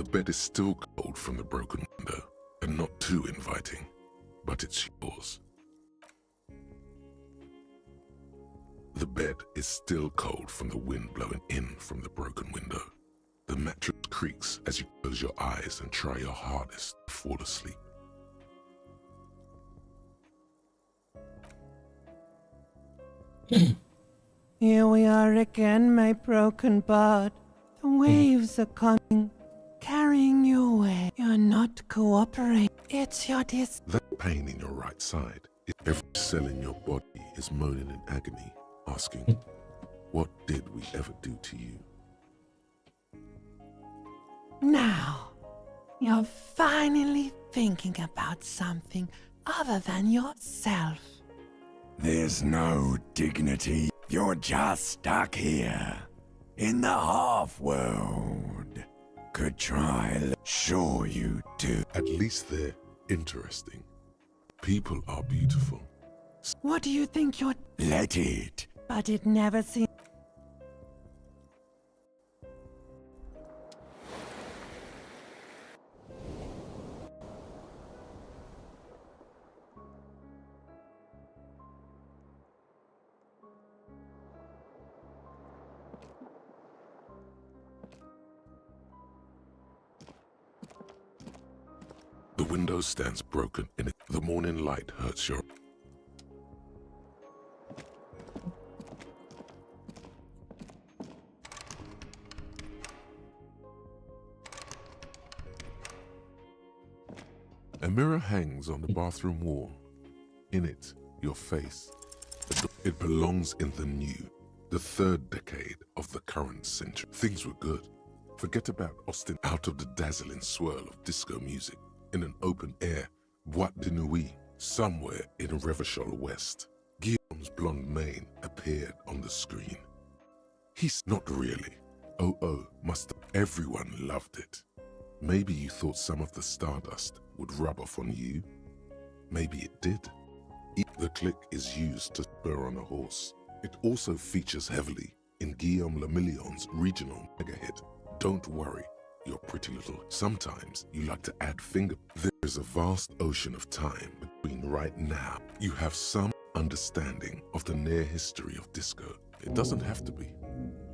The bed is still cold from the broken window, and not too inviting, but it's yours. The bed is still cold from the wind blowing in from the broken window. The mattress creaks as you close your eyes and try your hardest to fall asleep. Here we are again, my broken bud. The waves are coming, carrying you away. You're not cooperating. It's your That pain in your right side, every cell in your body is moaning in agony, asking, what did we ever do to you? Now, you're finally thinking about something other than yourself. There's no dignity. You're just stuck here, in the half-world. Could try, sure you do. At least they're interesting. People are beautiful. What do you think you're... Let it. But it never seems... The window stands broken in it. The morning light hurts your... A mirror hangs on the bathroom wall. In it, your face. It belongs in the new, the third decade of the current century. Things were good. Forget about Austin. Out of the dazzling swirl of disco music, in an open air, Boîte de Nuit, somewhere in Revachol West, Guillaume's blonde mane appeared on the screen. He's not really. Oh, must everyone loved it. Maybe you thought some of the stardust would rub off on you. Maybe it did. The click is used to spur on a horse. It also features heavily in Guillaume Lemillion's regional mega hit, Don't Worry, You're Pretty Little. Sometimes you like to add finger. There is a vast ocean of time between right now. You have some understanding of the near history of disco. It doesn't have to be.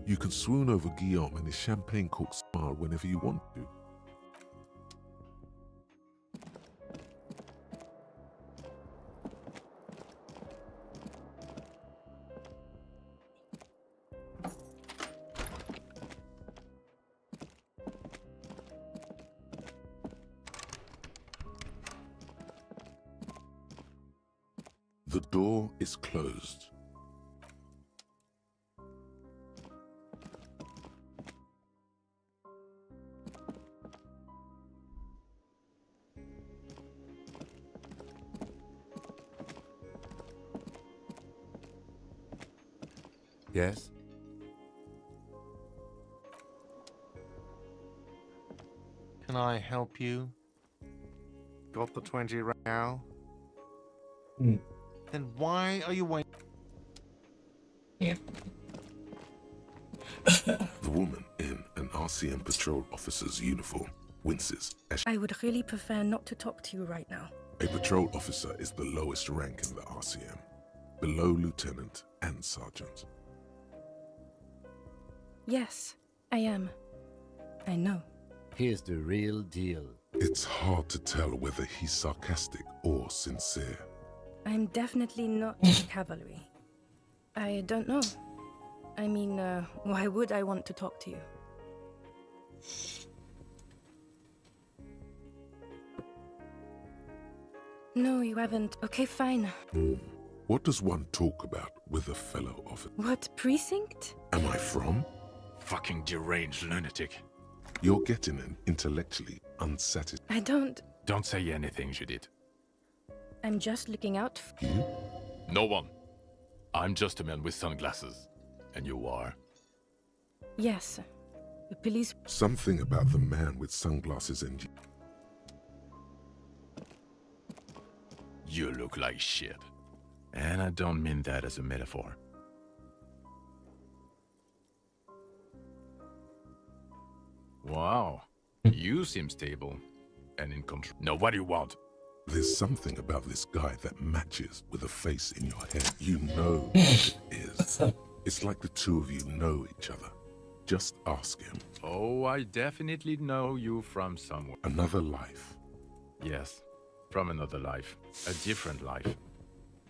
You can swoon over Guillaume and his champagne-corked smile whenever you want to. The door is closed. Yes? Can I help you? Got the 20 right now? Then why are you waiting? Yeah. The woman in an RCM patrol officer's uniform winces as I would really prefer not to talk to you right now. a patrol officer is the lowest rank in the RCM, below lieutenant and sergeant. Yes, I am. I know. Here's the real deal. It's hard to tell whether he's sarcastic or sincere. I'm definitely not cavalry. I don't know. I mean, why would I want to talk to you? No, you haven't. Okay, fine. What does one talk about with a fellow officer? What precinct? Am I from? Fucking deranged lunatic. You're getting an intellectually unsatisfied. I don't... Don't say anything, Judith. I'm just looking out for... You? No one. I'm just a man with sunglasses. And you are? Yes. The police... Something about the man with sunglasses and you. You look like shit. And I don't mean that as a metaphor. Wow. You seem stable and in control. No, what do you want? There's something about this guy that matches with a face in your head. You know what it is. It's like the two of you know each other. Just ask him. Oh, I definitely know you from somewhere. Another life. Yes, from another life. A different life.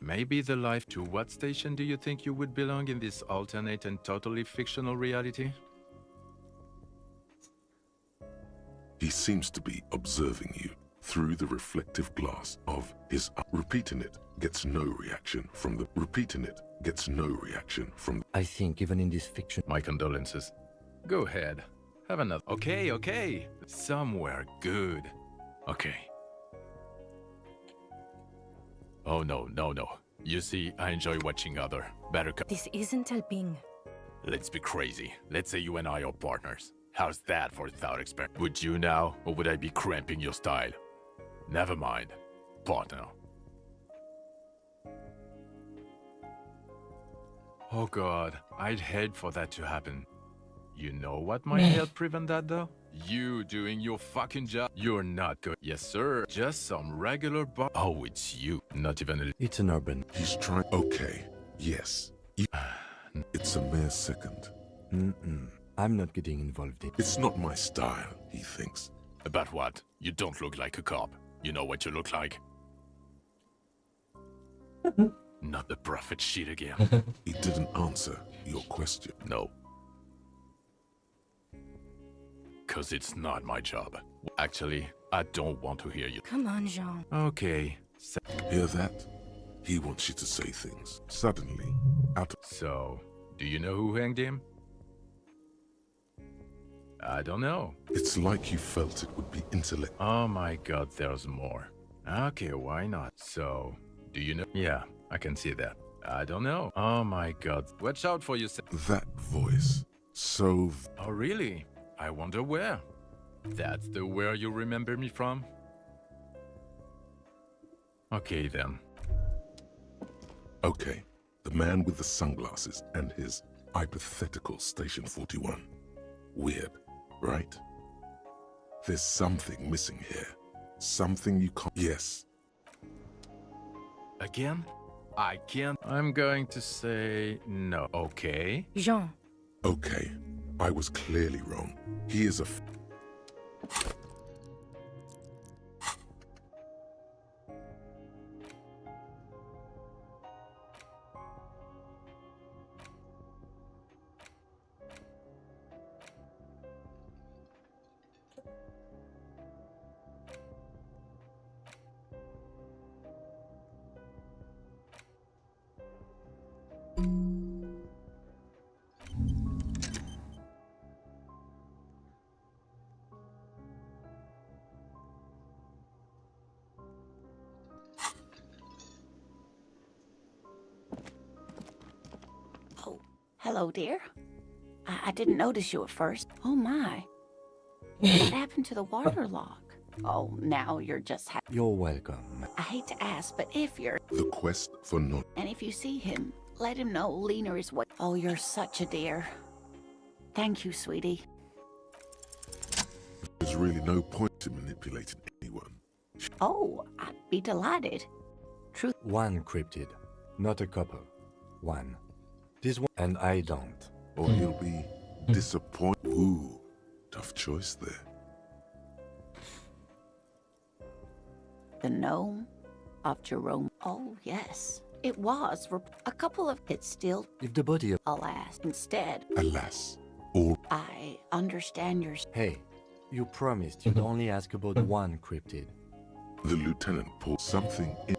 Maybe the life. To what station do you think you would belong in this alternate and totally fictional reality? He seems to be observing you through the reflective glass of his eye. Repeating it gets no reaction from the... Repeating it gets no reaction from... I think even in this fiction... My condolences. Go ahead. Have another. Okay. Somewhere good. Okay. Oh, no. You see, I enjoy watching other better... This isn't helping. Let's be crazy. Let's say you and I are partners. How's that for thought experiment? Would you now, or would I be cramping your style? Never mind. Partner. Oh god, I'd hate for that to happen. You know what might help prevent that though? You doing your fucking job. You're not good. Yes sir, just some regular Oh, it's you. Not even a... It's an urban. He's trying... Okay, yes. It's a mere second. I'm not getting involved in... It's not my style, he thinks. About what? You don't look like a cop. You know what you look like? Not the prophet shit again. He didn't answer your question. No. Cause it's not my job. Actually, I don't want to hear you. Come on, Jean. Okay. Hear that? He wants you to say things. Suddenly, out of... So, do you know who hanged him? I don't know. It's like you felt it would be intellect. Oh my god, there's more. Okay, why not? So, do you know? Yeah, I can see that. I don't know. Oh my god. Watch out for yourself. That voice. So... Oh really? I wonder where. That's the where you remember me from? Okay then. Okay. The man with the sunglasses and his hypothetical Station 41. Weird, right? There's something missing here. Something you can't... Yes. Again? I can't. I'm going to say no. Okay. Jean. Okay. I was clearly wrong. He is a... Hello, dear. I didn't notice you at first. Oh, my. What happened to the water lock? Oh, now you're just You're welcome. I hate to ask, but if you're... The quest for knowledge. And if you see him, let him know Lena is what... Oh, you're such a dear. Thank you, sweetie. There's really no point in manipulating anyone. Oh, I'd be delighted. Truth... One cryptid, not a couple. One. This one, and I don't. Or he'll be disappointed. Ooh, tough choice there. The gnome of Jerome. Oh, yes. It was. A couple of... It's still... If the body of... Alas. Instead... Alas. All... I understand your... Hey, you promised you'd only ask about one cryptid. The lieutenant pulled something in...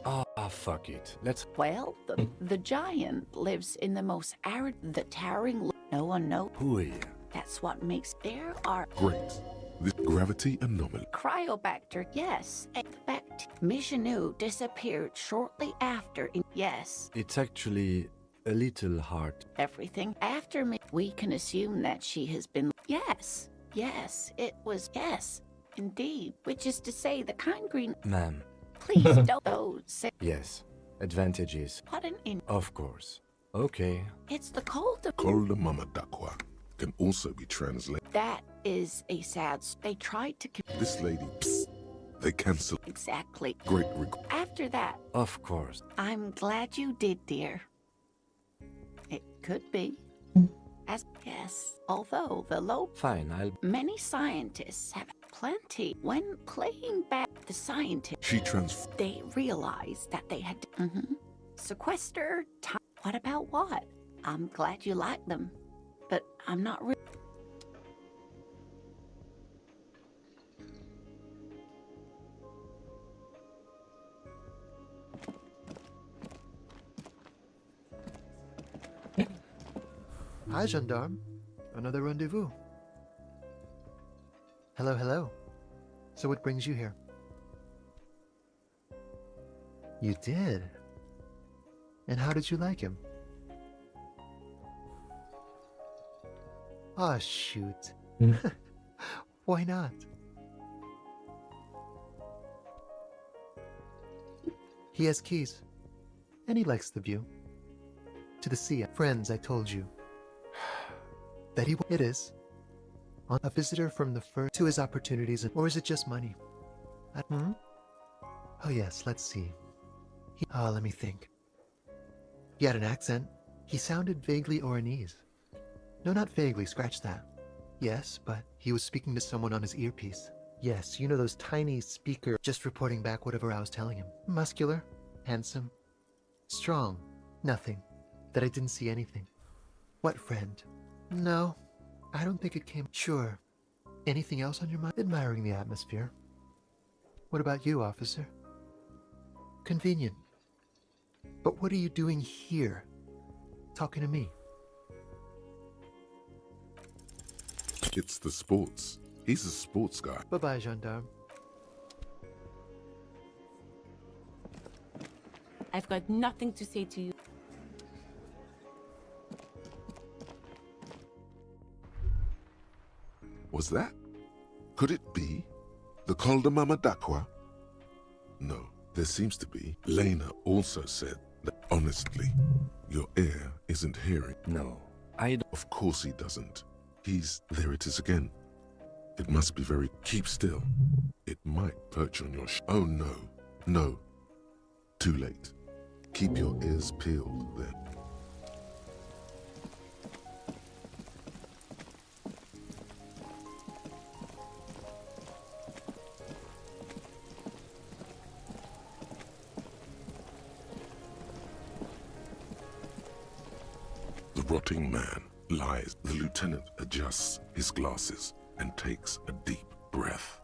Fuck it. Let's... Well, the giant lives in the most arid... The towering... No one knows. Hooey. That's what makes... There are... Great. This gravity anomaly. Cryobacter, yes. And the Michanu disappeared shortly after... Yes. It's actually a little hard. Everything after me. We can assume that she has been... Yes. Yes, it was... Yes. Indeed. Which is to say the kind green... Ma'am. Please don't... Those say... Yes. Advantages. What an in... Of course. Okay. It's the cult of... Kolda Mama Dakwa. can also be translated. That is a sad. They tried to. This lady, psst, they cancel. Exactly. Great regret. After that, Of course. I'm glad you did, dear. It could be. As yes, although the low. Fine, I'll... Many scientists have plenty. When playing back the scientists, She transformed. they realized that they had sequester time. What about what? I'm glad you like them, but I'm not really. Hi, gendarme. Another rendezvous. Hello, hello. So what brings you here? You did? And how did you like him? Ah, shoot. Why not? He has keys. And he likes the view. To the sea. Friends, I told you. That he it is. On a visitor from the first to his opportunities, or is it just money? Oh yes, let's see. Let me think. He had an accent. He sounded vaguely Oranese. No, not vaguely, scratch that. Yes, but he was speaking to someone on his earpiece. Yes, you know those tiny speaker, just reporting back whatever I was telling him. Muscular, handsome, strong, nothing. That I didn't see anything. What friend? No, I don't think it came. Sure. Anything else on your mind? Admiring the atmosphere. What about you, officer? Convenient. But what are you doing here? Talking to me? It's the sports. He's a sports guy. Bye-bye, gendarme. I've got nothing to say to you. Was that? Could it be the Col de Mamadakwa? No, there seems to be. Lena also said that, honestly, your ear isn't hearing. No, I don't... Of course he doesn't. There it is again. It must be very... Keep still. It might perch on your Oh no, no. Too late. Keep your ears peeled then. The rotting man lies. The lieutenant adjusts his glasses and takes a deep breath.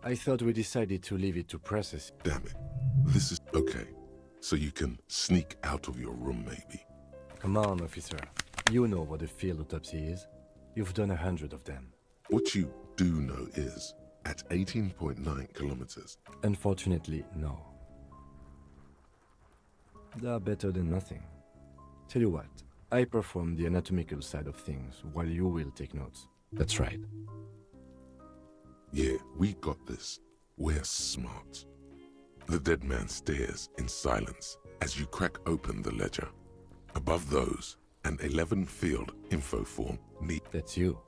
I thought we decided to leave it to process. Damn it. This is okay. So you can sneak out of your room, maybe. Come on, officer. You know what a field autopsy is. You've done 100 of them. What you do know is, at 18.9 kilometers... Unfortunately, no. They are better than nothing. Tell you what, I perform the anatomical side of things while you will take notes. That's right. Yeah, we got this. We're smart. The dead man stares in silence as you crack open the ledger. Above those, an 11-field info form. That's you.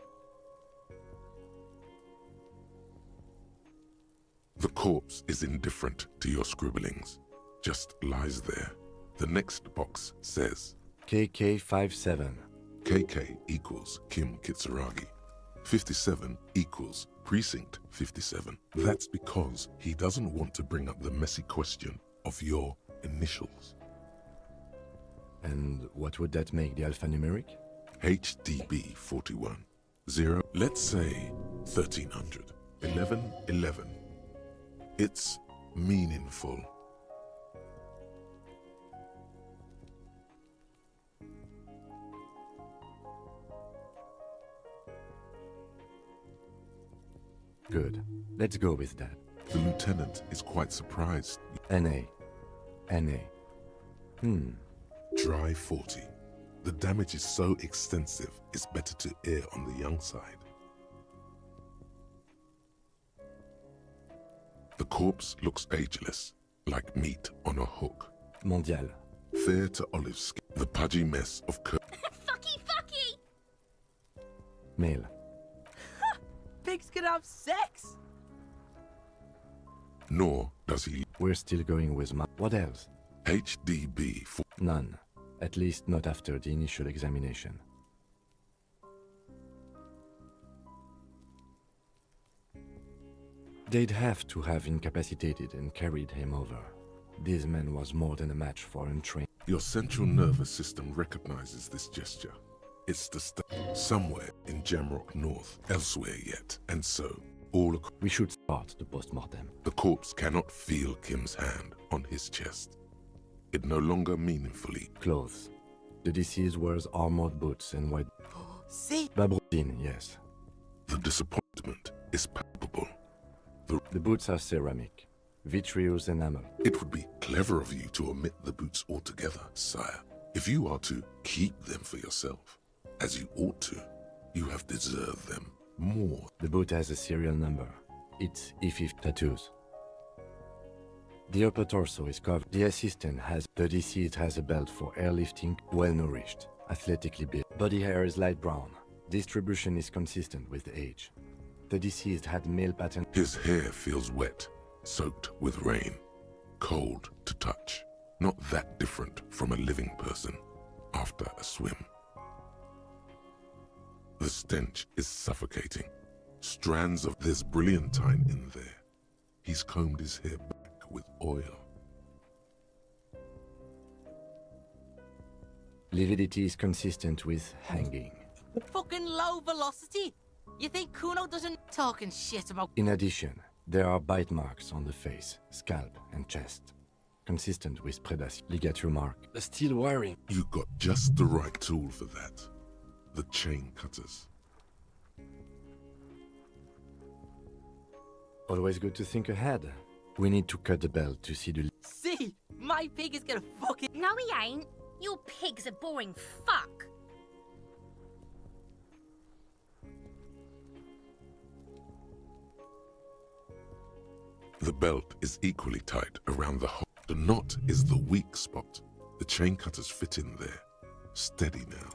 The corpse is indifferent to your scribblings. Just lies there. The next box says... KK57. KK equals Kim Kitsuragi. 57 equals Precinct 57. That's because he doesn't want to bring up the messy question of your initials. And what would that make the alphanumeric? HDB 41. 0. Let's say 1300. 1111. It's meaningful. Good. Let's go with that. The lieutenant is quite surprised. NA. NA. Dry 40. The damage is so extensive, it's better to err on the young side. The corpse looks ageless, like meat on a hook. Mondial. Fair to olive skin. The pudgy mess of Fucky fuck! Male. Pigs can have sex! Nor does he. We're still going with what else? HDB for None. At least not after the initial examination. They'd have to have incapacitated and carried him over. This man was more than a match for untrained. your central nervous system recognizes this gesture. It's the somewhere in Jamrock North, elsewhere yet, and so all we should start the post-mortem. The corpse cannot feel Kim's hand on his chest. It no longer meaningfully. Clothes. The deceased wears armored boots and white. See? Babroudin, yes. The disappointment is palpable. The boots are ceramic, vitreous enamel. It would be clever of you to omit the boots altogether, sire. If you are to keep them for yourself, as you ought to, you have deserved them more. The boot has a serial number. It's E50 tattoos. The upper torso is covered. The assistant has. The deceased has a belt for airlifting, well-nourished, athletically built. Body hair is light brown. Distribution is consistent with age. The deceased had male pattern. His hair feels wet, soaked with rain, cold to touch. Not that different from a living person after a swim. The stench is suffocating. Strands of this brilliantine in there. He's combed his hair back with oil. Lividity is consistent with hanging. Fucking low velocity? You think Kuno doesn't talking shit about? In addition, there are bite marks on the face, scalp, and chest, consistent with predation. Ligature mark. The steel wiring. You got just the right tool for that. The chain cutters. Always good to think ahead. We need to cut the belt to see the... See? My pig is gonna fucking... No, he ain't. Your pig's a boring fuck. The belt is equally tight around the hole. The knot is the weak spot. The chain cutters fit in there. Steady now.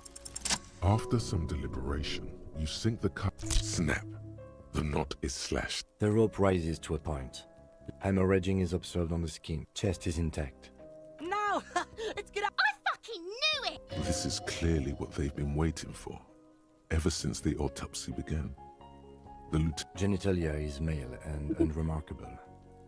After some deliberation, you sink the cut. Snap. The knot is slashed. The rope rises to a point. Hemorrhaging is observed on the skin. Chest is intact. No! It's gonna... I fucking knew it! This is clearly what they've been waiting for, ever since the autopsy began. The genitalia is male and unremarkable.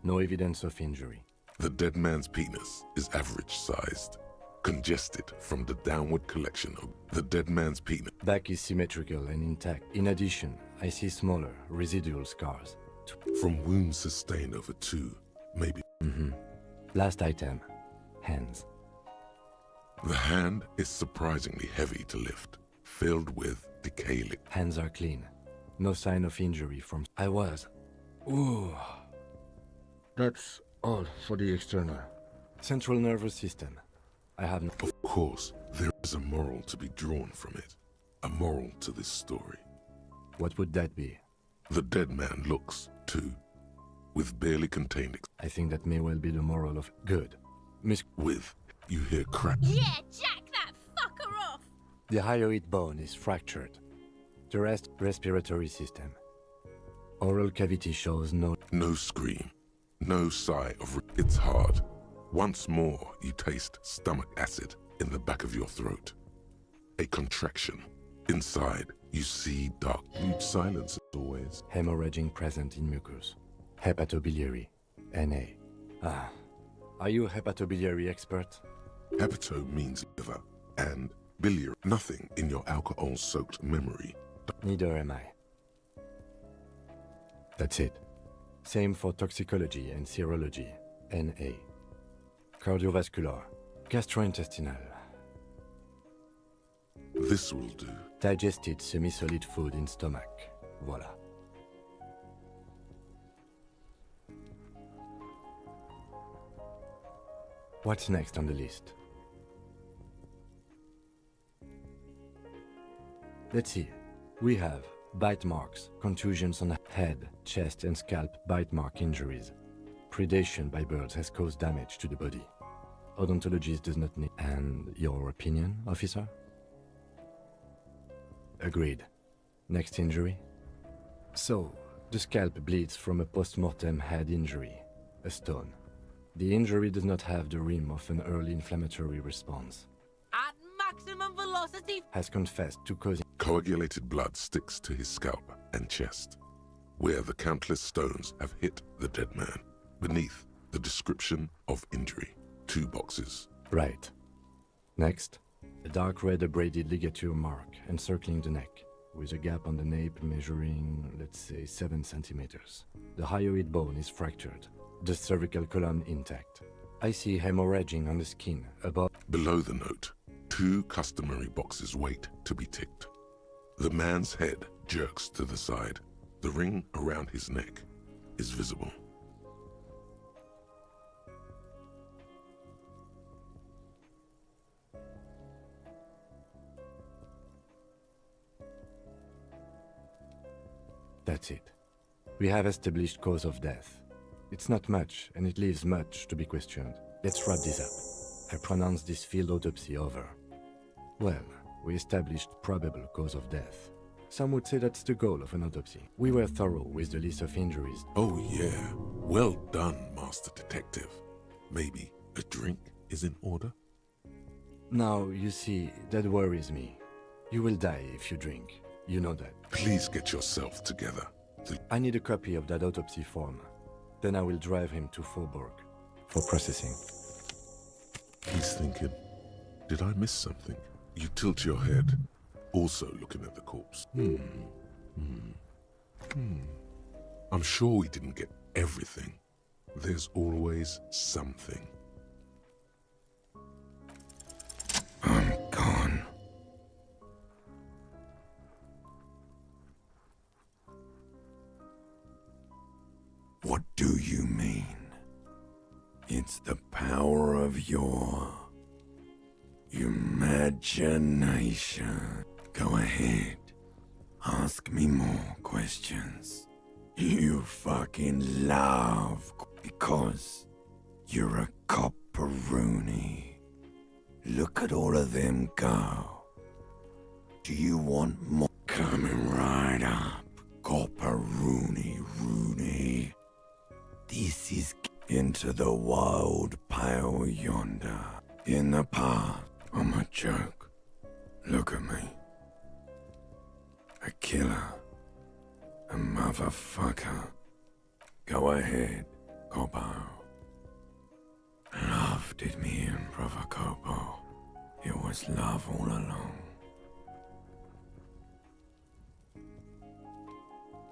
No evidence of injury. The dead man's penis is average-sized, congested from the downward collection of the dead man's penis. Back is symmetrical and intact. In addition, I see smaller, residual scars. From wounds sustained over 2, maybe. Last item. Hands. The hand is surprisingly heavy to lift, filled with decay. Hands are clean. No sign of injury from... I was. Ooh. That's all for the external. Central nervous system. I have no... Of course, there is a moral to be drawn from it. A moral to this story. What would that be? The dead man looks, too, with barely contained... I think that may well be the moral of... Good. With, you hear crack. Yeah, jack that fucker off! The hyoid bone is fractured. The rest, respiratory system. Oral cavity shows no... No scream. No sigh of... It's hard. Once more, you taste stomach acid in the back of your throat. A contraction. Inside, you see dark. Huge silence as always. Hemorrhaging present in mucus. Hepatobiliary. Na. Ah. Are you a hepatobiliary expert? Hepato means liver, and biliary. Nothing in your alcohol-soaked memory. Neither am I. That's it. Same for toxicology and serology. Na. Cardiovascular. Gastrointestinal. This will do. Digested semi-solid food in stomach. Voila. What's next on the list? Let's see. We have bite marks, contusions on the head, chest and scalp bite mark injuries. Predation by birds has caused damage to the body. Odontologist does not need... And your opinion, officer? Agreed. Next injury? So, the scalp bleeds from a post-mortem head injury, a stone. The injury does not have the rim of an early inflammatory response. At maximum velocity. Has confessed to causing... Coagulated blood sticks to his scalp and chest, where the countless stones have hit the dead man. Beneath, the description of injury. 2 boxes. Right. Next, a dark red abraded ligature mark encircling the neck, with a gap on the nape measuring, let's say, 7 centimeters. The hyoid bone is fractured, the cervical column intact. I see hemorrhaging on the skin above... Below the note, 2 customary boxes wait to be ticked. The man's head jerks to the side. The ring around his neck is visible. That's it. We have established cause of death. It's not much, and it leaves much to be questioned. Let's wrap this up. I pronounce this field autopsy over. Well, we established probable cause of death. Some would say that's the goal of an autopsy. We were thorough with the list of injuries. Oh yeah, well done, Master Detective. Maybe a drink is in order? Now, you see, that worries me. You will die if you drink. You know that. Please get yourself together. I need a copy of that autopsy form. Then I will drive him to Faubourg for processing. He's thinking, did I miss something? You tilt your head, also looking at the corpse. I'm sure we didn't get everything. There's always something. I'm gone. What do you mean? It's the power of your imagination. Go ahead. Ask me more questions. You fucking love because you're a copperoonie. Look at all of them go. Do you want more? Coming right up, copperoonie. This is into the wild pale yonder. In the past, I'm a joke. Look at me. A killer. A motherfucker. Go ahead, Copo. Love did me in, brother Copo. It was love all along.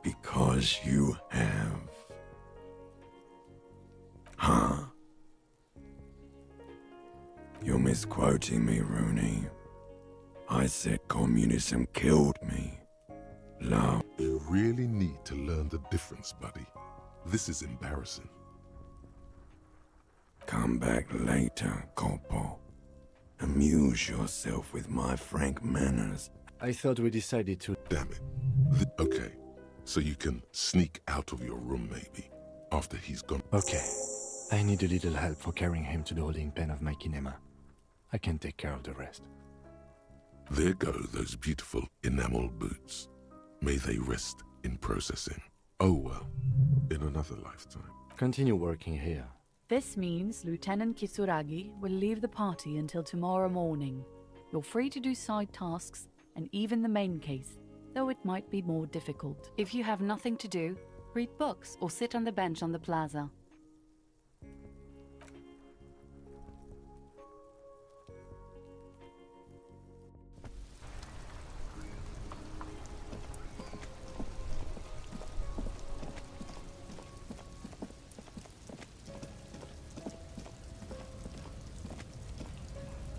Because you have. Huh? You're misquoting me, Rooney. I said communism killed me. Love. You really need to learn the difference, buddy. This is embarrassing. Come back later, Corpo. Amuse yourself with my frank manners. I thought we decided to... Damn it. Okay, so you can sneak out of your room maybe, after he's gone. Okay. I need a little help for carrying him to the holding pen of my kinema. I can take care of the rest. There go those beautiful enamel boots. May they rest in processing. Oh well, in another lifetime. Continue working here. This means Lieutenant Kisuragi will leave the party until tomorrow morning. You're free to do side tasks and even the main case, though it might be more difficult. If you have nothing to do, read books or sit on the bench on the plaza.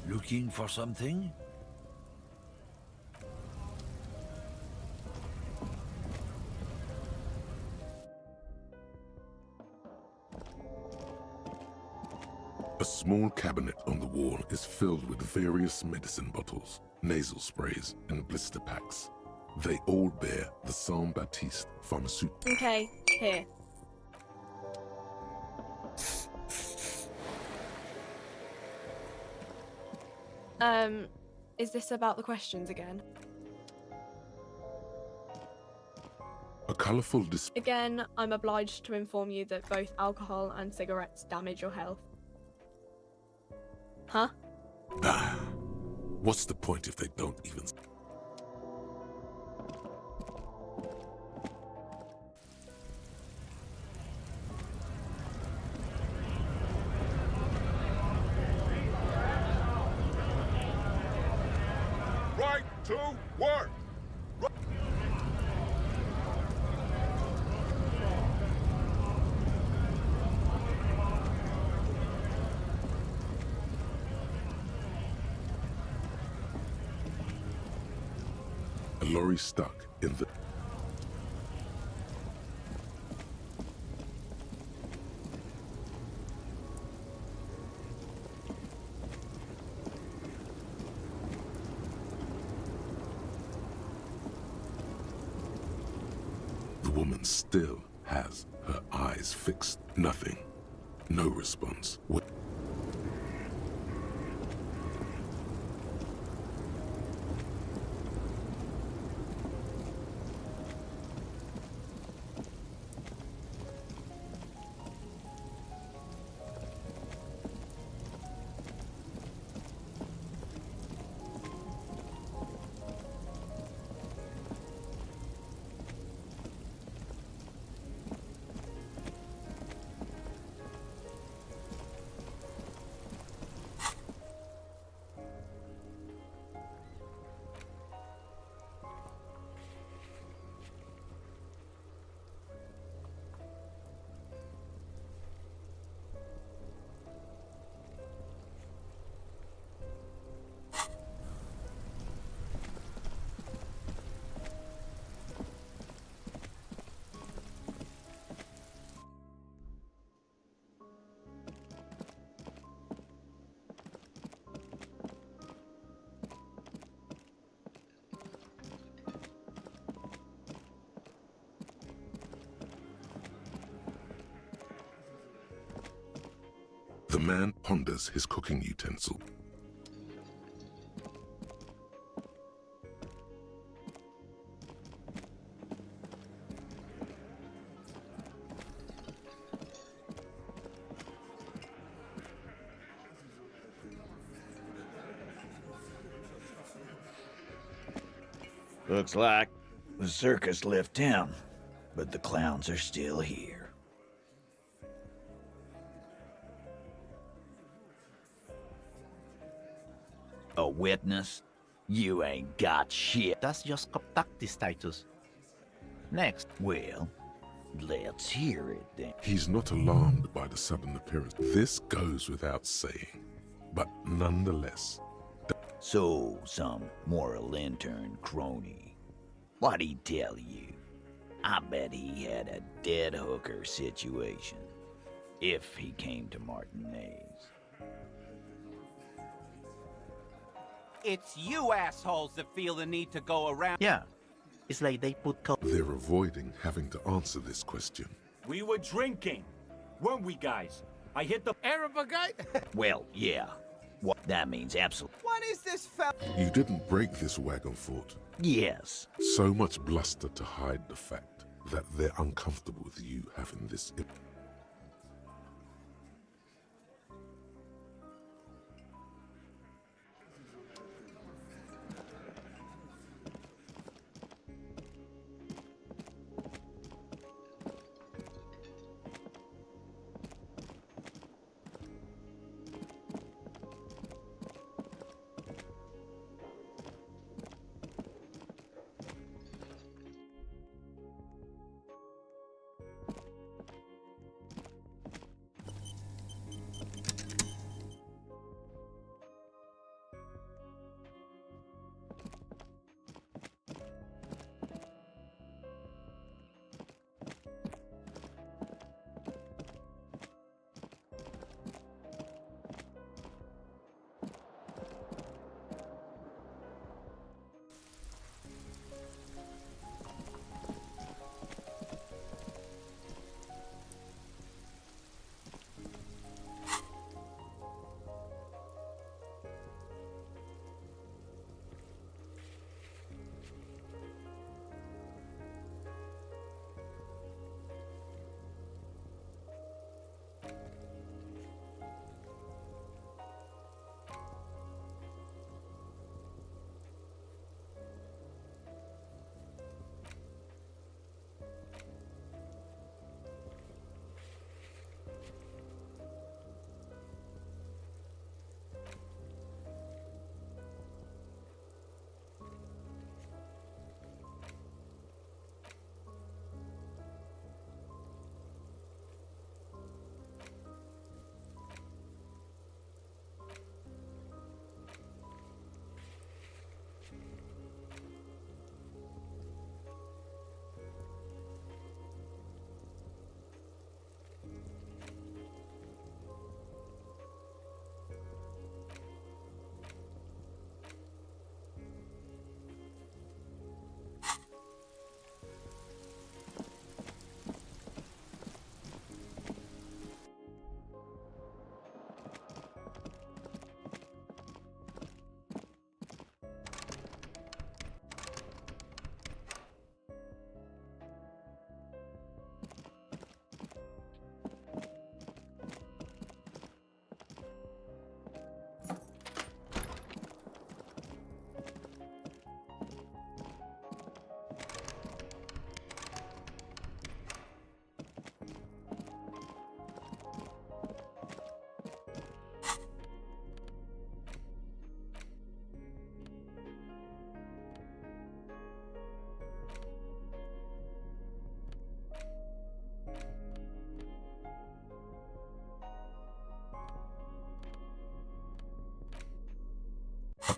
Looking for something? A small cabinet on the wall is filled with various medicine bottles, nasal sprays, and blister packs. They all bear the Saint Baptiste pharmaceutical. Okay, here. Is this about the questions again? A colourful display. Again, I'm obliged to inform you that both alcohol and cigarettes damage your health. Huh? Ah, what's the point if they don't even... Right to work! A lorry stuck in the... The woman still has her eyes fixed. Nothing. No response. The man ponders his cooking utensil. Looks like the circus left town, but the clowns are still here. A witness? You ain't got shit. That's just status. Next. Well, let's hear it then. He's not alarmed by the sudden appearance. This goes without saying, but nonetheless. So, some moral intern crony. What'd he tell you? I bet he had a dead hooker situation. If he came to Martinez. It's you assholes that feel the need to go around. Yeah. It's like they put They're avoiding having to answer this question. We were drinking, weren't we, guys? I hit the Arab guy. Well, yeah. What that means absolutely. What is this fella? You didn't break this wagon fort. Yes. So much bluster to hide the fact that they're uncomfortable with you having this.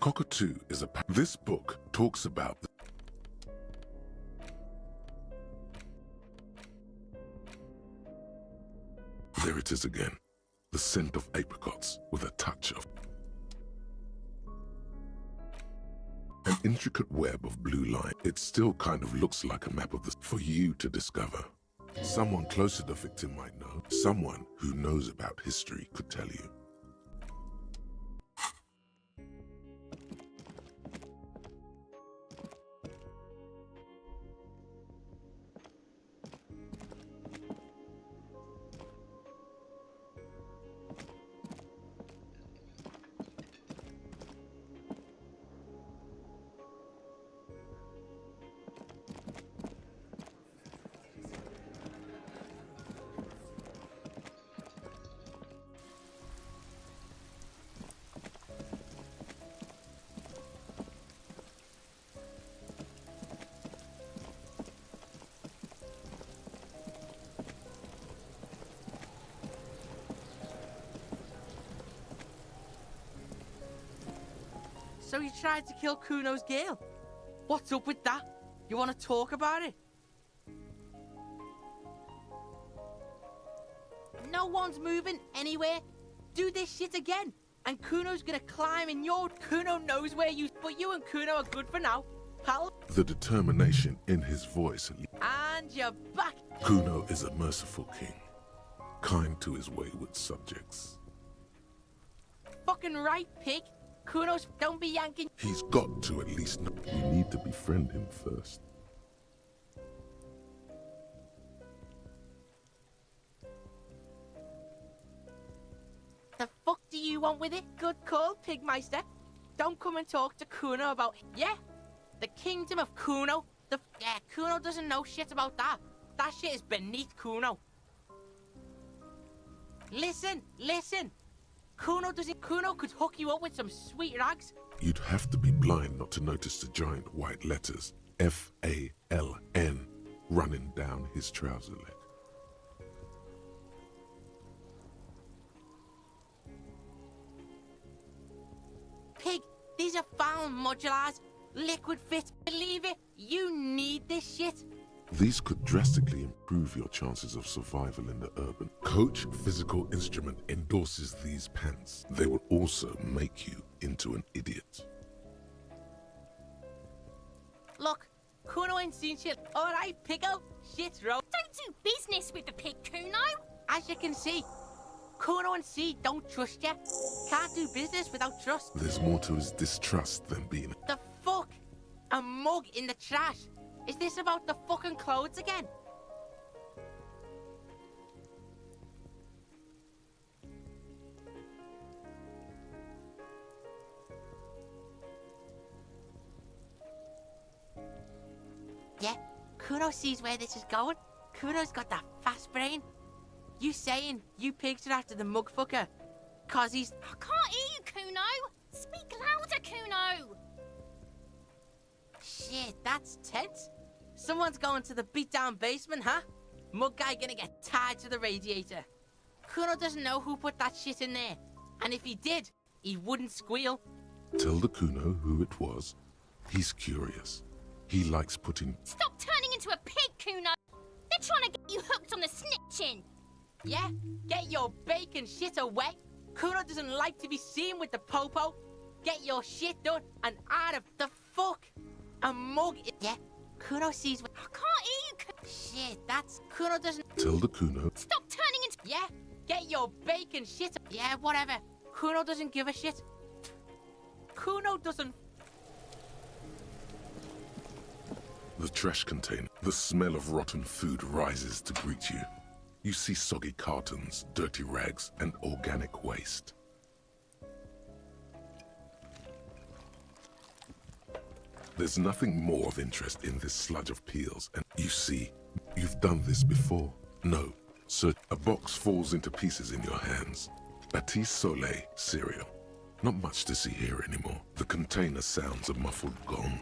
Cockatoo is a... This book talks about... There it is again. The scent of apricots with a touch of... An intricate web of blue line. It still kind of looks like a map of the... For you to discover. Someone close to the victim might know. Someone who knows about history could tell you. So you tried to kill Kuno's girl? What's up with that? You want to talk about it? No one's moving anywhere. Do this shit again, and Kuno's gonna climb in your... Kuno knows where you... But you and Kuno are good for now, pal. The determination in his voice. And you're back. Kuno is a merciful king, kind to his wayward subjects. Fucking right, pig. Kuno's... Don't be yanking... He's got to at least know. You need to befriend him first. The fuck do you want with it? Good call, Pigmeister. Don't come and talk to Kuno about... Yeah, the kingdom of Kuno. Yeah, Kuno doesn't know shit about that. That shit is beneath Kuno. Listen. Kuno could hook you up with some sweet rags. You'd have to be blind not to notice the giant white letters F-A-L-N running down his trouser leg. Pig, these are found modulars. Liquid fit. Believe it, you need this shit. These could drastically improve your chances of survival in the urban. Coach Physical Instrument endorses these pants. They will also make you into an idiot. Look, Kuno ain't seen shit. Alright, Pico, shit's road. Don't do business with the pig, Kuno. As you can see, Kuno and C don't trust you. Can't do business without trust. There's more to his distrust than being... The fuck? A mug in the trash? Is this about the fucking clothes again? Yeah, Kuno sees where this is going. Kuno's got that fast brain. You saying you pigs are after the mug fucker? Cause he's... I can't hear you, Kuno. Speak louder, Kuno. Shit, that's tense. Someone's going to the beat-down basement, huh? Mug guy gonna get tied to the radiator. Kuno doesn't know who put that shit in there. And if he did, he wouldn't squeal. Tell the Kuno who it was. He's curious. He likes putting... Stop turning into a pig, Kuno. They're trying to get you hooked on the snitching. Yeah? Get your bacon shit away. Kuno doesn't like to be seen with the popo. Get your shit done and out of the fuck. A mug... Yeah? Kuno sees... I can't hear you, Shit, that's... Kuno doesn't... Tell the Kuno... Stop turning into... Yeah? Get your bacon shit... Yeah, whatever. Kuno doesn't give a shit. Kuno doesn't... The trash container. The smell of rotten food rises to greet you. You see soggy cartons, dirty rags, and organic waste. There's nothing more of interest in this sludge of peels, and you see, you've done this before. No, sir, a box falls into pieces in your hands. Batiste Soleil cereal. Not much to see here anymore. The container sounds a muffled gong.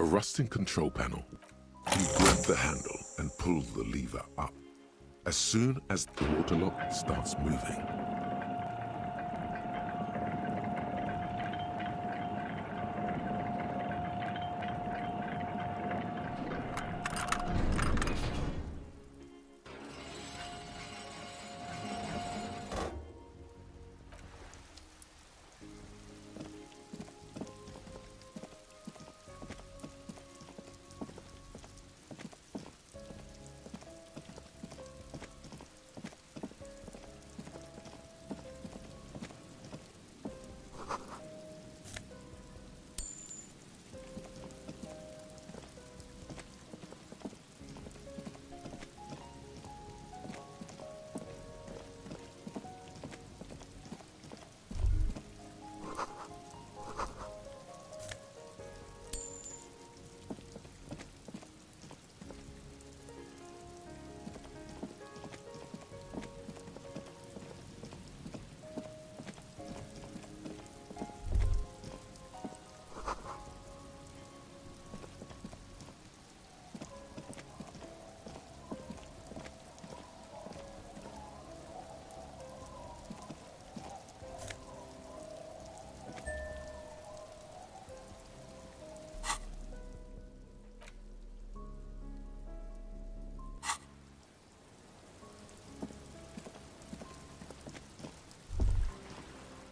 rusting control panel. You grab the handle and pull the lever up. As soon as the water lock starts moving,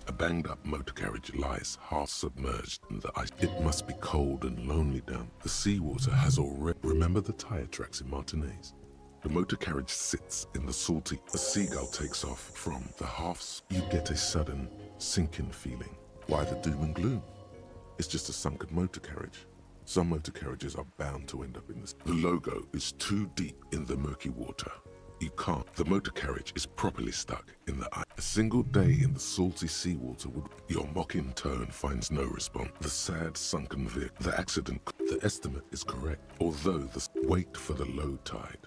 a banged-up motor carriage lies half submerged in the ice. It must be cold and lonely down. The seawater has already... Remember the tire tracks in Martinez? The motor carriage sits in the salty... A seagull takes off from the halves. You get a sudden sinking feeling. Why the doom and gloom? It's just a sunken motor carriage. Some motor carriages are bound to end up in this. The logo is too deep in the murky water. You can't. The motor carriage is properly stuck in the ice. A single day in the salty seawater would... Your mocking tone finds no response. The sad sunken vehicle. The accident... The estimate is correct. Although the... Wait for the low tide.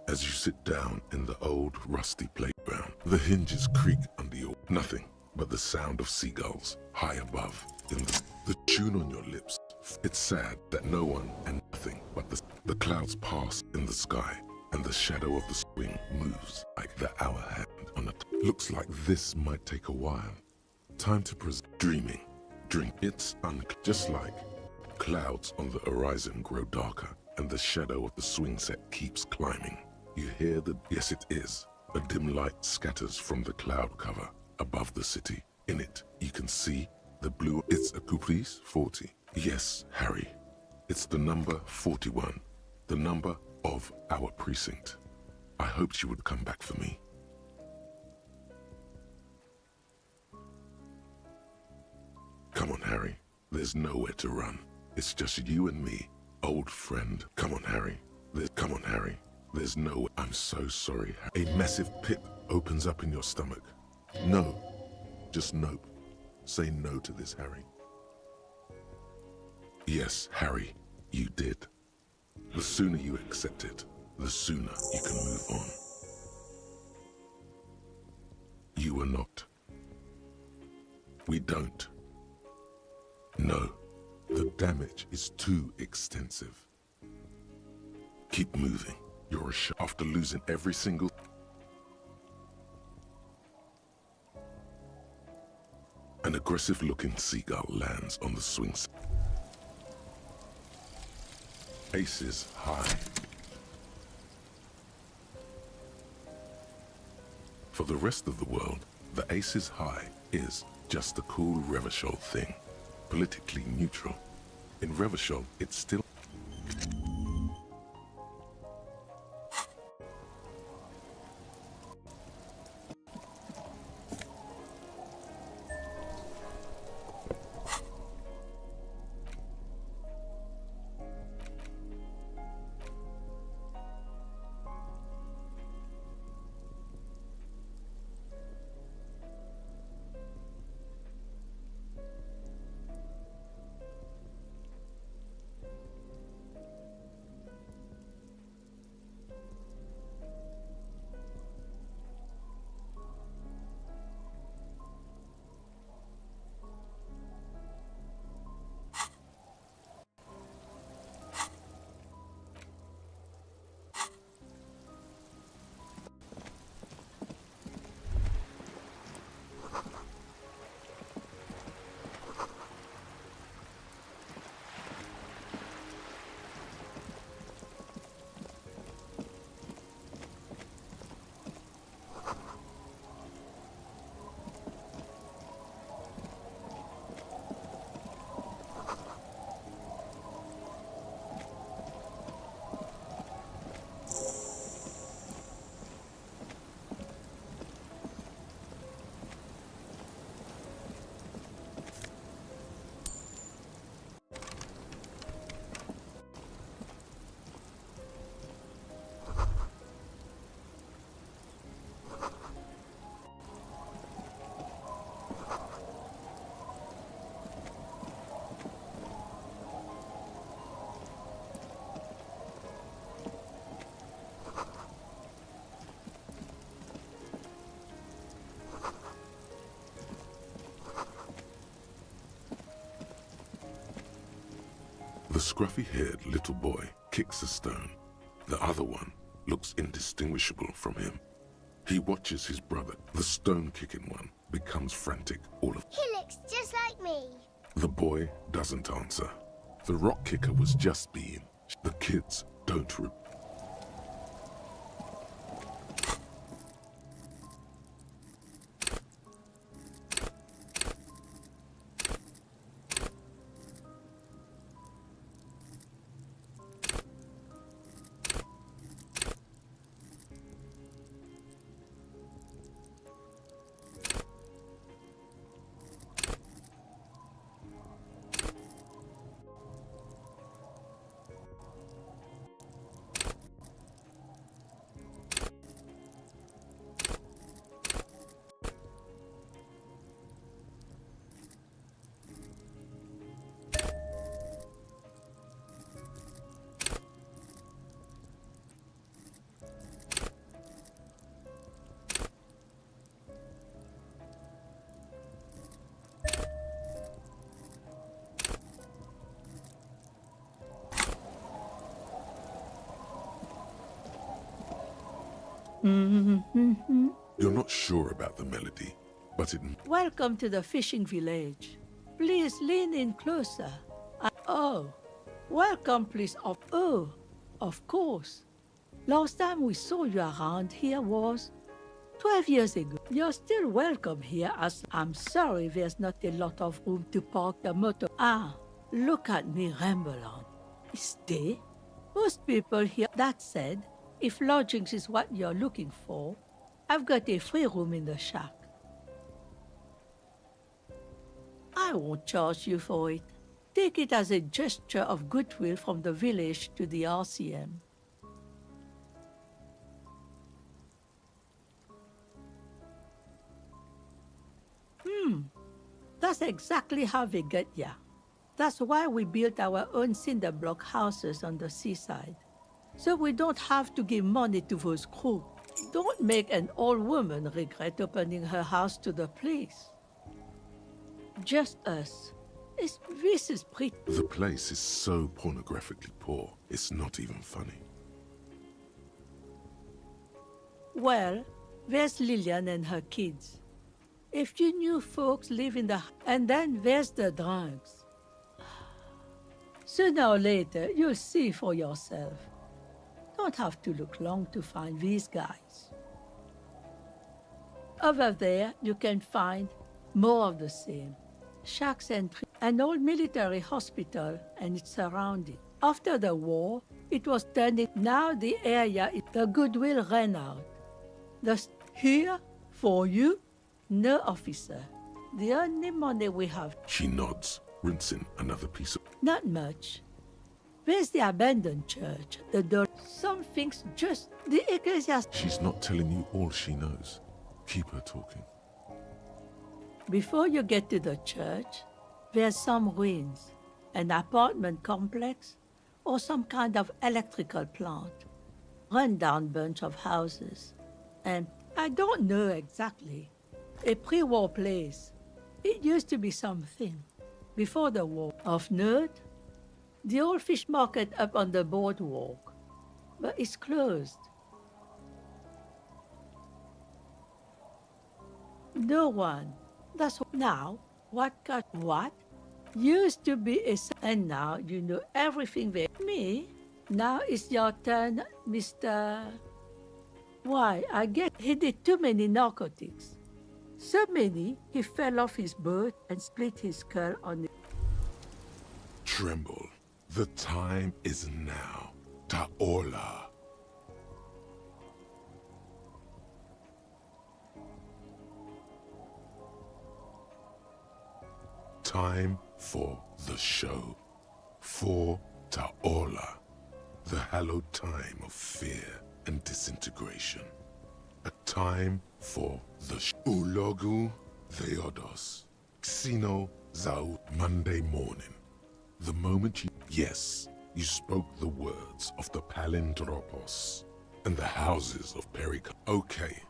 As you sit down in the old rusty playground, the hinges creak under your... Nothing but the sound of seagulls high above in the tune on your lips. It's sad that no one and nothing but the clouds pass in the sky and the shadow of the swing moves like the hour hand on it. Looks like this might take a while. Time to dreaming. Drink. It's just like clouds on the horizon grow darker and the shadow of the swing set keeps climbing. You hear the... Yes, it is. A dim light scatters from the cloud cover above the city. In it, you can see the blue... It's a Caprice 40. Yes, Harry. It's the number 41. The number of our precinct. I hoped you would come back for me. Come on, Harry. There's nowhere to run. It's just you and me, old friend. Come on, Harry. Come on, Harry. There's no... I'm so sorry. A massive pit opens up in your stomach. No. Just no. Say no to this, Harry. Yes, Harry, you did. The sooner you accept it, the sooner you can move on. You are not. We don't. No. The damage is too extensive. Keep moving. You're a shot after losing every single... An aggressive-looking seagull lands on the swing set. Aces high. For the rest of the world, the aces high is just a cool Revachol thing. Politically neutral. In Revachol, it's still... The scruffy-haired little boy kicks a stone. The other one looks indistinguishable from him. He watches his brother. The stone-kicking one becomes frantic all of... He looks just like me. The boy doesn't answer. The rock kicker was just being... The kids don't... You're not sure about the melody, but it... Welcome to the fishing village. Please lean in closer. Oh, welcome, please. Oh, of course. Last time we saw you around here was 12 years ago. You're still welcome here, as I'm sorry there's not a lot of room to park the motor. Ah, look at me ramble on. Stay. Most people here. That said, if lodgings is what you're looking for, I've got a free room in the shack. I won't charge you for it. Take it as a gesture of goodwill from the village to the RCM. That's exactly how they get ya. That's why we built our own cinder block houses on the seaside. So we don't have to give money to those crew. Don't make an old woman regret opening her house to the place. Just us. This is pretty... The place is so pornographically poor, it's not even funny. Well, there's Lillian and her kids. A few new folks live in the... And then there's the drugs. Sooner or later, you'll see for yourself. Don't have to look long to find these guys. Over there, you can find more of the same. Shacks and an old military hospital and its surroundings. After the war, it was turning. Now the area, the goodwill ran out. Here, for you, no officer. The only money we have. She nods, rinsing another piece of... Not much. There's the abandoned church, the door. Some things just... The ecclesiast... She's not telling you all she knows. Keep her talking. Before you get to the church, there's some ruins, an apartment complex, or some kind of electrical plant. Run-down bunch of houses. And I don't know exactly. A pre-war place. It used to be something. Before the war. Of note, the old fish market up on the boardwalk. But it's closed. No one. That's now. What used to be a... And now you know everything there. Me? Now it's your turn, Mr... Why, I guess he did too many narcotics. So many, he fell off his boat and split his skull on it. Tremble. The time is now. Ta'ola. Time for the show. For Ta'ola. The hallowed time of fear and disintegration. A time for the Ulogu Theodos. Xeno Zau Monday morning. The moment you... Yes, you spoke the words of the Palindropos and the houses of Perica. Okay.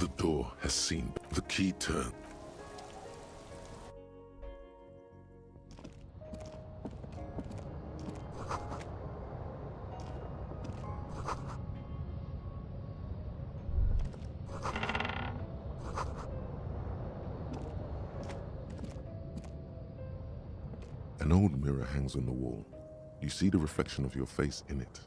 The door has seen the key turn. An old mirror hangs on the wall. You see the reflection of your face in it.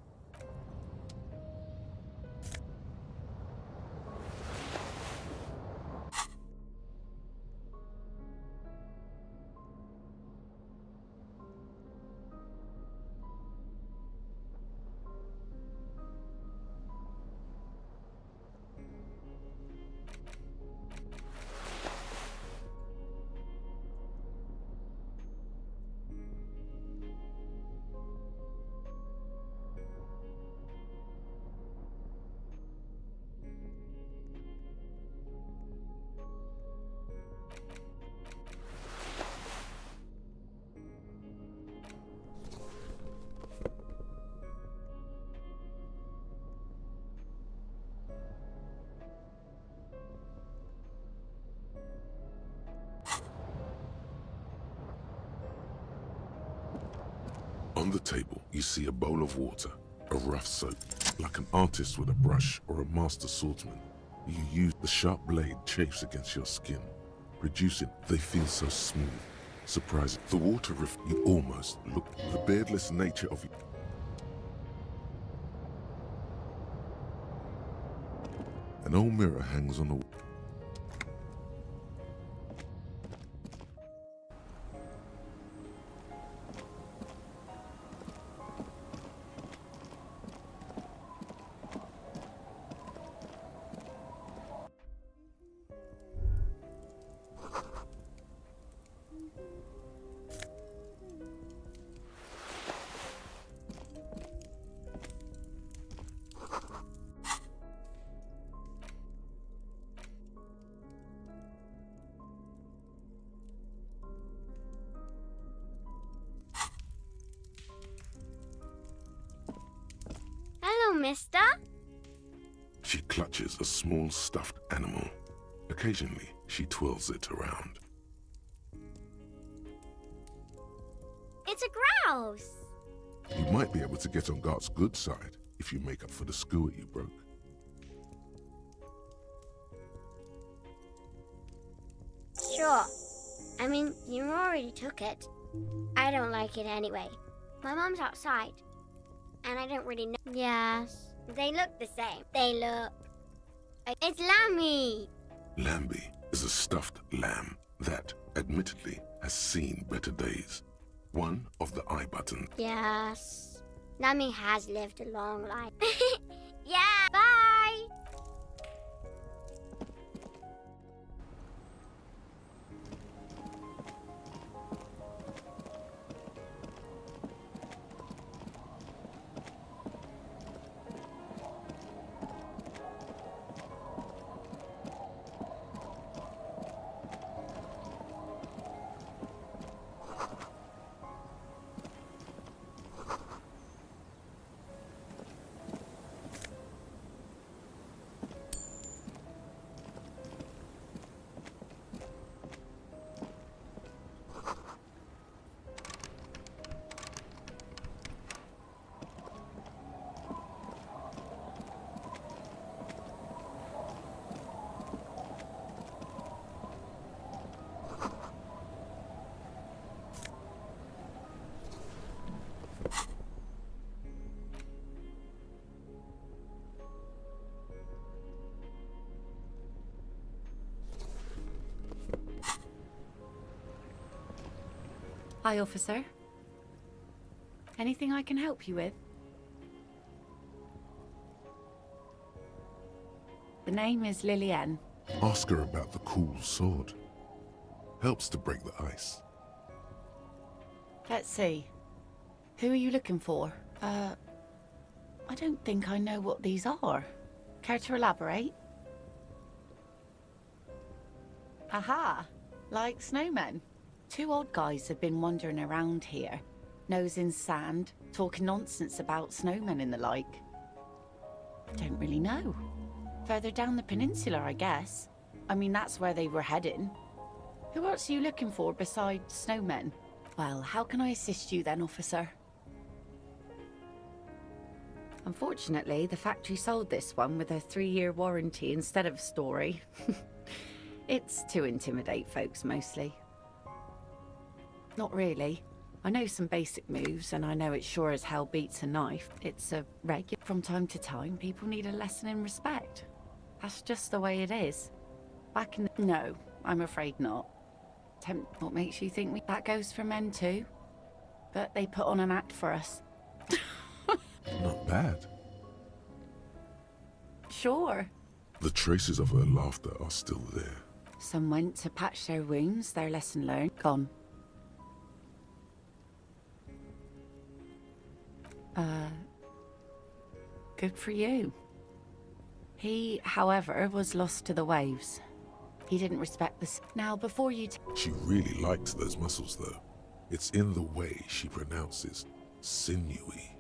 On the table, you see a bowl of water, a rough soap. Like an artist with a brush or a master swordsman, you use the sharp blade chafes against your skin. Reducing, they feel so smooth, surprising. The water you almost look the beardless nature of you. An old mirror hangs on the wall. Hello, mister. She clutches a small stuffed animal. Occasionally, she twirls it around. It's a grouse. You might be able to get on Gart's good side if you make up for the skewer you broke. Sure. I mean, you already took it. I don't like it anyway. My mom's outside, and I don't really know. Yes, they look the same. They look... It's Lammy! Lambie is a stuffed lamb that, admittedly, has seen better days. One of the eye buttons. Yes. Lammy has lived a long life. Yeah, bye! Hi, officer. Anything I can help you with? The name is Lillian. Ask her about the cool sword. Helps to break the ice. Let's see. Who are you looking for? I don't think I know what these are. Care to elaborate? Aha! Like snowmen. Two odd guys have been wandering around here, nose in sand, talking nonsense about snowmen and the like. I don't really know. Further down the peninsula, I guess. I mean, that's where they were heading. Who else are you looking for besides snowmen? Well, how can I assist you then, officer? Unfortunately, the factory sold this one with a 3-year warranty instead of story. It's to intimidate folks, mostly. Not really. I know some basic moves, and I know it sure as hell beats a knife. It's a regular. From time to time, people need a lesson in respect. That's just the way it is. Back in the... No, I'm afraid not. What makes you think that goes for men too? But they put on an act for us. Not bad. Sure. The traces of her laughter are still there. Some went to patch their wounds, their lesson learned. Gone. Good for you. He, however, was lost to the waves. He didn't respect the... Now, before you... She really likes those muscles, though. It's in the way she pronounces sinewy.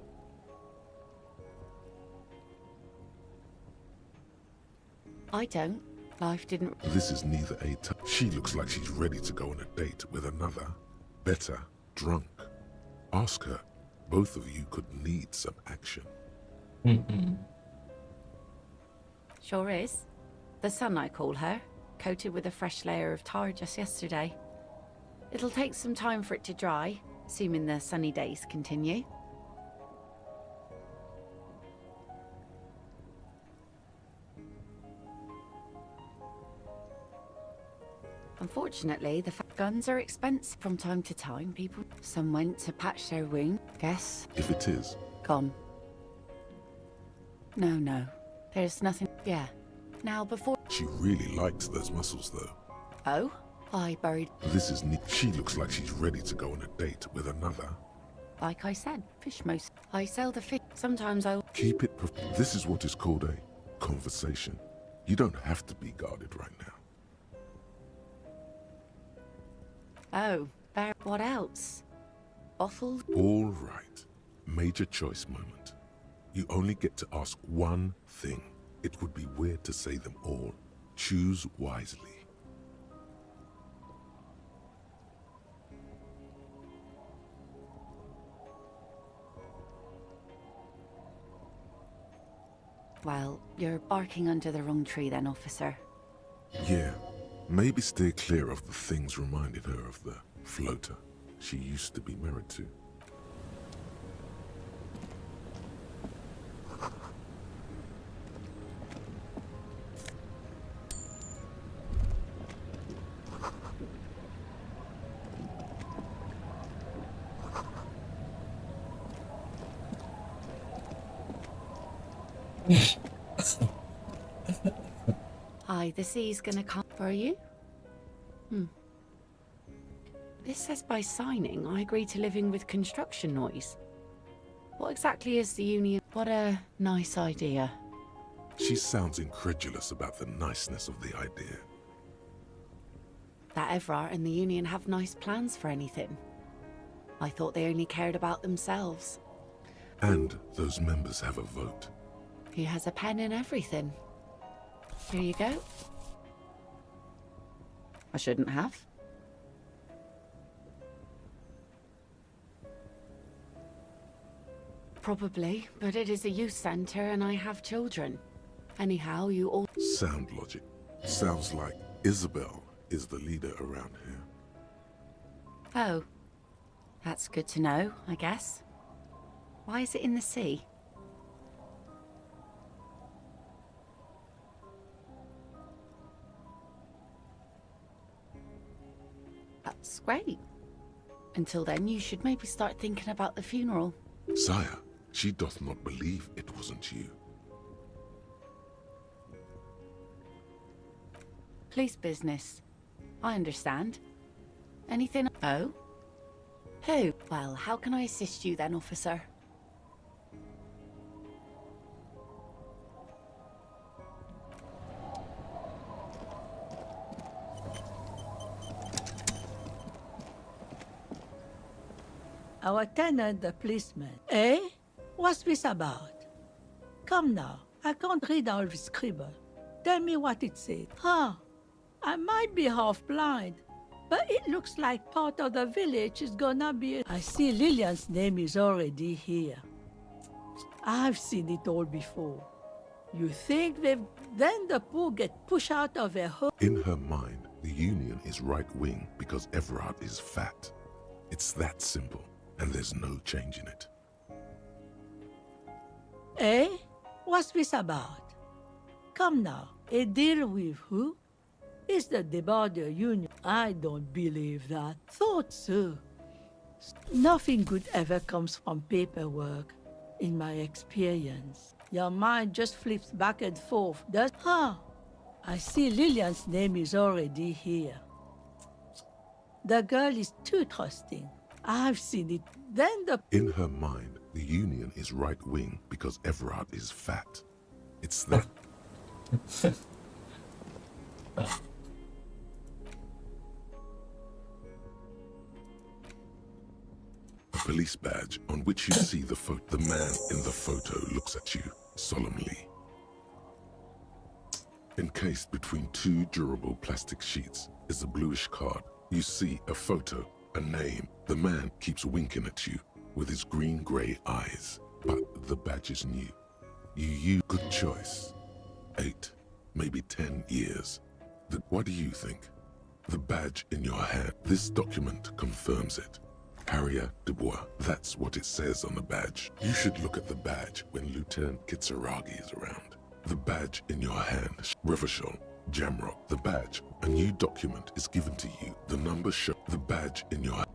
I don't. Life didn't... This is neither a... She looks like she's ready to go on a date with another, better, drunk. Ask her. Both of you could need some action. Sure is. The sun, I call her. Coated with a fresh layer of tar just yesterday. It'll take some time for it to dry, assuming the sunny days continue. Unfortunately, the guns are expensive. From time to time, people... Some went to patch their wound, guess. If it is. Gone. No. There's nothing... Yeah. Now, before... She really likes those muscles, though. Oh? I buried... This is neat. She looks like she's ready to go on a date with another. Like I said, fish most... I sell the fish. Sometimes I'll... Keep it... This is what is called a conversation. You don't have to be guarded right now. Oh, what else? Bottles? All right. Major choice moment. You only get to ask one thing. It would be weird to say them all. Choose wisely. Well, you're barking under the wrong tree then, officer. Yeah. Maybe stay clear of the things reminded her of the floater she used to be married to. Hi, the sea's gonna come for you? This says by signing, I agree to living with construction noise. What exactly is the union? What a nice idea. She sounds incredulous about the niceness of the idea. That Evrart and the union have nice plans for anything. I thought they only cared about themselves. And those members have a vote. He has a pen in everything. Here you go. I shouldn't have. Probably, but it is a youth center and I have children. Anyhow, you all... Sound logic. Sounds like Isabel is the leader around here. Oh. That's good to know, I guess. Why is it in the sea? That's great. Until then, you should maybe start thinking about the funeral. Sire, she doth not believe it wasn't you. Police business. I understand. Anything? Oh? Who? Well, how can I assist you then, officer? Our tenant, the policeman. Eh? What's this about? Come now, I can't read all this scribble. Tell me what it said. Huh. I might be half blind, but it looks like part of the village is gonna be... I see Lillian's name is already here. I've seen it all before. You think they've... Then the poor get pushed out of their home. In her mind, the Union is right-wing because Everard is fat. It's that simple, and there's no change in it. Eh? What's this about? Come now, a deal with who? Is the Debarder Union? I don't believe that. Thought so. Nothing good ever comes from paperwork, in my experience. Your mind just flips back and forth, does... Huh. I see Lillian's name is already here. The girl is too trusting. I've seen it. Then the... In her mind, the Union is right-wing because Everard is fat. It's that... A police badge on which you see the photo. The man in the photo looks at you solemnly. Encased between two durable plastic sheets is a bluish card. You see a photo, a name. The man keeps winking at you with his green-grey eyes. But the badge is new. You use good choice. 8, maybe 10 years. What do you think? The badge in your hand. This document confirms it. Harrier Dubois. That's what it says on the badge. You should look at the badge when Lieutenant Kitsuragi is around. The badge in your hand. Revachol, Jamrock. The badge. A new document is given to you. The number show. The badge in your hand.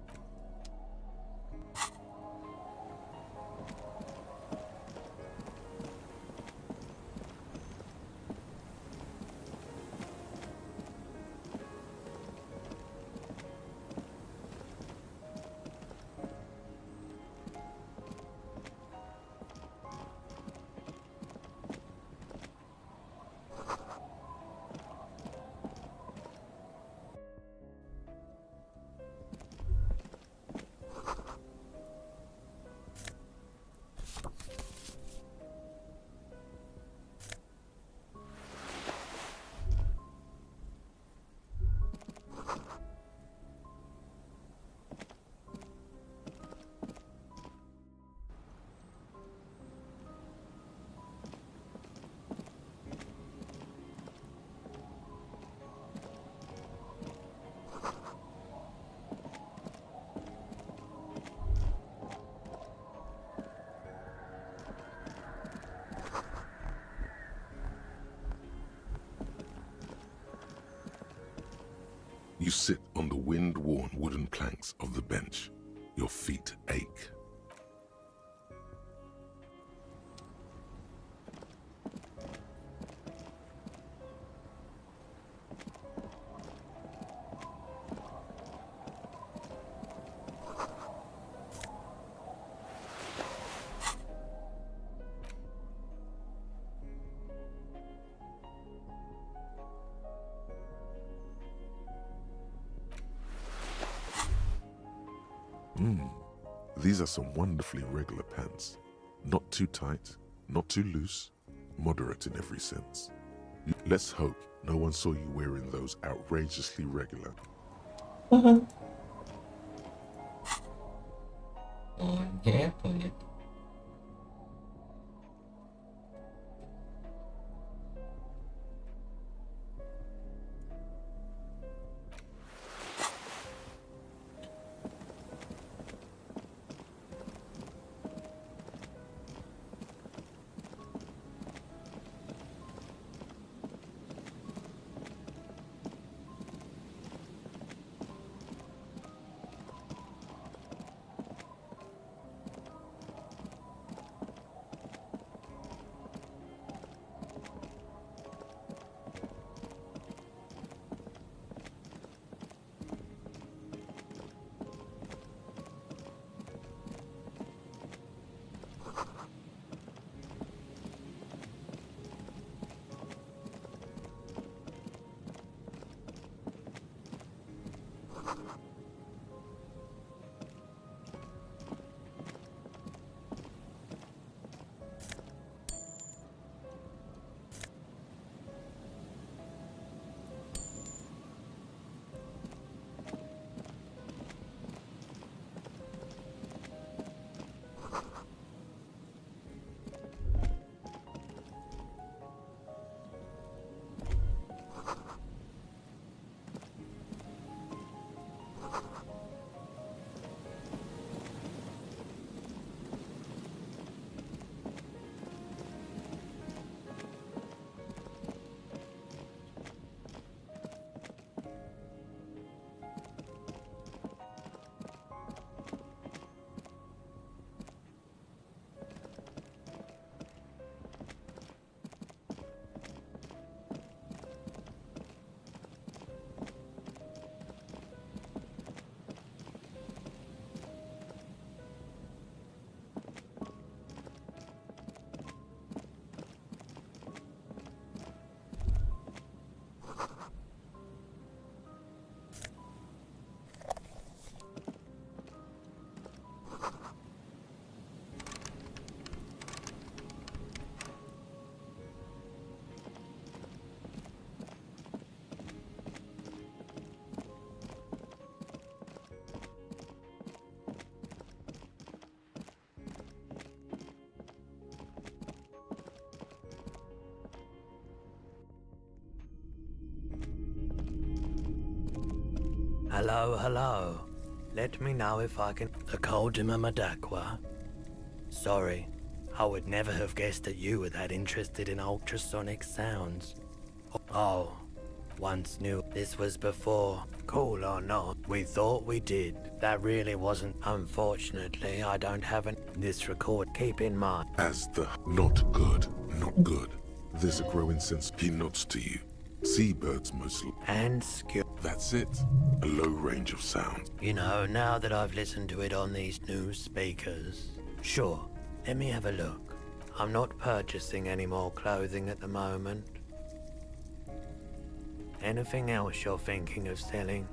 You sit on the wind-worn wooden planks of the bench. Your feet ache. These are some wonderfully regular pants. Not too tight, not too loose, moderate in every sense. Let's hope no one saw you wearing those outrageously regular. Yeah, put it. Hello, hello. Let me know if I can. The Koldima Madakwa. Sorry, I would never have guessed that you were that interested in ultrasonic sounds. Oh, once knew this was before. Cool or not, we thought we did. That really wasn't. Unfortunately, I don't have this record. Keep in mind. As the not good, not good. There's a growing sense he nods to you. Seabirds mostly. And skill. That's it. A low range of sound. You know, now that I've listened to it on these new speakers. Sure, let me have a look. I'm not purchasing any more clothing at the moment. Anything else you're thinking of selling?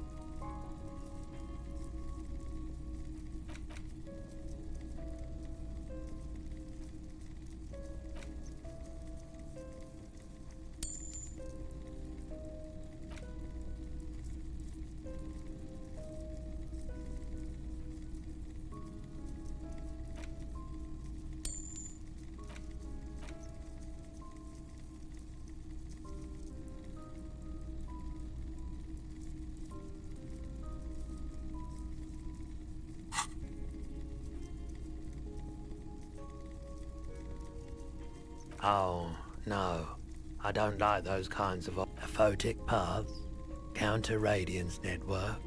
Oh, no. I don't like those kinds of aphotic paths. Counter-radiance networks.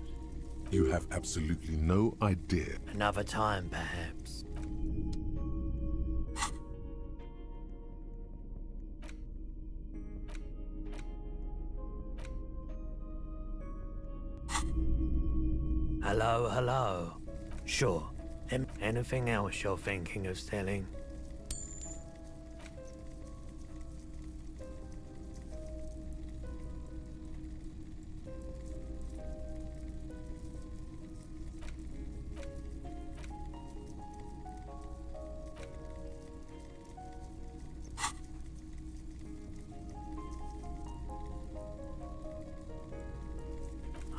You have absolutely no idea. Another time, perhaps. Hello, hello. Sure. Anything else you're thinking of selling?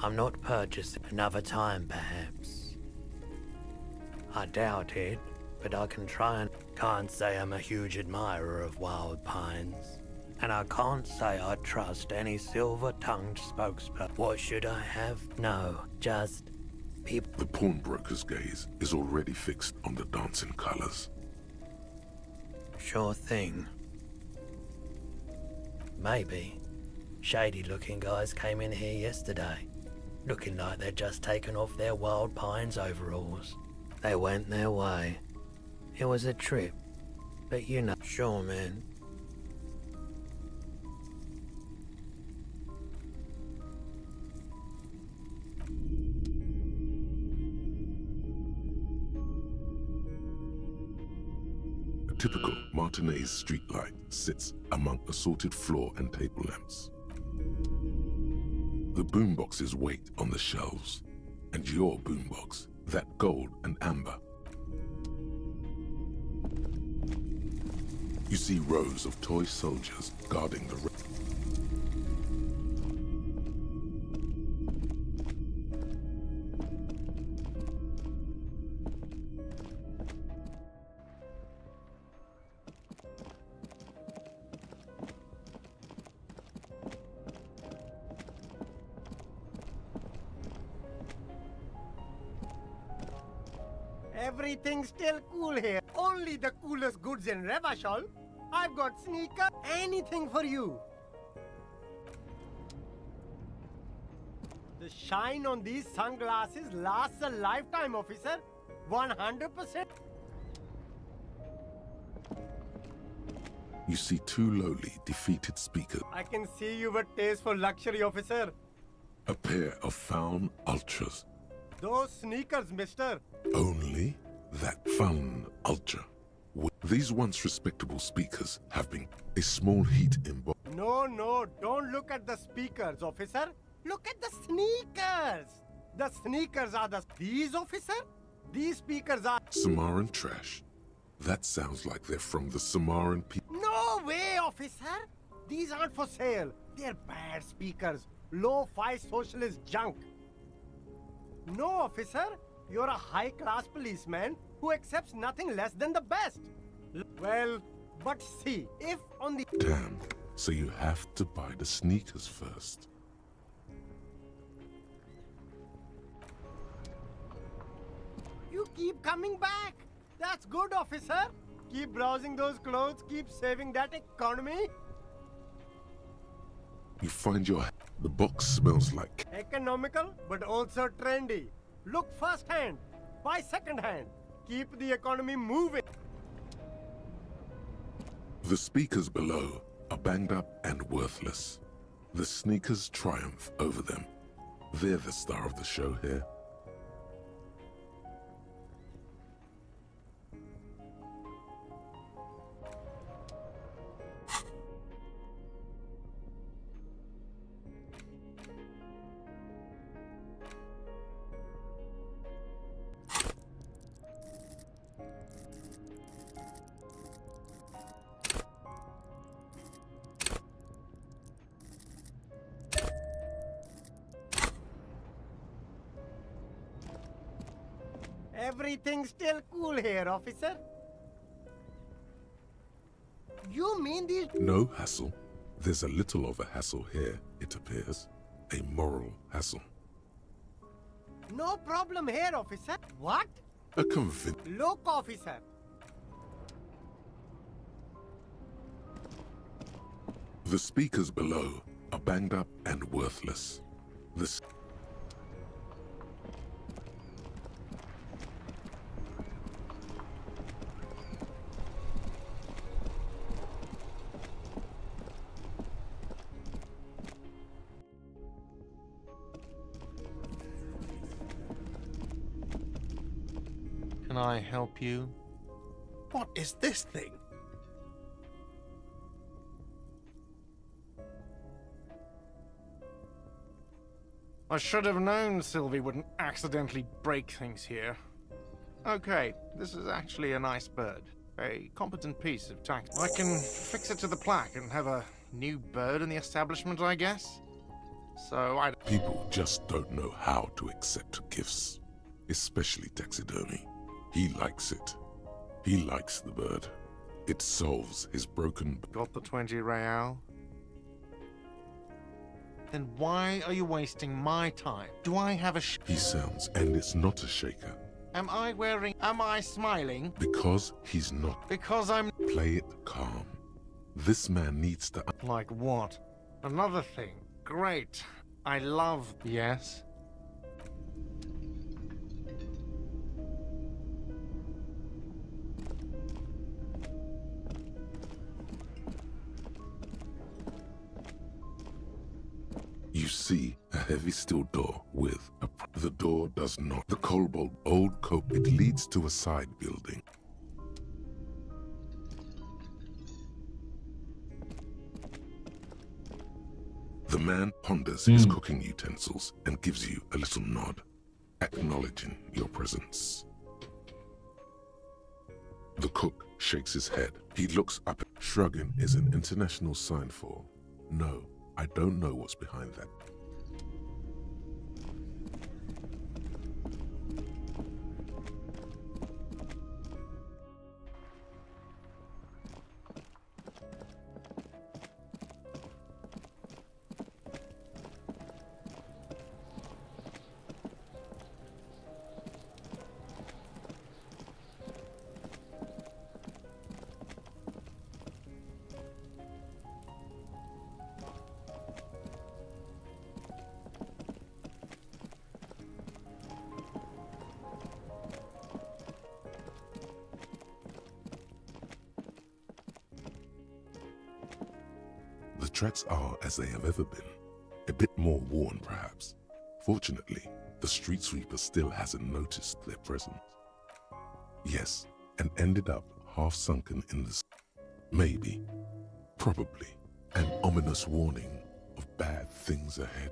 I'm not purchasing. Another time, perhaps. I doubt it, but I can try and... Can't say I'm a huge admirer of wild pines. And I can't say I trust any silver-tongued spokesperson. What should I have? No, just... people... The pawnbroker's gaze is already fixed on the dancing colors. Sure thing. Maybe. Shady-looking guys came in here yesterday. Looking like they'd just taken off their wild pines overalls. They went their way. It was a trip. But you know, sure, man. A typical Martinez streetlight sits among assorted floor and table lamps. The boomboxes wait on the shelves, and your boombox, that gold and amber. You see rows of toy soldiers guarding the Everything's still cool here. Only the coolest goods in Revachol. I've got sneaker, anything for you. The shine on these sunglasses lasts a lifetime, officer. 100%. You see two lowly, defeated speakers. I can see you've a taste for luxury, officer. A pair of Faun Ultras. Those sneakers, mister. Only that Faun Ultra. These once respectable speakers have been a small heat in both. No, don't look at the speakers, officer. Look at the sneakers. The sneakers are These, officer? These speakers are... Samaran trash. That sounds like they're from the Samaran people. No way, officer. These aren't for sale. They're bad speakers. Low-fi socialist junk. No, officer. You're a high-class policeman who accepts nothing less than the best. Well, but see, if on the... Damn. So you have to buy the sneakers first. You keep coming back. That's good, officer. Keep browsing those clothes, keep saving that economy. You find the box smells like Economical, but also trendy. Look first hand, buy second hand. Keep the economy moving. the speakers below are banged up and worthless. The sneakers triumph over them. They're the star of the show here. Everything's still cool here, officer. You mean these... No hassle. There's a little of a hassle here, it appears. A moral hassle. No problem here, officer. What? A convinced... Look, officer. The speakers below are banged up and worthless. The... Can I help you? What is this thing? I should have known Sylvie wouldn't accidentally break things here. Okay, this is actually a nice bird. A competent piece of tack. I can fix it to the plaque and have a new bird in the establishment, I guess? So I... People just don't know how to accept gifts. Especially taxidermy. He likes it. He likes the bird. It solves his broken... Got the 20 real? Then why are you wasting my time? Do I have a He sounds, and it's not a shaker. Am I smiling? Because he's not. Because I'm... Play it calm. This man needs to... Like what? Another thing. Great. I love... Yes? You see a heavy steel door with a... The door does not. The cobalt old coat. It leads to a side building. The man ponders his cooking utensils and gives you a little nod, acknowledging your presence. The cook shakes his head. He looks up. Shrugging is an international sign for no. I don't know what's behind that. The tracks are as they have ever been, a bit more worn perhaps. Fortunately, the street sweeper still hasn't noticed their presence. Yes, and ended up half sunken in the... Maybe, probably, an ominous warning of bad things ahead.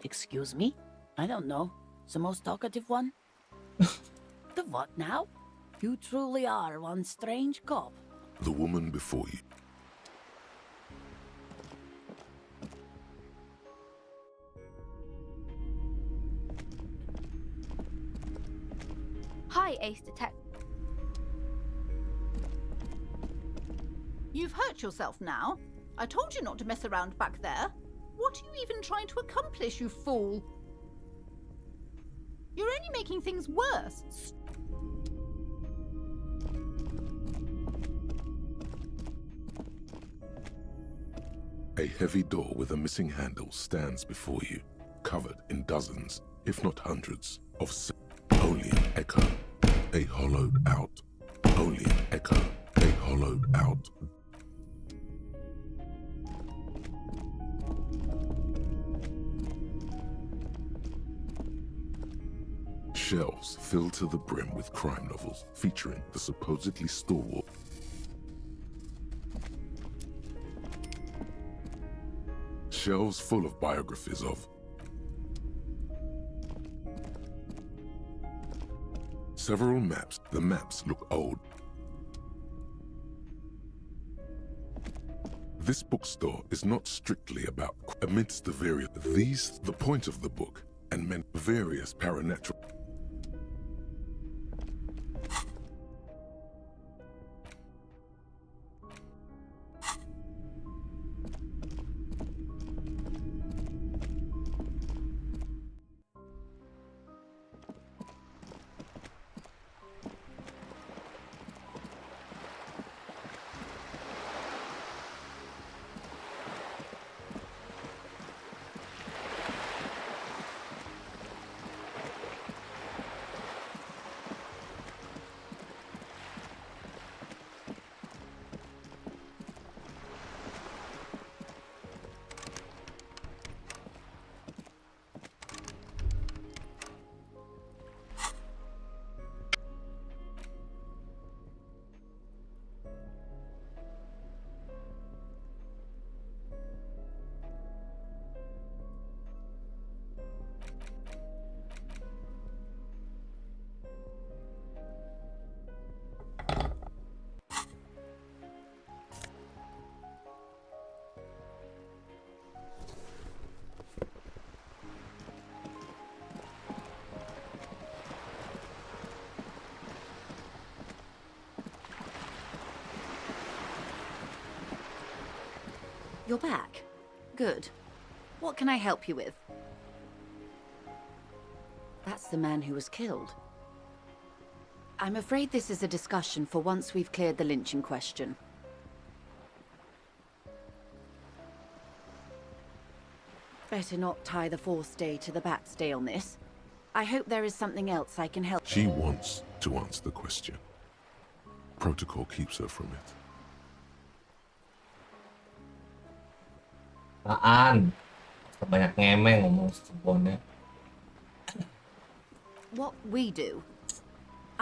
Excuse me? I don't know. The most talkative one? The what now? You truly are one strange cop. The woman before you. Hi, Ace Detective. You've hurt yourself now. I told you not to mess around back there. What are you even trying to accomplish, you fool? You're only making things worse. A heavy door with a missing handle stands before you, covered in dozens, if not hundreds, of only an echo, a hollowed out, only an echo, a hollowed out. Shelves filled to the brim with crime novels featuring the supposedly stalwart. Shelves full of biographies of several maps. The maps look old. This bookstore is not strictly about amidst the various the point of the book and meant various paranatural. You're back. Good. What can I help you with? That's the man who was killed. I'm afraid this is a discussion for once we've cleared the lynching question. Better not tie the fourth day to the bat's day on this. I hope there is something else I can help. She wants to answer the question. Protocol keeps her from it. Apaan? Banyak ngemeng ngomong sebuahnya. What we do?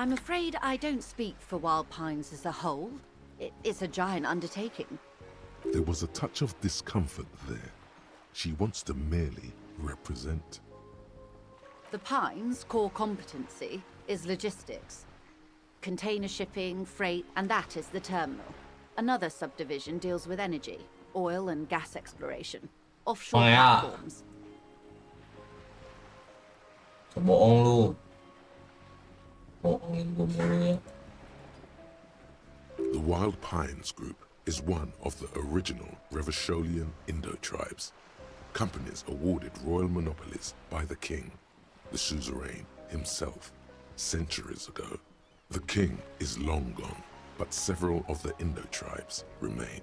I'm afraid I don't speak for Wild Pines as a whole. It's a giant undertaking. There was a touch of discomfort there. She wants to merely represent. The Pines' core competency is logistics. Container shipping, freight, and that is the terminal. Another subdivision deals with energy, oil and gas exploration, offshore platforms. Bohong lu. Bohongin gue mulu ya. The Wild Pines Group is one of the original Revacholian Indo tribes. Companies awarded royal monopolies by the king, the suzerain himself, centuries ago. The king is long gone, but several of the Indo tribes remain.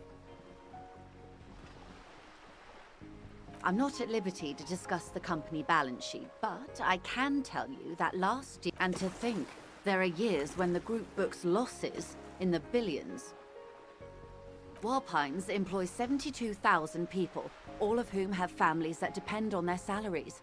I'm not at liberty to discuss the company balance sheet, but I can tell you that last year, and to think, there are years when the group books losses in the billions. Wild Pines employs 72,000 people, all of whom have families that depend on their salaries.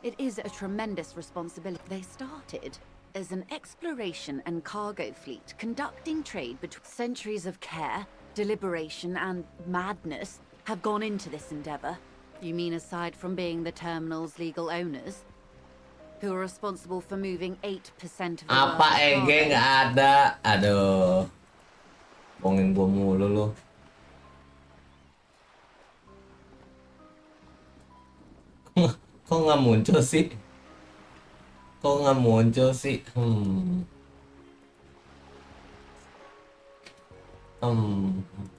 It is a tremendous responsibility. They started as an exploration and cargo fleet conducting trade between centuries of care, deliberation, and madness have gone into this endeavor. You mean aside from being the terminal's legal owners, who are responsible for moving 8% of the Apa Ege nggak ada? Aduh, bohongin gue mulu lu. Kok nggak muncul sih? Kok nggak muncul sih?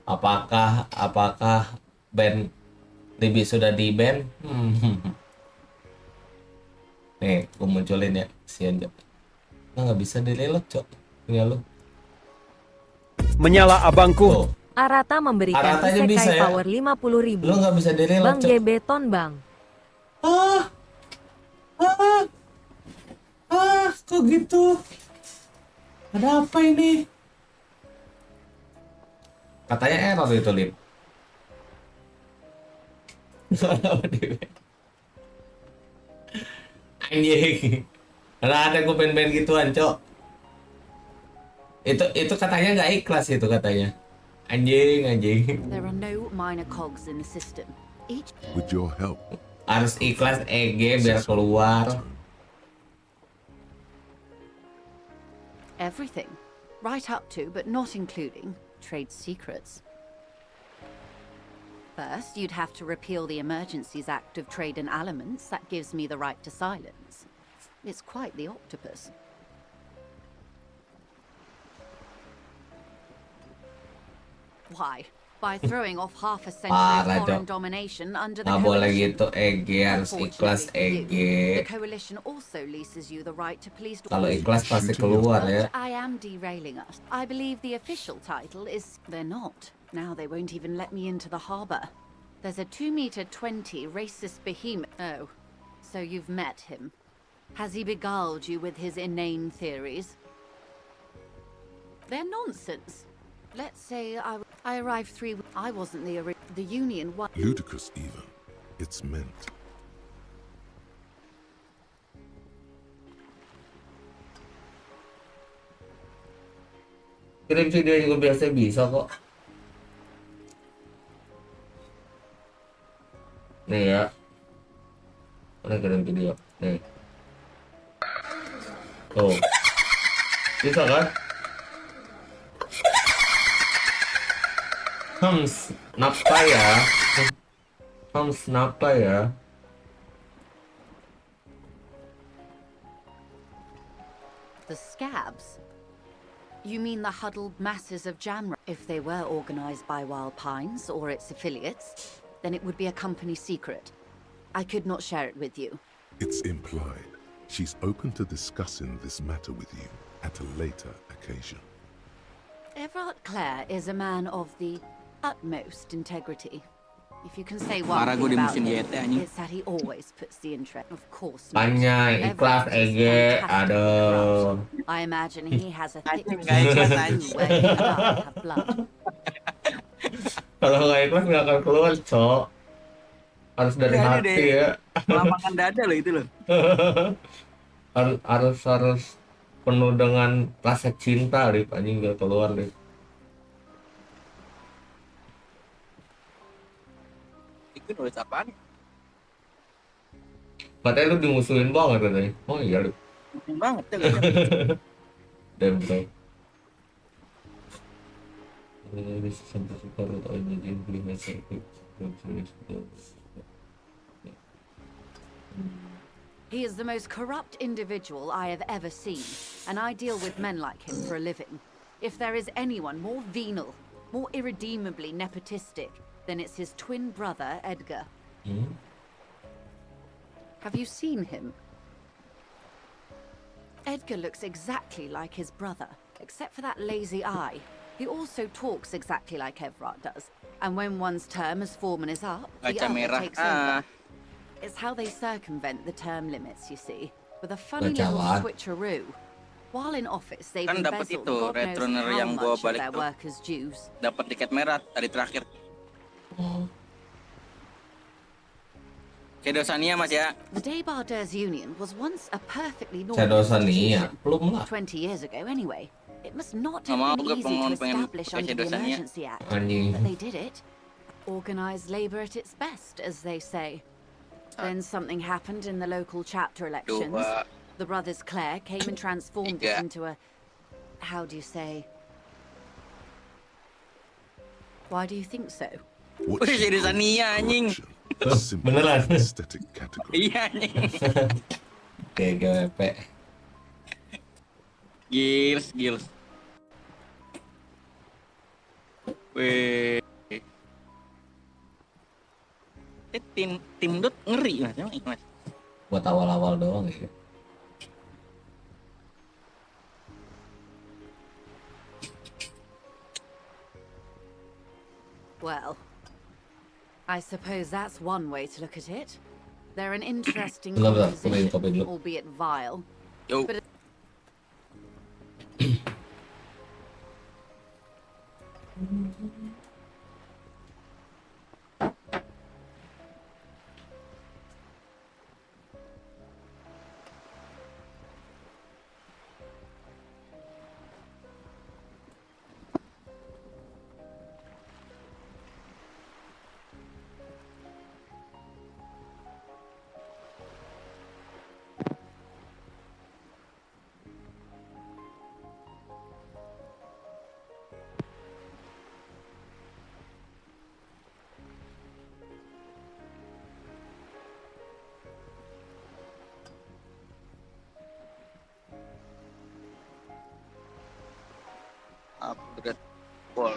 Apakah band Libby sudah di ban? Nih, gue munculin ya si Anjo. Nggak bisa di-reload, Cok. Punya lu. Menyala abangku. Arata memberikan Aratanya Sekai bisa ya? power 50.000. Lu nggak bisa di-reload, Bang Cok. Gebeton, Bang. Kok gitu? Ada apa ini? Katanya error itu, Lip. Anjing. Karena ada gue band-band gituan, Cok. Itu katanya nggak ikhlas itu katanya. Anjing. There are no minor cogs in the system. Each With your help, Harus ikhlas EG biar keluar. everything, right up to but not including trade secrets. First, you'd have to repeal the Emergencies Act of Trade and Aliments that gives me the right to silence. It's quite the octopus. Why? By throwing off half a century of Parah, foreign Cok. domination under the Nggak boleh coalition. gitu EG, harus ikhlas EG. The coalition also leases you the right to police. Kalau ikhlas pasti keluar ya. But I am derailing us. I believe the official title is they're not. Now they won't even let me into the harbor. There's a 2-meter-20 racist behemoth. Oh, so you've met him. Has he beguiled you with his inane theories? They're nonsense. Let's say I arrived 3 weeks. I wasn't the Union. Ludicrous even. It's meant. Kirim video juga biasa bisa kok. Nih ya. Mana kirim video? Nih. Tuh. Bisa kan? Napa ya? Napa ya? The scabs? You mean the huddled masses of Jamra? If they were organized by Wild Pines or its affiliates, then it would be a company secret. I could not share it with you. It's implied. She's open to discussing this matter with you at a later occasion. Everard Clare is a man of the utmost integrity. If you can say one Parah thing gue di about musim him, YT anjing. it's that he always puts the interest. Of course not. Tanya ikhlas Everard is EG, fantastic aduh. corrupt. I imagine he has a thick Anjing, nggak ikhlas, skin anjing. where he can't have blood. Kalau nggak ikhlas nggak akan keluar, Cok. Harus dari Iya, hati deh. ya. Melambangkan dada loh itu loh. harus penuh dengan rasa cinta, Rip. Anjing nggak keluar, Rip. Itu nulis apaan? Katanya lu dimusuhin banget katanya. Oh iya, Rip. Mungkin banget ya. Damn, bro. This is something super atau imagine beli meter. He is the most corrupt individual I have ever seen, and I deal with men like him for a living. If there is anyone more venal, more irredeemably nepotistic, then it's his twin brother, Edgar. Have you seen him? Edgar looks exactly like his brother, except for that lazy eye. He also talks exactly like Everard does, and when one's term as foreman is up, the Kaca other merah. takes over. It's how they circumvent the term limits, you see, with a funny Kaca little what? switcheroo. While in office, they've Kan dapat embezzled itu God knows returner how yang gua much of balik their tuh. workers' dues. Dapat tiket merah hari terakhir. Shadow Sania Mas ya. The Daybarders Union was once a perfectly Shadow normal Sania, institution. belum lah. 20 years ago, anyway. It must not Nggak mau, have been gue easy to pengen establish pakai under Shadow the Sania. Emergency Act, Anjing. but they did it. Organized labor at its best, as they say. Then something happened in the local chapter elections. Dua. The brothers Clare came and transformed it Tiga. into a... How do you say? Why do you think so? What Wih, she Shadow calls Sania anjing. corruption, a simple Beneran? aesthetic category. Iya anjing. GGWP. Gils. Weh. Tim Dot ngeri mas, emang mas. Buat awal-awal doang ya. Well, I suppose that's one way to look at it. They're an interesting Bentar, composition, kopi dulu. albeit vile. Yo. But Upgrade wall.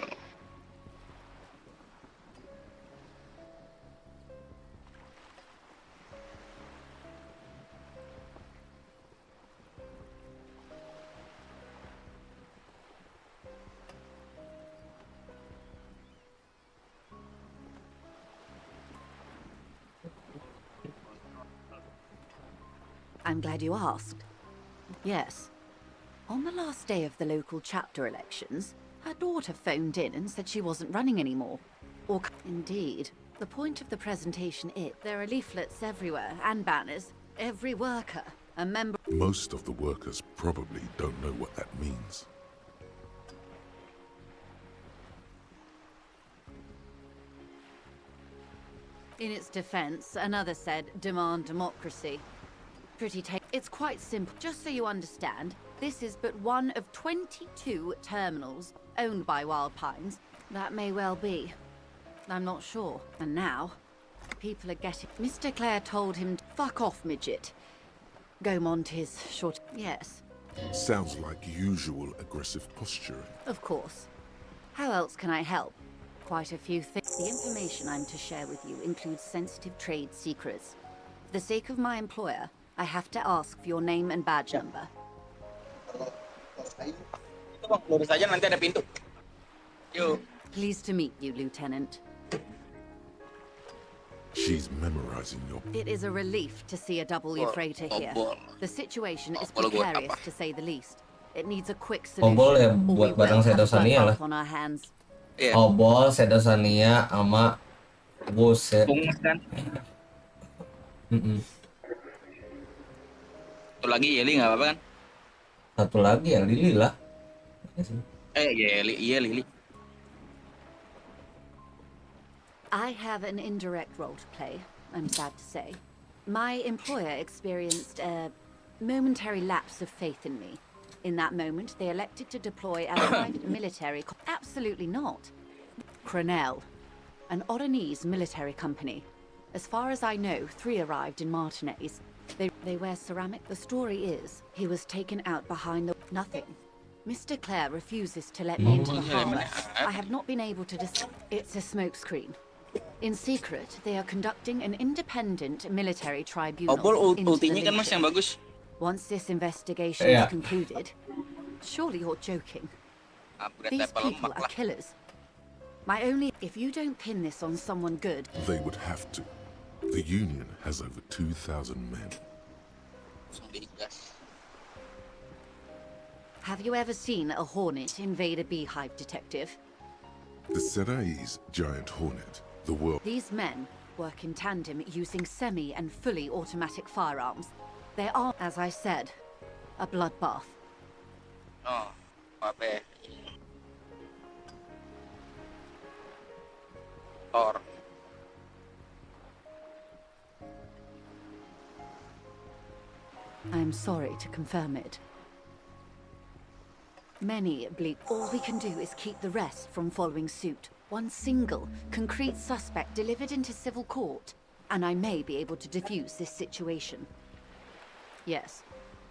I'm glad you asked. Yes. On the last day of the local chapter elections, her daughter phoned in and said she wasn't running anymore. Or indeed, the point of the presentation is there are leaflets everywhere and banners. Every worker, a member. Most of the workers probably don't know what that means. In its defense, another said, demand democracy. It's quite simple. Just so you understand, this is but one of 22 terminals owned by Wild Pines. That may well be. I'm not sure. And now, people are getting... Mr. Clare told him, fuck off, midget. Gaumont is short... Yes. Sounds like usual aggressive posturing. Of course. How else can I help? Quite a few things. The information I'm to share with you includes sensitive trade secrets. For the sake of my employer, I have to ask for your name and badge number. Itu bang, lurus aja nanti ada pintu. Yuk. Pleased to meet you, Lieutenant. She's memorizing your... It is a relief to see a W freighter here. The situation is precarious, to say the least. It needs a quick solution. Obol ya or we buat will barang have a Sedosania lah. bloodbath on our hands. Obol, Sedosania, sama buset. Bungas kan? Satu lagi Yeli nggak apa-apa kan? Satu lagi ya Lili lah. Lili. I have an indirect role to play, I'm sad to say. My employer experienced a momentary lapse of faith in me. In that moment, they elected to deploy a private military... Absolutely not. Cronell, an Oranese military company. As far as I know, 3 arrived in Martinez. They wear ceramic. The story is, he was taken out behind the... Nothing. Mr. Clare refuses to let me into the harbour. I have not been able to It's a smokescreen. In secret, they are conducting an independent military tribunal. Ultinya kan mas yang bagus. Once this investigation is concluded, surely you're joking. These people are killers. My only... If you don't pin this on someone good... They would have to. The Union has over 2,000 men. Have you ever seen a hornet invade a beehive, detective? The Serai's giant hornet, the world... These men work in tandem using semi- and fully automatic firearms. They are, as I said, a bloodbath. Oh, apa? Or... I'm sorry to confirm it. Many bleep. All we can do is keep the rest from following suit. One single, concrete suspect delivered into civil court, and I may be able to defuse this situation. Yes,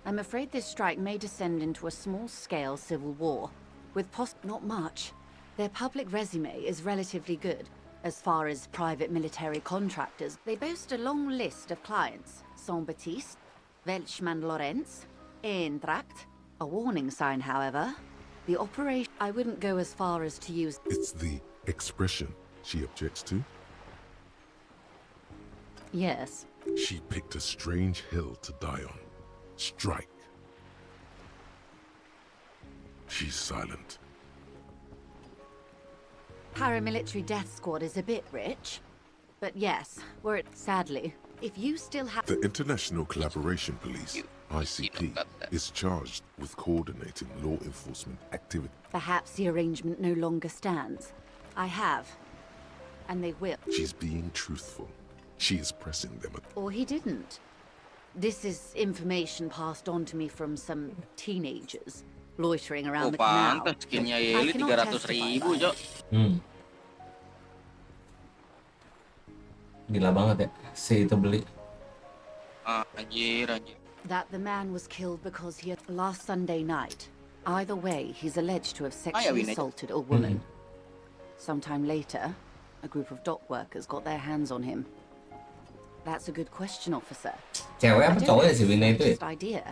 I'm afraid this strike may descend into a small-scale civil war, with not much, Their public resume is relatively good. As far as private military contractors, they boast a long list of clients. Saint-Baptiste, Welchman Lorenz, Eintracht. A warning sign, however. The operation... I wouldn't go as far as to use... It's the expression she objects to. Yes. She picked a strange hill to die on. Strike. She's silent. Paramilitary death squad is a bit rich. But yes, were it... Sadly, if you still have... The International Collaboration Police, ICP, is charged with coordinating law enforcement activity. Perhaps the arrangement no longer stands. I have. And they will. She's being truthful. She is pressing them. Or he didn't. This is information passed on to me from some teenagers loitering around the canal. Pantas skinnya Yeli 300.000, Cok. Gila banget ya, si itu beli. Anjir. That the man was killed because he had last Sunday night. Either way, he's alleged to have sexually assaulted a woman. Sometime later, a group of dock workers got their hands on him. That's a good question, officer. Cewek apa cowok ya si Wina itu ya? Idea.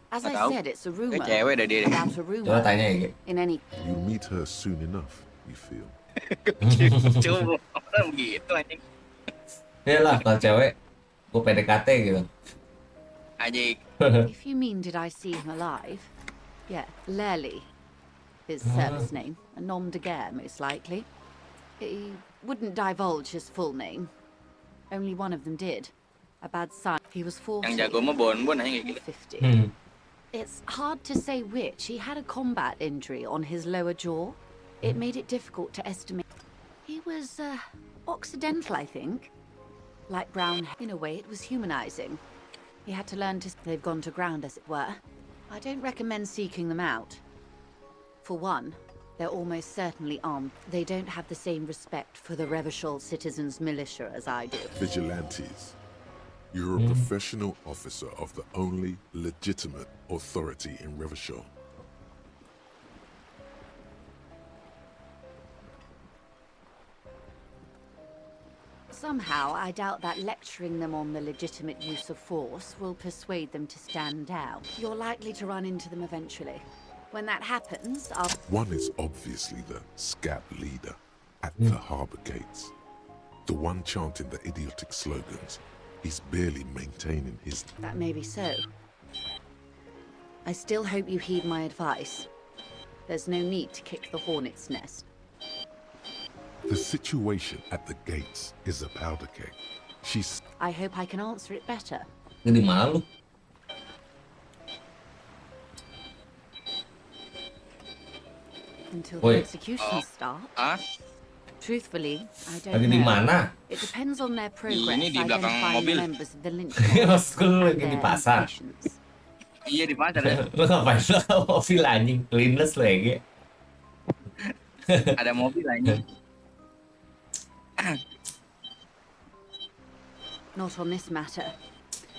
As I said, it's a rumor. Cewek dah dia. Without a rumor. Coba tanya ya. In any. You meet her soon enough, you feel. Coba orang begitu anjing. Ya lah kalau cewek, gue PDKT gitu. Anjing. If you mean did I see him alive? Yeah, Lely. His service name, a nom de guerre most likely. He wouldn't divulge his full name. Only one of them did. A bad sign. He was 40. Yang jago mah bon-bon aja kayak gitu. 50. It's hard to say which. He had a combat injury on his lower jaw. It made it difficult to estimate. He was Occidental, I think. Light brown. In a way, it was humanizing. He had to learn to... They've gone to ground, as it were. I don't recommend seeking them out. For one, they're almost certainly armed. They don't have the same respect for the Revachol citizens' militia as I do. Vigilantes. You're a professional officer of the only legitimate authority in Revachol. Somehow, I doubt that lecturing them on the legitimate use of force will persuade them to stand down. You're likely to run into them eventually. When that happens, I'll... One is obviously the SCAP leader at the harbour gates. The one chanting the idiotic slogans. He's barely maintaining his... That may be so. I still hope you heed my advice. There's no need to kick the hornet's nest. The situation at the gates is a powder keg. She's... I hope I can answer it better. Ini di mana lu? Until the execution starts. Truthfully, I don't Lagi di know. mana? It depends on their progress Ini di belakang identifying mobil. members of the lynch Maksudku lu lagi di pasar. Iya di pasar ya. Lu ngapain lu ke mobil anjing? Linus lu ya, Ada mobil anjing. Not on this matter.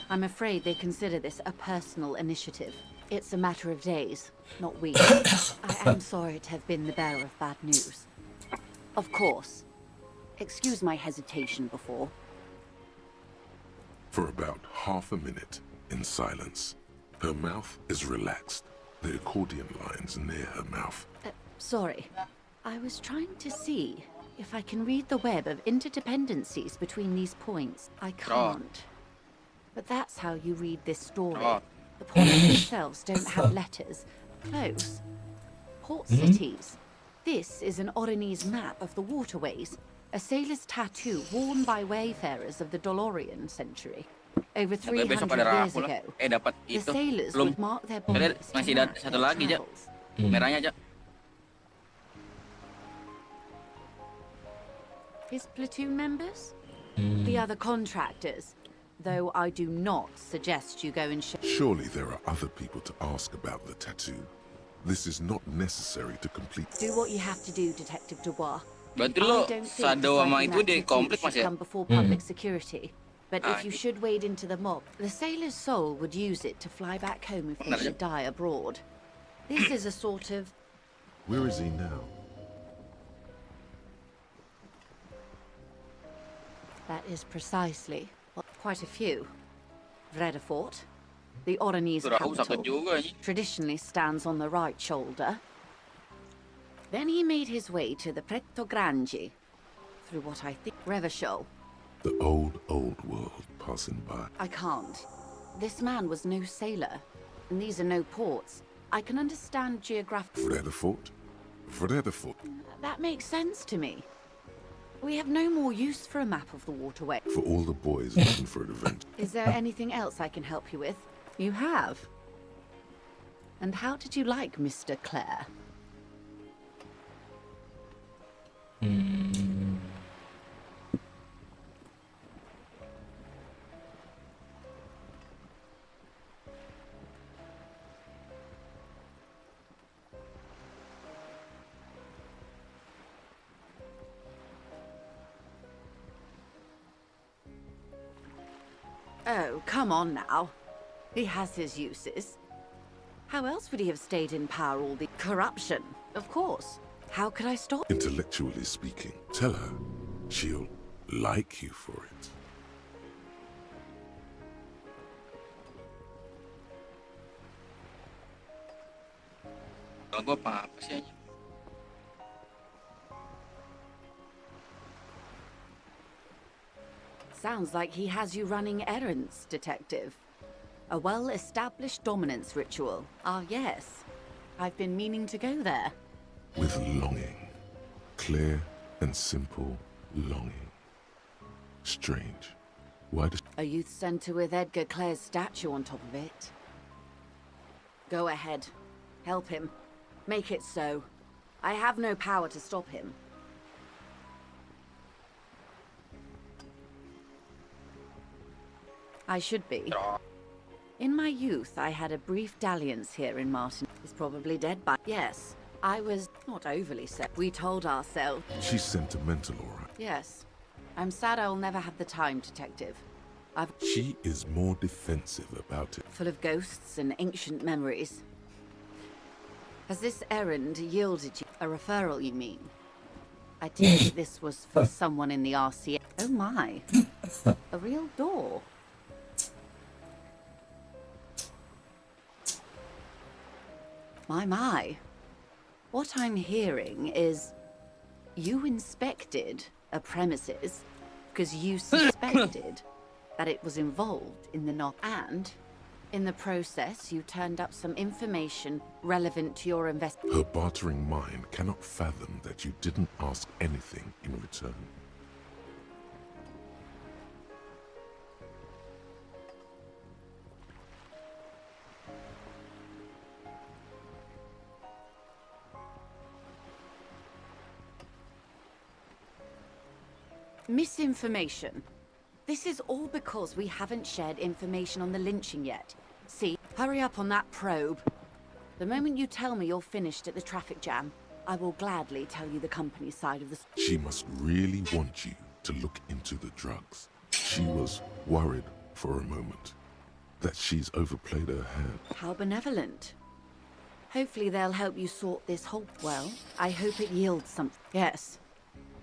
I'm afraid they consider this a personal initiative. It's a matter of days, not weeks. I am sorry to have been the bearer of bad news. Of course. Excuse my hesitation before. For about half a minute, in silence. Her mouth is relaxed. The accordion lines near her mouth. Sorry. I was trying to see if I can read the web of interdependencies between these points. I can't. But that's how you read this story. The points themselves don't have letters. Close. Port cities. This is an Orinese map of the waterways. A sailor's tattoo worn by wayfarers of the Dolorian century. Over 300 years ago, the sailors would mark their bodies. Masih ada satu lagi, Jak. Merahnya, Jak. His platoon members? The other contractors. Though I do not suggest you go and Surely there are other people to ask about the tattoo. This is not necessary to complete. Do what you have to do, Detective Dubois. Berarti lo Sado sama itu di konflik Mas ya? Come before public security. But if you should wade into the mob, the sailor's soul would use it to fly back home if he should die abroad. This is a sort of... Where is he now? That is precisely what quite a few. Vredefort, the Oranese capital, traditionally stands on the right shoulder. Then he made his way to the Preto Grande, through what I think Revachol. The old world passing by. I can't. This man was no sailor, and these are no ports. I can understand geographic. Vredefort? Vredefort. That makes sense to me. We have no more use for a map of the waterway. For all the boys looking for an adventure. Is there anything else I can help you with? You have. And how did you like Mr. Clare? Oh, come on now. He has his uses. How else would he have stayed in power all the corruption? Of course. How could I stop? Intellectually speaking, tell her she'll like you for it. Sounds like he has you running errands, Detective. A well-established dominance ritual. Ah, yes. I've been meaning to go there. With longing. Clear and simple longing. Strange. Why does... A youth centre with Edgar Clare's statue on top of it. Go ahead. Help him. Make it so. I have no power to stop him. I should be. In my youth, I had a brief dalliance here in Martin. He's probably dead by... Yes, I was not overly set. We told ourselves... She's sentimental, all right. Yes. I'm sad I'll never have the time, Detective. She is more defensive about it. Full of ghosts and ancient memories. Has this errand yielded you... A referral, you mean? I take it this was for someone in the RCA. Oh my. A real door. My. What I'm hearing is you inspected a premises because you suspected that it was involved in the knock, and in the process you turned up some information relevant to your Her bartering mind cannot fathom that you didn't ask anything in return. Misinformation. This is all because we haven't shared information on the lynching yet. See, hurry up on that probe. The moment you tell me you're finished at the traffic jam, I will gladly tell you the company's side of the... She must really want you to look into the drugs. She was worried for a moment that she's overplayed her hand. How benevolent. Hopefully they'll help you sort this whole... Well, I hope it yields something. Yes.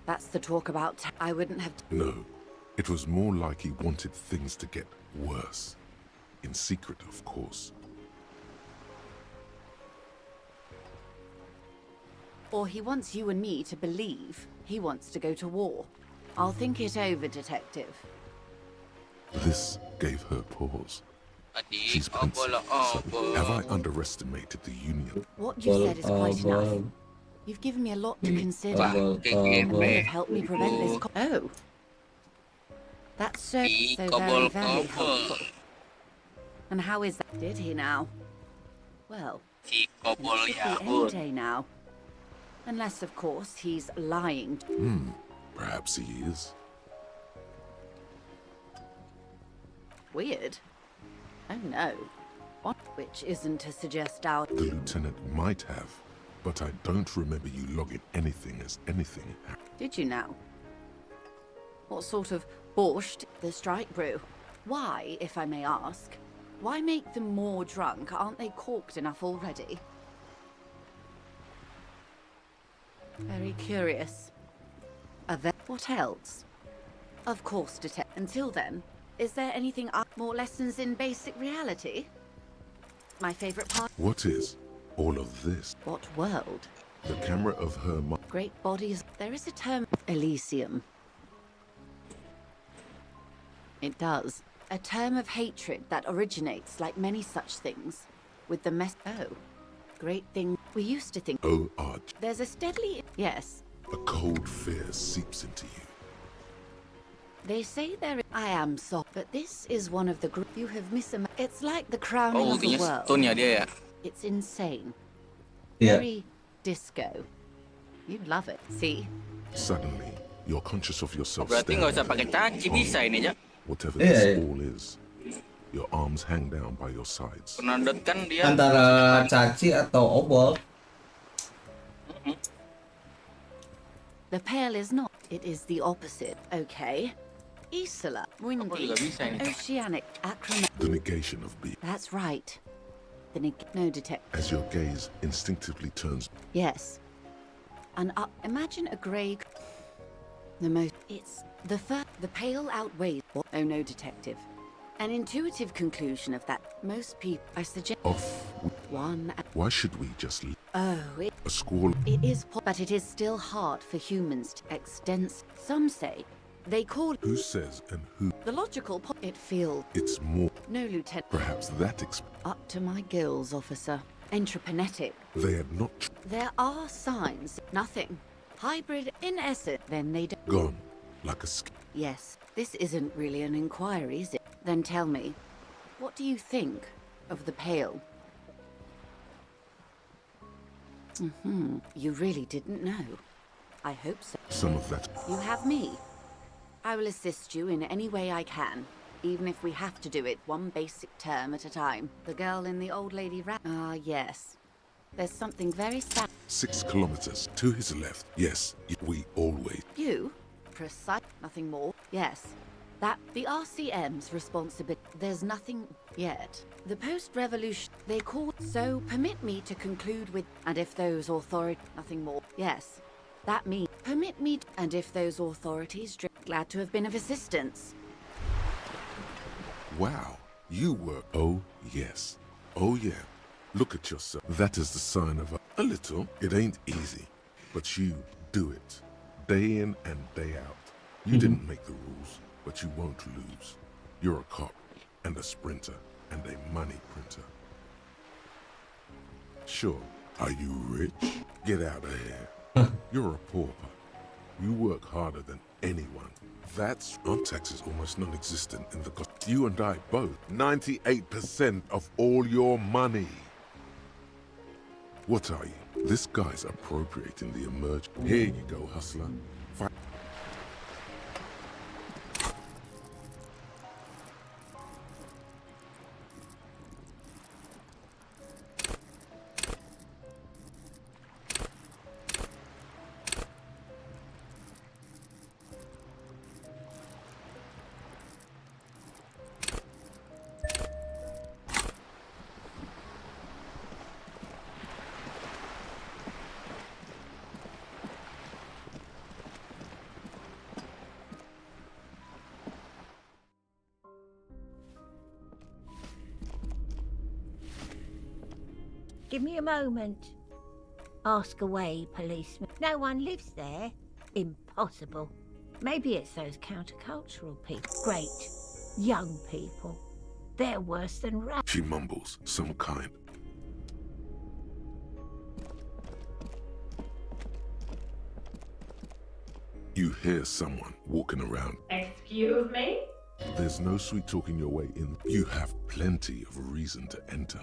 That's the talk about... I wouldn't have... No. It was more like he wanted things to get worse. In secret, of course. Or he wants you and me to believe he wants to go to war. I'll think it over, Detective. This gave her pause. She's pensive. So have I underestimated the Union? What you said is quite enough. You've given me a lot to consider, and may have helped me prevent this. Oh, that's so very, very helpful. And how is that? Did he now? Well, it should be any day now, unless, of course, he's lying. Perhaps he is. Weird. Oh no. What? Which isn't to suggest our... The lieutenant might have. But I don't remember you logging anything as anything happened. Did you now? What sort of borscht the strike brew? Why, if I may ask? Why make them more drunk? Aren't they corked enough already? Very curious. What else? Of course, detect. Until then, is there anything more lessons in basic reality? My favorite part. What is all of this? What world? The camera of her mind. Great bodies. There is a term, Elysium. It does. A term of hatred that originates, like many such things, with the Oh, great thing. We used to think. Oh, Arch. There's a steadily. Yes. A cold fear seeps into you. They say I am soft, but this is one of the you have It's like the crowning of the world. It's insane. Yeah. Very disco. You'd love it. See? Suddenly, you're conscious of yourself. Berarti nggak usah pakai caci bisa ini aja. Whatever this all is, your arms hang down by your sides. Penandot kan dia. Antara caci atau obol. The pale is not. It is the opposite. Okay. Isola, windy, oceanic, acronym. The negation of being. That's right. No detect. As your gaze instinctively turns. Yes. And imagine a grey. The most. It's the pale outweighs. Oh no, detective. An intuitive conclusion of that. Most people. I suggest. One. Why should we just leave? Oh, A squall. It is, but it is still hard for humans to extend. Some say. They call. Who says and who? The logical it feels. It's more. No, Lieutenant. Perhaps that Up to my gills, officer. Entreprenetic. They had not. There are signs. Nothing. Hybrid in essence. Then they don't. Gone. Like a Yes. This isn't really an inquiry, is it? Then tell me. What do you think of the pale? You really didn't know. I hope so. Some of that. You have me. I will assist you in any way I can, even if we have to do it one basic term at a time. The girl in the old lady yes. There's something very sad. 6 kilometers to his left. Yes, we always. You? Precise. Nothing more. Yes. That the RCM's responsibility. There's nothing yet. The post-revolution they call. So permit me to conclude with. And if those authorities. Nothing more. Yes. That means. Permit me. And if those authorities. Glad to have been of assistance. Wow, you work. Oh, yes. Oh, yeah. Look at yourself. That is the sign of a little. It ain't easy, but you do it. Day in and day out. You didn't make the rules, but you won't lose. You're a cop and a sprinter and a money printer. Sure, are you rich? Get out of here. You're a pauper. You work harder than anyone. That's on taxes almost non-existent in the cost. You and I both. 98% of all your money. What are you? This guy's appropriating the emerge. Here you go, hustler. Give me a moment. Ask away, policeman. No one lives there. Impossible. Maybe it's those countercultural people. Great. Young people. They're worse than rats. She mumbles, some kind. You hear someone walking around. Excuse me? There's no sweet talking your way in. You have plenty of reason to enter.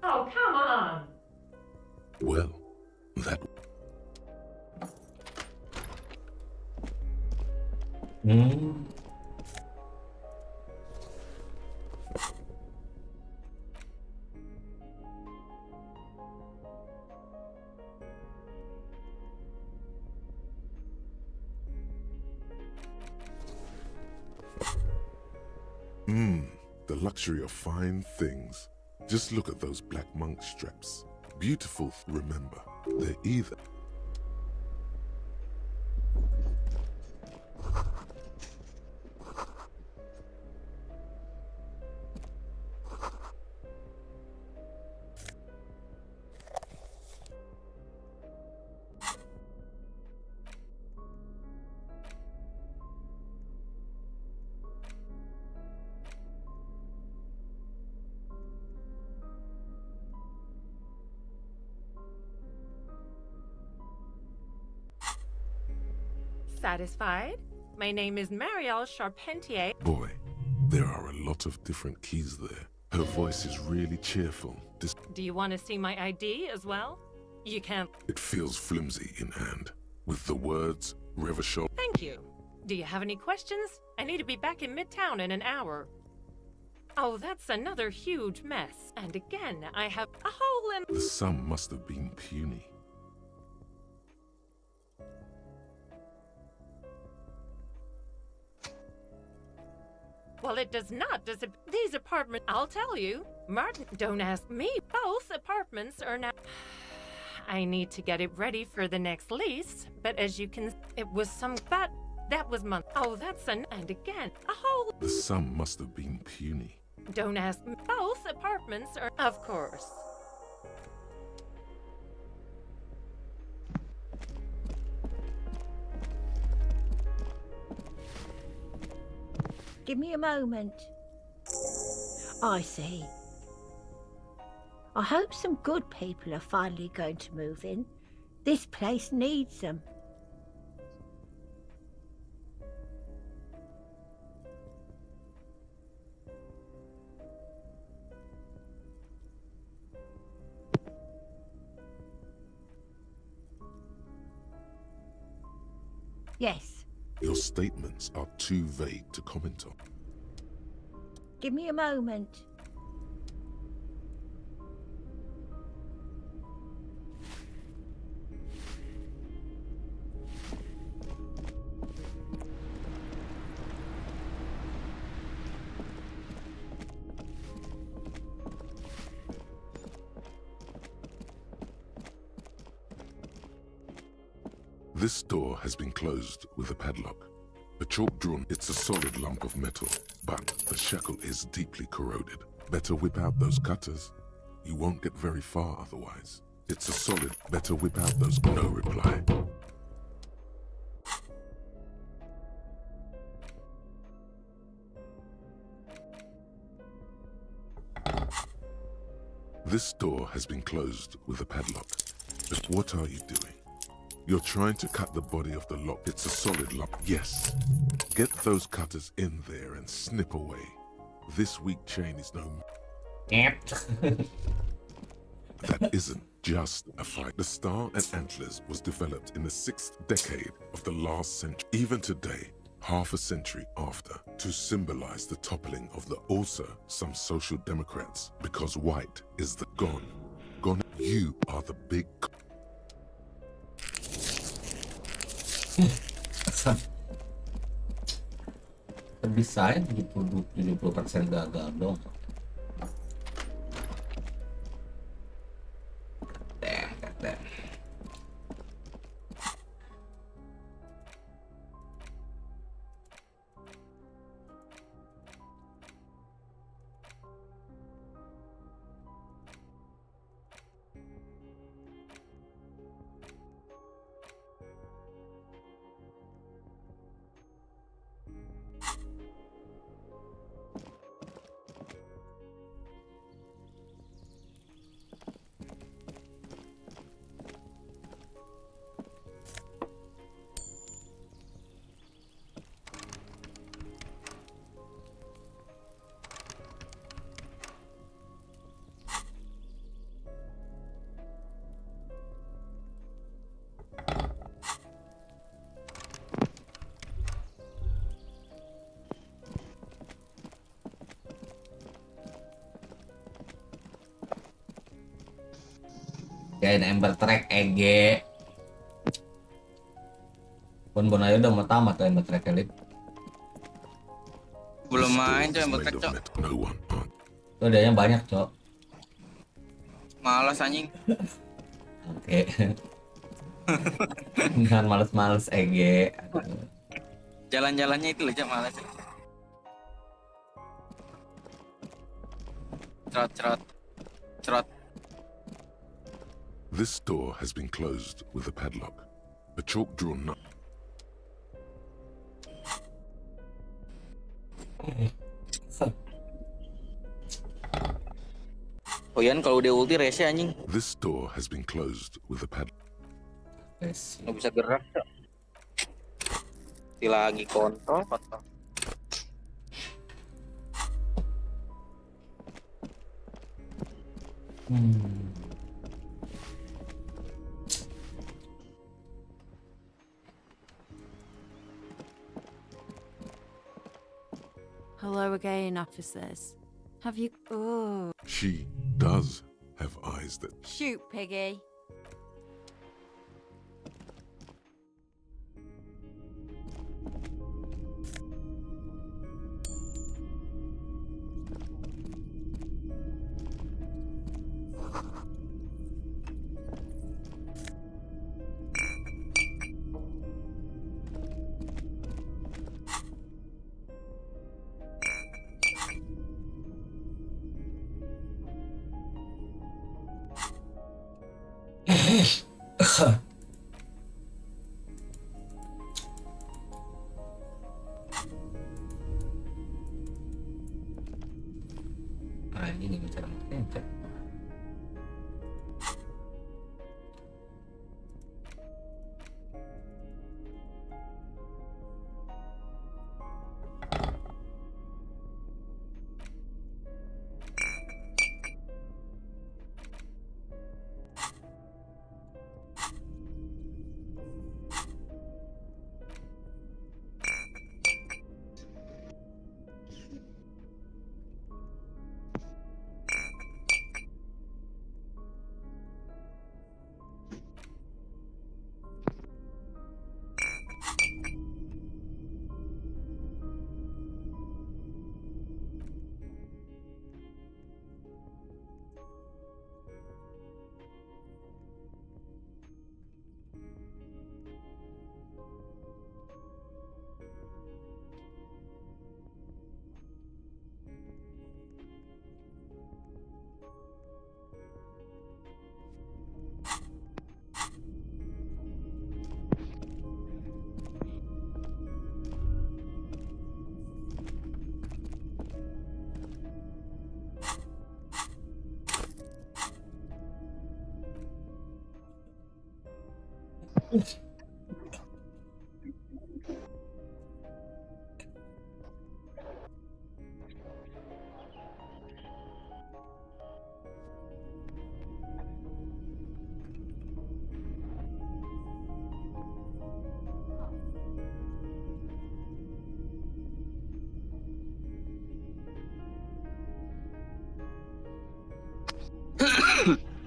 Oh, come on. Well, that... The luxury of fine things. Just look at those black monk straps. Beautiful, remember, they're either. Satisfied? My name is Marielle Charpentier. Boy, there are a lot of different keys there. Her voice is really cheerful. Do you want to see my ID as well? You can't. It feels flimsy in hand, with the words Revachol. Thank you. Do you have any questions? I need to be back in Midtown in an hour. Oh, that's another huge mess. And again, I have a hole in. The sum must have been puny. Well, it does not. These apartments, I'll tell you. Martin, don't ask me. Both apartments are now. I need to get it ready for the next lease, but as you can, it was some. But that was month. Oh, that's and again a whole. The sum must have been puny. Don't ask me. Both apartments are, of course. Give me a moment. I see. I hope some good people are finally going to move in. This place needs them. Yes. Your statements are too vague to comment on. Give me a moment. This door has been closed with a padlock. The chalk drawn, it's a solid lump of metal, but the shackle is deeply corroded. Better whip out those cutters. You won't get very far otherwise. It's a solid, better whip out those, no reply. This door has been closed with a padlock. But what are you doing? You're trying to cut the body of the lock. It's a solid lump. Yes. Get those cutters in there and snip away. This weak chain is no more. That isn't just a fight. The Star and Antlers was developed in the 6th decade of the last century. Even today, half a century after, to symbolize the toppling of the also some social democrats, because white is the gone. Gone. You are the big. Bisa ya 70% gagal dong. Damn. Kain Ember Track EG. Bon ayo udah mau tamat tuh Ember Track Elite. Belum main tuh Ember Track, Cok. Tuh adanya banyak, Cok. Malas anjing. Oke. Jangan males-males Ege. Jalan-jalannya itu loh, Cak, malas. Cerot. This door has been closed with a padlock. A chalk drawn nut. Oh Yan, kalau dia ulti rese anjing. This door has been closed with a padlock. Nggak bisa gerak, Cak. Lagi kontrol. Hello again, officers. Have you... Oh. She does have eyes that... Shoot, Piggy. Ini bicara ngecek.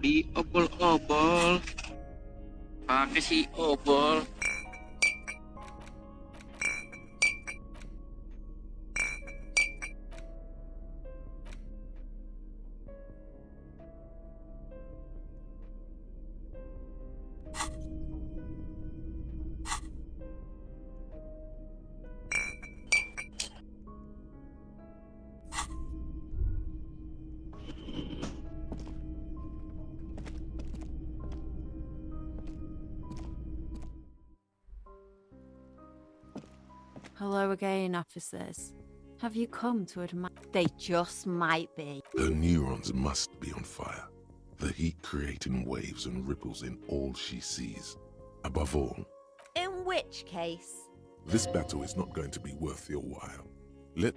Di obol-obol. Pakai si obol. Hello again, officers. Have you come to admire... They just might be. Her neurons must be on fire. The heat creating waves and ripples in all she sees. Above all, In which case... this battle is not going to be worth your while. Let...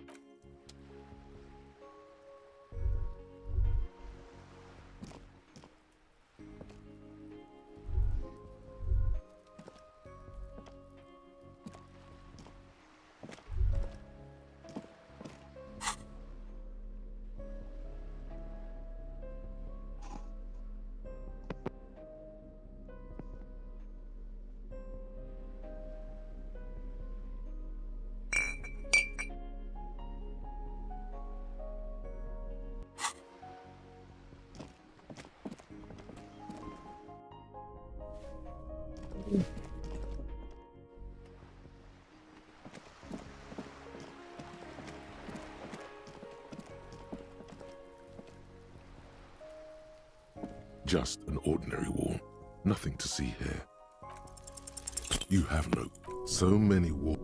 Just an ordinary wall. Nothing to see here. You have no... So many walls.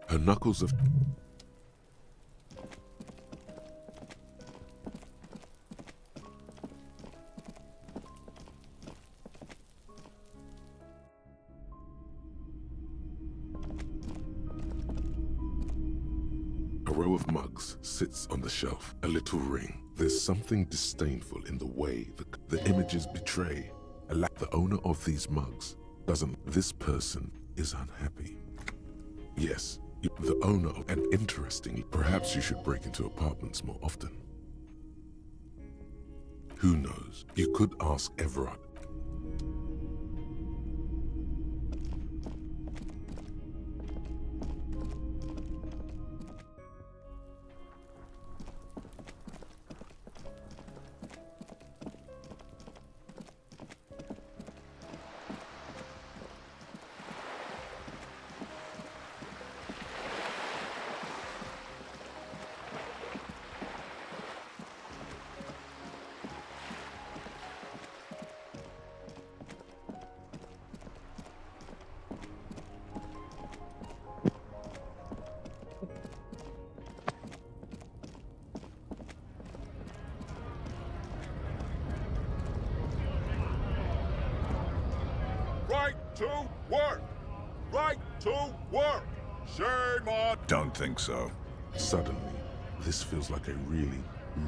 Her knuckles have... A row of mugs sits on the shelf, a little ring. There's something disdainful in the way the images betray. The owner of these mugs doesn't... This person is unhappy. Yes, the owner of... And interestingly, perhaps you should break into apartments more often. Who knows? You could ask Everard. Right to work! Right to work! Shame on... Don't think so. Suddenly, this feels like a really,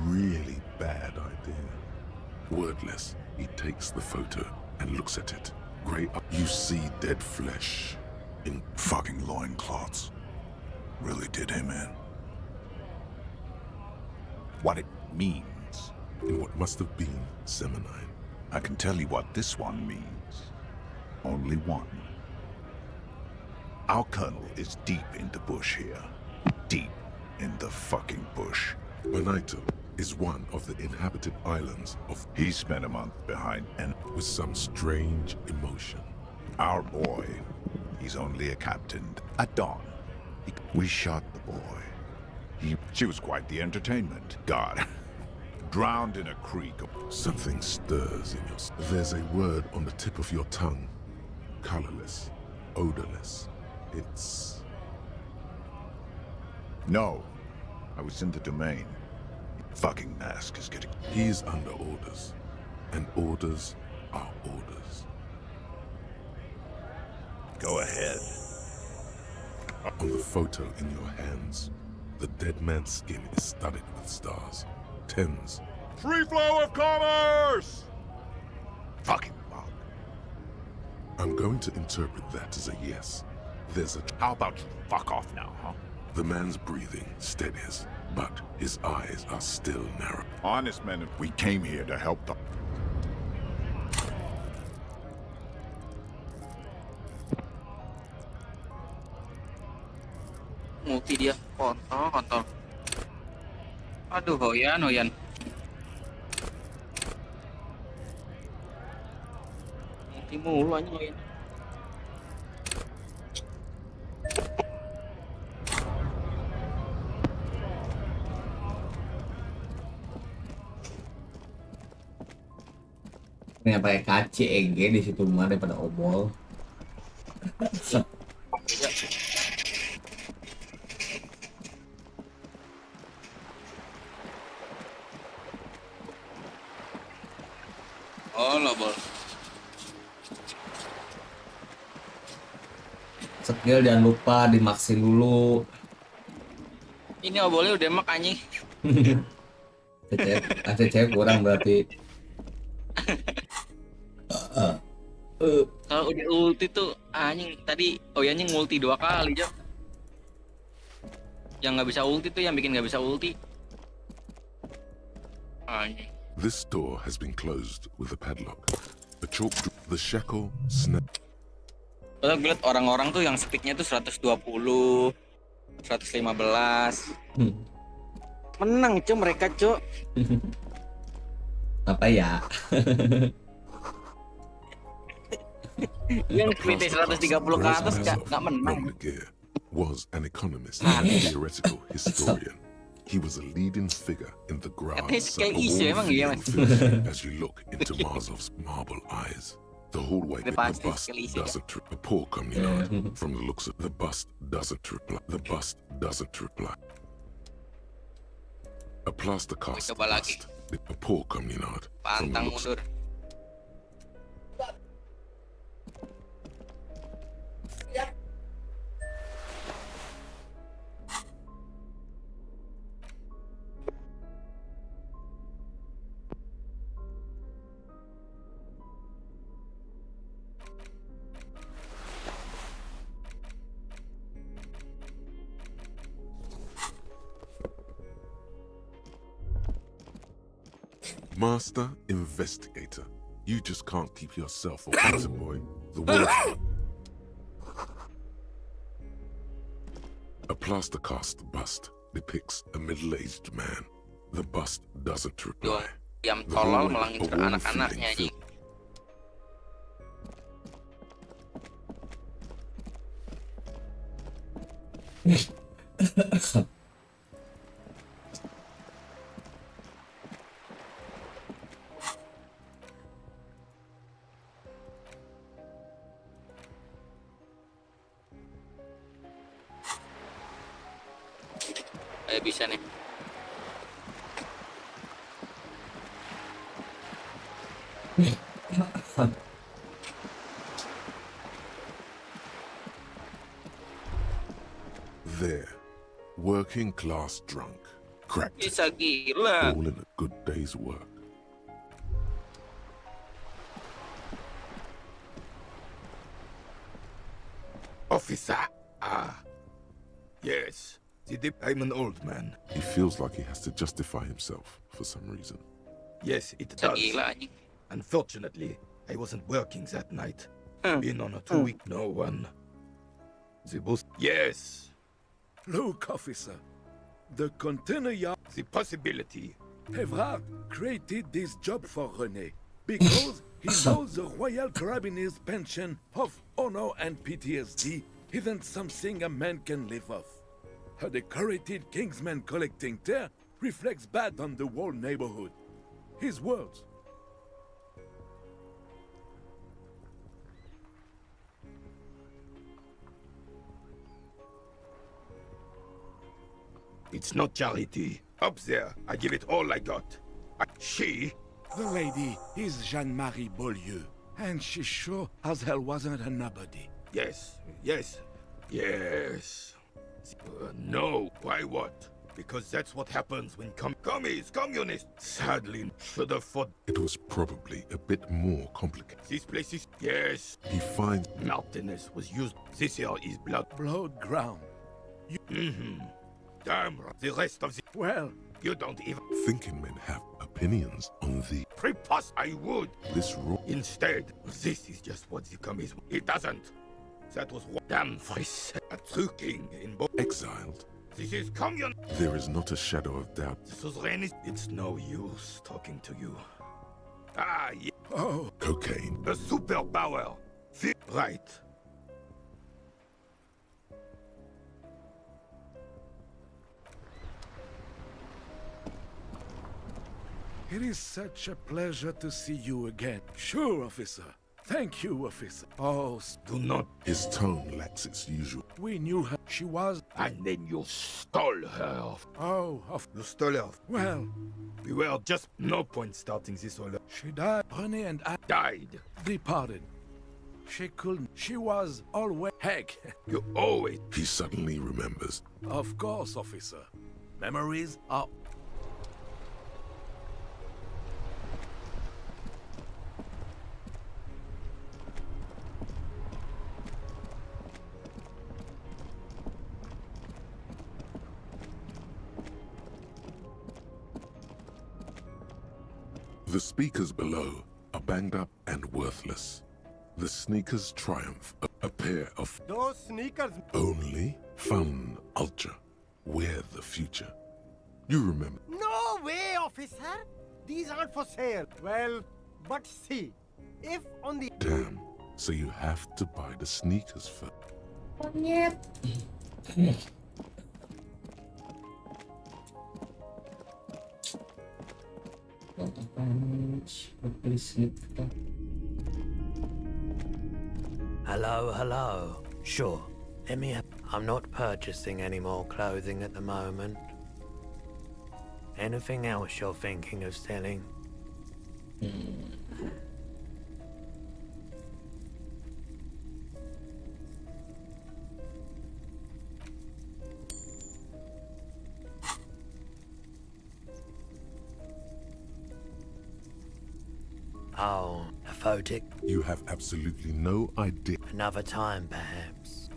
really bad idea. Wordless, he takes the photo and looks at it. Grey up, you see dead flesh in fucking loincloths. Really did him in. What it means. In what must have been Seminine. I can tell you what this one means. Only one. Our colonel is deep in the bush here. Deep in the fucking bush. Bonito is one of the inhabited islands of... He spent a month behind and with some strange emotion. Our boy, he's only a captain. At dawn, we shot the boy. She was quite the entertainment. God. Drowned in a creek. Something stirs in your... There's a word on the tip of your tongue. Colorless. Odorless. It's... No. I was in the domain. Fucking mask is getting... He's under orders. And orders are orders. Go ahead. On the photo in your hands, the dead man's skin is studded with stars. Tens. Free flow of commerce! Fucking mug. I'm going to interpret that as a yes. There's a... How about you fuck off now, huh? The man's breathing steadies, but his eyes are still narrow. Honest men, we came here to help them. Multi dia kontol. Aduh, Hoyan. Multi mulu aja Hoyan. Yang pakai KCEG di situ mah daripada obol. Oh, lobol. Skill jangan lupa dimaksin dulu. Ini obolnya udah mak anjing. cewek kurang berarti. Kalau udah ulti tuh anjing tadi Oyannya ngulti 2 kali, Jo. Yang nggak bisa ulti tuh yang bikin nggak bisa ulti. Anjing. This door has been closed with a padlock. The shackle snap. Kalau gue liat orang-orang tuh yang speednya tuh 120, 115. Menang, Cuk, mereka, Cuk. Apa ya? Yang kritis 130 ke atas nggak menang. Was an economist and theoretical historian. He was a leading figure in the ground as you look into Marzov's marble eyes. The hallway, the bust doesn't a poor communard from the looks of the bust doesn't reply. The bust doesn't reply. A plaster cast bust. A poor communard from the looks of Master investigator. You just can't keep yourself away, boy. The world. A plaster cast bust depicts a middle-aged man. The bust doesn't reply. Yang tolol melangin ke anak-anaknya anjing. Bisa nih. There, working class drunk, cracked Bisa gila. all in a good day's work. Officer. Yes. I'm an old man. He feels like he has to justify himself for some reason. Yes, it does. Unfortunately, I wasn't working that night. Been on a 2-week no one. The boss. Yes. Look, officer. The container yard. The possibility. Evrard created this job for René because he knows the Royal Carabiniers' pension of honor and PTSD isn't something a man can live off. A decorated Kingsman collecting tear reflects bad on the whole neighborhood. His words. It's not charity. Up there, I give it all I got. She? The lady is Jeanne-Marie Beaulieu, and she sure as hell wasn't a nobody. Yes. No. Why what? Because that's what happens when communists, sadly, should have fought. It was probably a bit more complicated. These places, yes. He finds mountainous was used. This here is blood ground. Damn right. The rest of the well, you don't even thinking men have opinions on the prepost. I would this rule. Instead, this is just what the commies. It doesn't. That was what damn voice. A true king in both exiled. This is commun. There is not a shadow of doubt. It's no use talking to you. Yeah. Oh, cocaine. A superpower. Right. It is such a pleasure to see you again. Sure, officer. Thank you, officer. Oh, do not. His tone lacks its usual. We knew her. She was. And then you stole her. Oh, you stole her. Well, we were just no point starting this all. She died. René and I died. Departed. She couldn't. She was always. Heck. You always. He suddenly remembers. Of course, officer. Memories are. The speakers below are banged up and worthless. The sneakers triumph. A pair of those sneakers only fun ultra. Wear the future. You remember. No way, officer! These aren't for sale. Well, but see, if on the... Damn. So you have to buy the sneakers first. Hello, hello. Sure, let me have... I'm not purchasing any more clothing at the moment. Anything else you're thinking of selling? Oh, a photic? You have absolutely no idea. Another time, perhaps.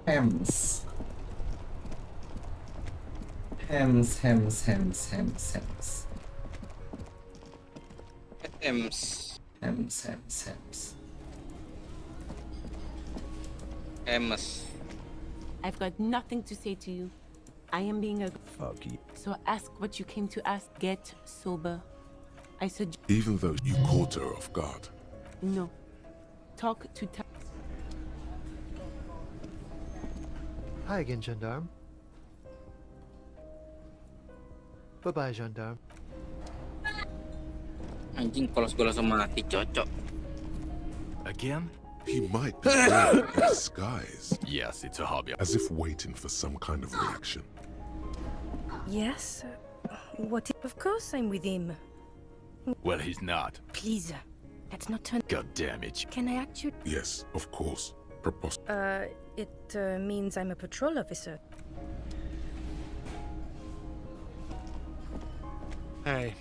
Hems. Hems. I've got nothing to say to you. I am being a... Fuck you. So ask what you came to ask. Get sober. I suggest... Even though you caught her off guard. No. Talk to... Hi again, gendarme. Bye-bye, gendarme. Anjing polos-polos sama mati cocok. Again? He might be wearing a disguise. Yes, it's a hobby. As if waiting for some kind of reaction. Yes? What? Of course I'm with him. Well, he's not. Please, let's not turn... God damn it. Can I actually... Yes, of course. It means I'm a patrol officer. Hey.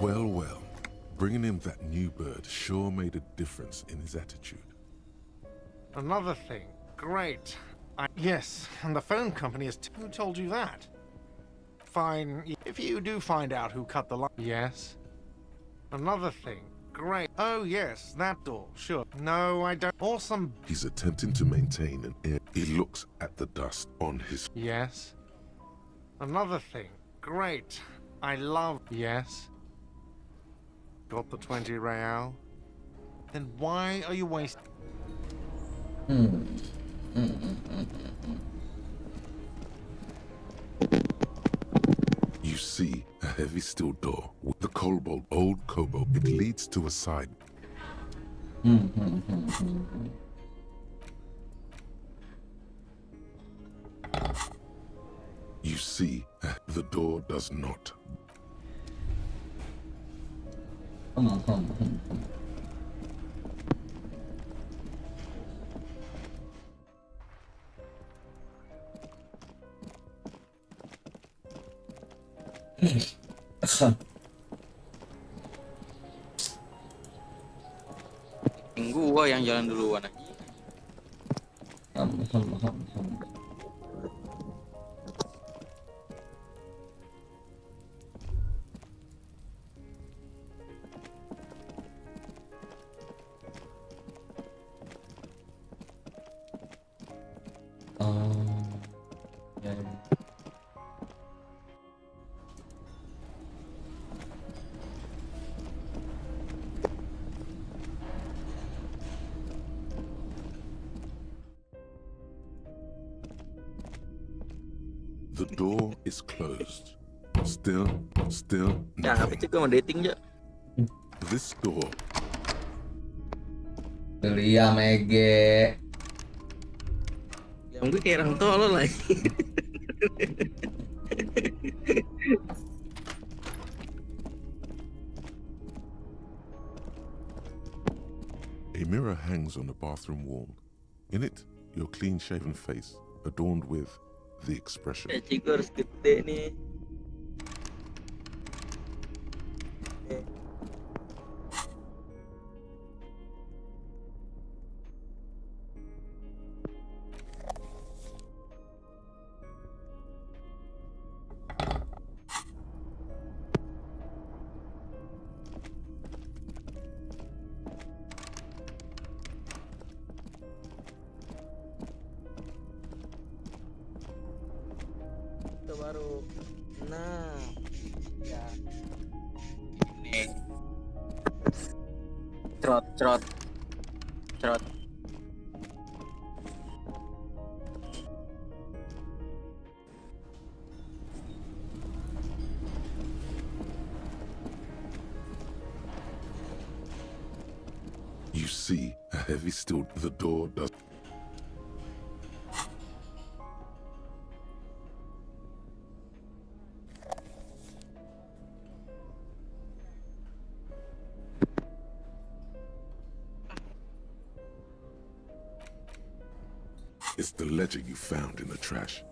Well, well. Bringing him that new bird sure made a difference in his attitude. Another thing. Great. Yes, and the phone company is... Who told you that? Fine, if you do find out who cut the line... Yes. Another thing. Great. Oh, yes, that door. Sure. No, I don't... Awesome. He's attempting to maintain an air. He looks at the dust on his... Yes. Another thing. Great. I love... Yes. Got the 20 real. Then why are you wasting... You see a heavy steel door with the cobalt, old cobalt. It leads to a side. You see, the door does not. Gua yang jalan duluan aja. The door is closed. Still Ya, apa sih kau dating je? This door. Elysium Ege. Yang gue kayak orang tolol lagi. A mirror hangs on the bathroom wall. In it, your clean-shaven face, adorned with the expression. Cik gue harus gede nih. baru. Nah, ya. Ini. Trot, trot, trot. You see a heavy steel. The door does. It's the ledger you found in the trash.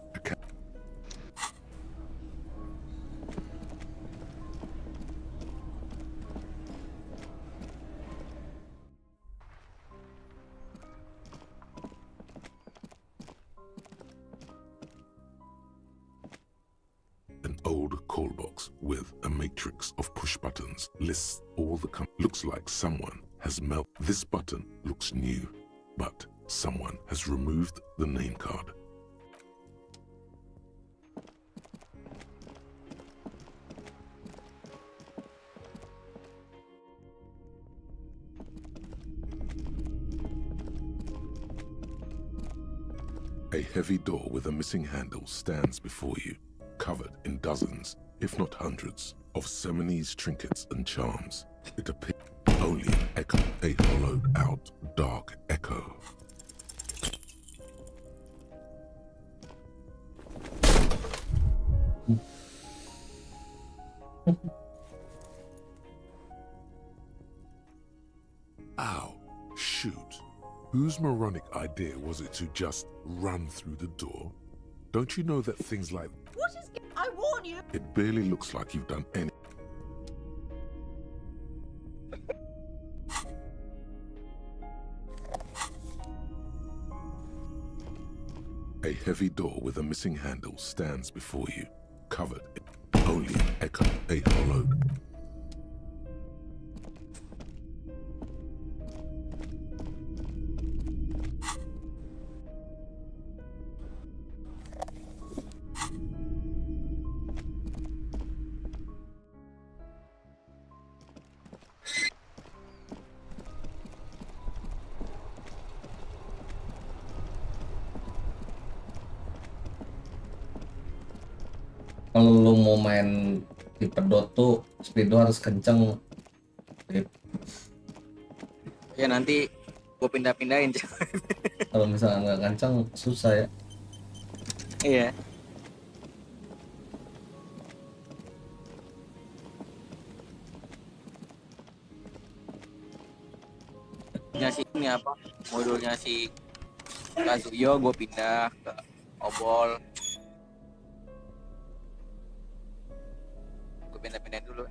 An old call box with a matrix of push buttons lists all the looks like someone has This button looks new, but someone has removed the name card. A heavy door with a missing handle stands before you, covered in dozens, if not hundreds, of Seminese trinkets and charms. It appears only an echo, a hollowed-out dark echo. Ow, shoot. Whose moronic idea was it to just run through the door? Don't you know that things like... What is... I warn you! It barely looks like you've done any... A heavy door with a missing handle stands before you, covered in only an echo, a hollow. Kalau lu mau main di pedot tuh speed lu harus kenceng. Ya nanti gue pindah-pindahin. Kalau misalnya nggak kenceng susah ya. Iya. Si ini apa? Modulnya si Kazuyo gue pindah ke Obol. Pindah-pindah dulu.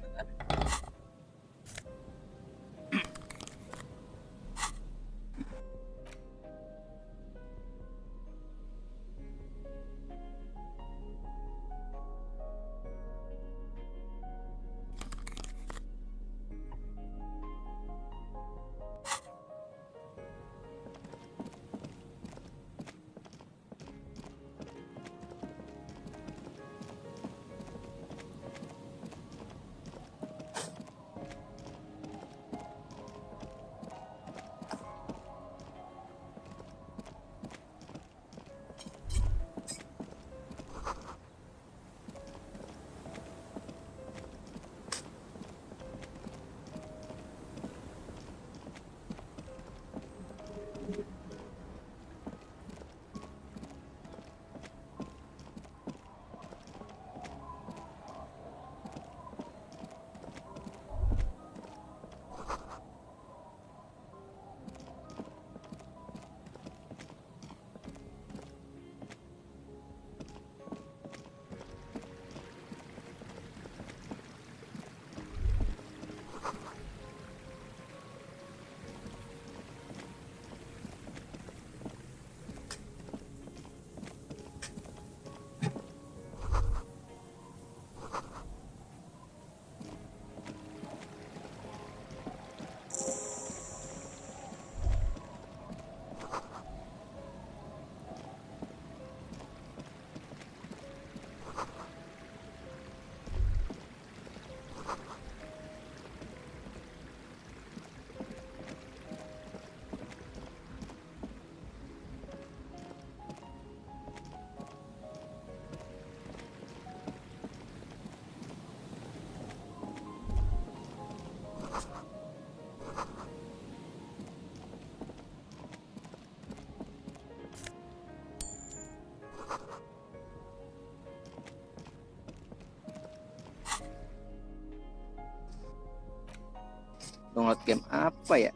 Download game apa ya?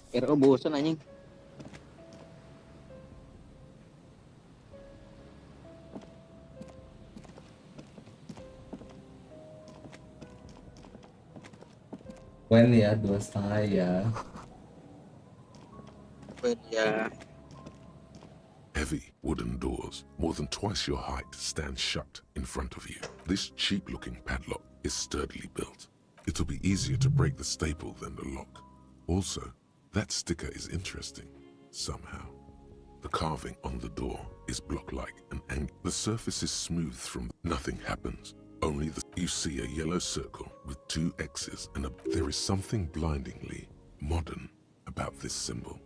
Kira bosan anjing. When ya 2,5 ya. Ya. Heavy wooden doors, more than twice your height, stand shut in front of you. This cheap-looking padlock is sturdily built. It'll be easier to break the staple than the lock. Also, that sticker is interesting, somehow. The carving on the door is block-like and the surface is smooth from nothing happens. Only you see a yellow circle with 2 X's and there is something blindingly modern about this symbol.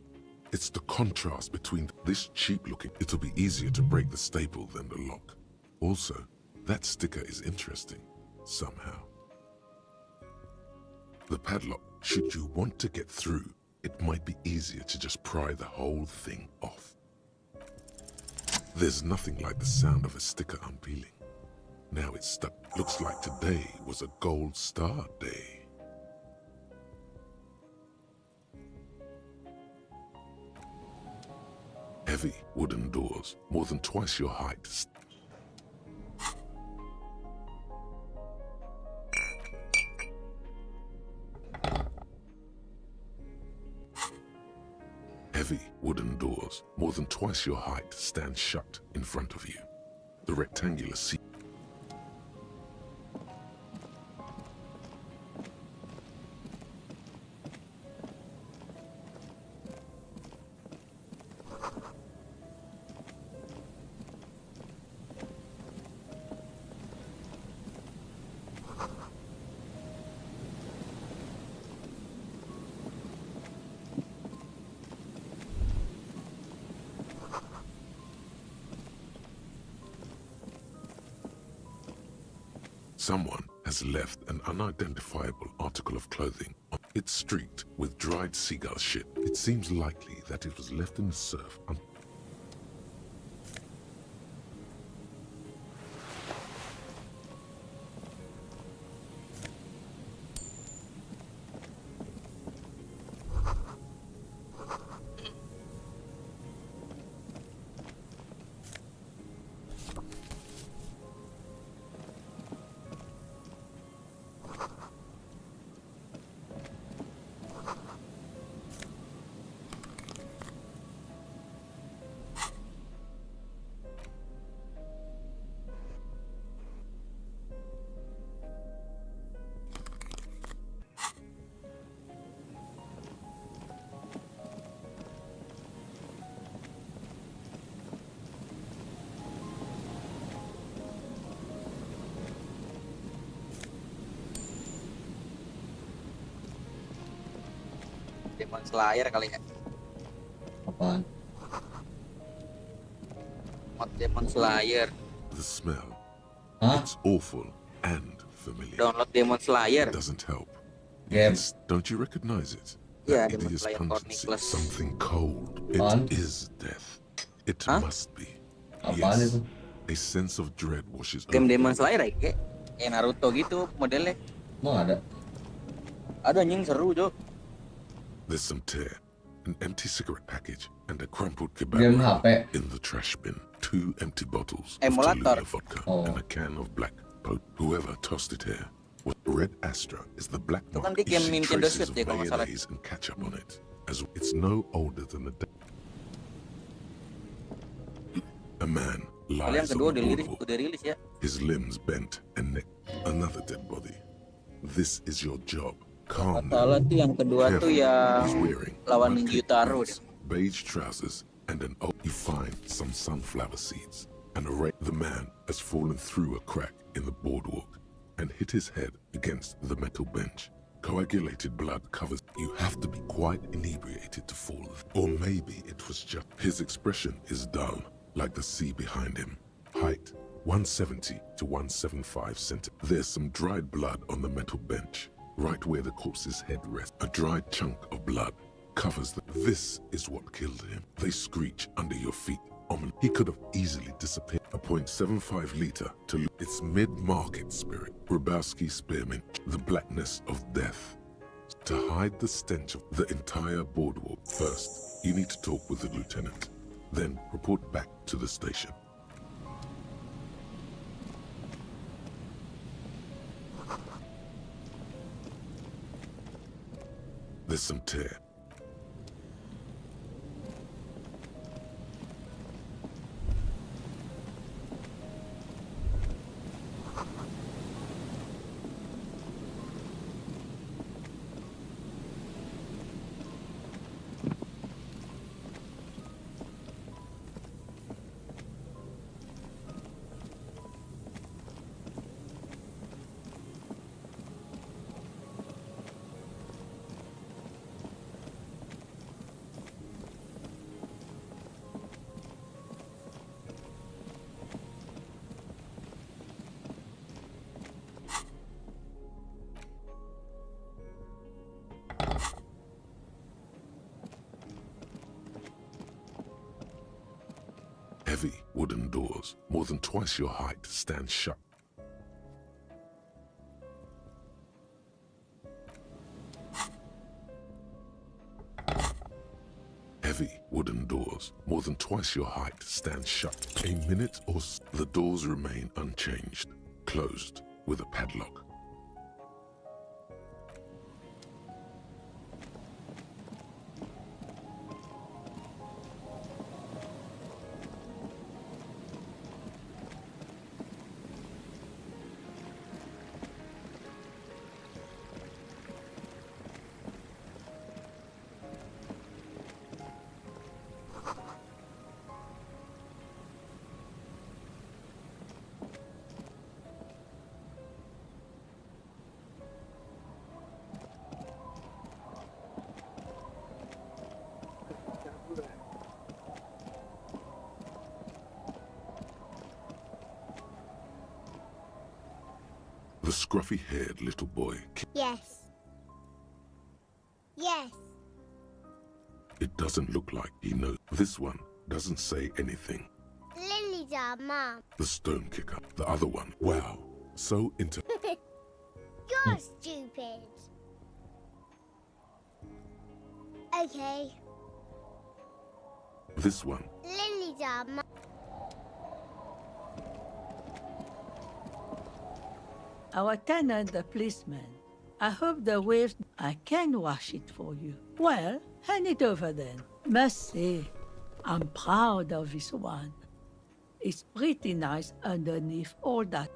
It's the contrast between this cheap-looking. It'll be easier to break the staple than the lock. Also, that sticker is interesting, somehow. The padlock, should you want to get through, it might be easier to just pry the whole thing off. There's nothing like the sound of a sticker unpeeling. Now it's stuck. Looks like today was a gold star day. Heavy wooden doors, more than twice your height. Heavy wooden doors, more than twice your height, stand shut in front of you. The rectangular seat. Someone has left an unidentifiable article of clothing. It's streaked with dried seagull shit. It seems likely that it was left in the surf. Demon Slayer kali ya. Apaan? Mod Demon Slayer. The smell. Huh? It's awful and familiar. Download Demon Slayer. It doesn't help. Game. Don't you recognize it? Yeah, It Demon is Slayer pungency, Corniclus. something cold. It Apaan? is death. It must be. Apaan Yes. itu? A sense of dread washes Game over. Demon Slayer ya, kayak Naruto gitu modelnya. Emang ada? Ada anjing seru, Jo. There's some tear, an empty cigarette package, and a crumpled Game kebab HP. in the trash bin. 2 empty bottles of Emulator. Tallulah vodka Oh. and a can of black Pope. Whoever tossed it here. Was Red Astra is the black Itu kan mark. dia game You see Nintendo traces Switch of ya kalau nggak salah. mayonnaise and ketchup on it. As it's no older than a man Kali yang lies kedua on the boardwalk, udah rilis ya. his limbs bent and neck. Another dead body. This is your job. Calm. Salah tuh yang kedua tuh yang He's wearing lawan white Ninja Taro deh. beige trousers and an you find some sunflower seeds. And the man has fallen through a crack in the boardwalk and hit his head against the metal bench. Coagulated blood covers. You have to be quite inebriated to fall. Or maybe it was just his expression is dull, like the sea behind him. Height 170 to 175 centimeters. There's some dried blood on the metal bench, right where the corpse's head rests. A dried chunk of blood covers this is what killed him. They screech under your feet. He could have easily disappeared. A .75 liter to its mid-market spirit. Grabowski spearmint. The blackness of death. to hide the stench of the entire boardwalk. First, you need to talk with the lieutenant, then report back to the station. There's some tear. Heavy wooden doors, more than twice your height, stand shut. Heavy wooden doors, more than twice your height, stand shut. A minute or so, the doors remain unchanged, closed with a padlock. The scruffy-haired little boy. Yes. Yes. It doesn't look like he knows. This one doesn't say anything. Lily's our mom. The stone kicker. The other one. Wow. So into... You're stupid. Okay. This one. Lily's our mom. Our tenant, the policeman. I hope the waves... I can wash it for you. Well, hand it over then. Must say, I'm proud of this one. It's pretty nice underneath all that.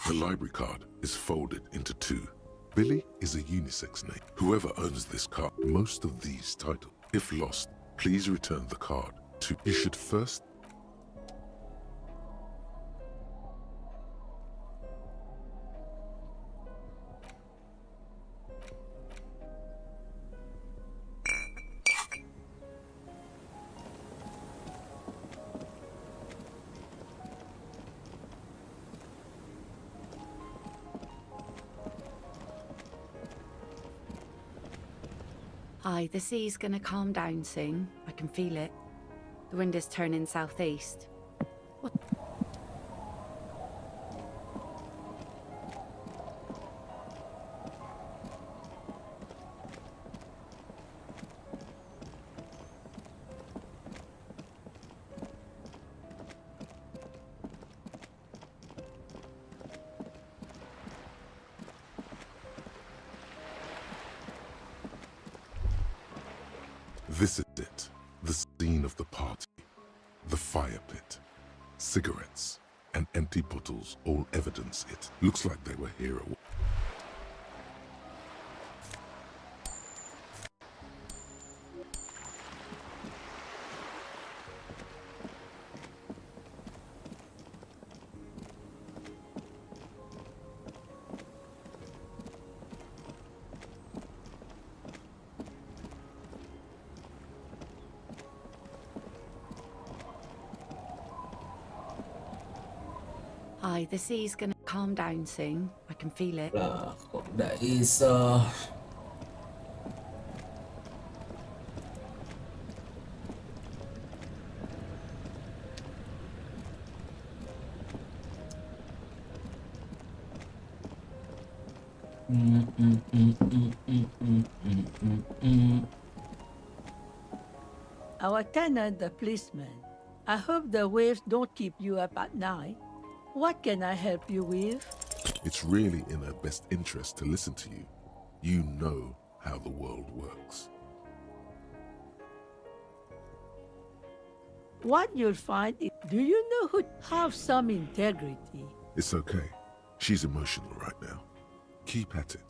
The library card is folded into two. Billy is a unisex name. Whoever owns this card, most of these titles, if lost, please return the card to... You should first... Aye, the sea's gonna calm down soon. I can feel it. The wind is turning southeast. What? This is it, the scene of the party. The fire pit, cigarettes, and empty bottles all evidence it. Looks like they were here at Aye, the sea's gonna calm down soon. I can feel it. Lah, kok nggak bisa? Our tenant, the policeman. I hope the waves don't keep you up at night. What can I help you with? It's really in her best interest to listen to you. You know how the world works. What you'll find is, do you know who have some integrity? It's okay. She's emotional right now. Keep at it.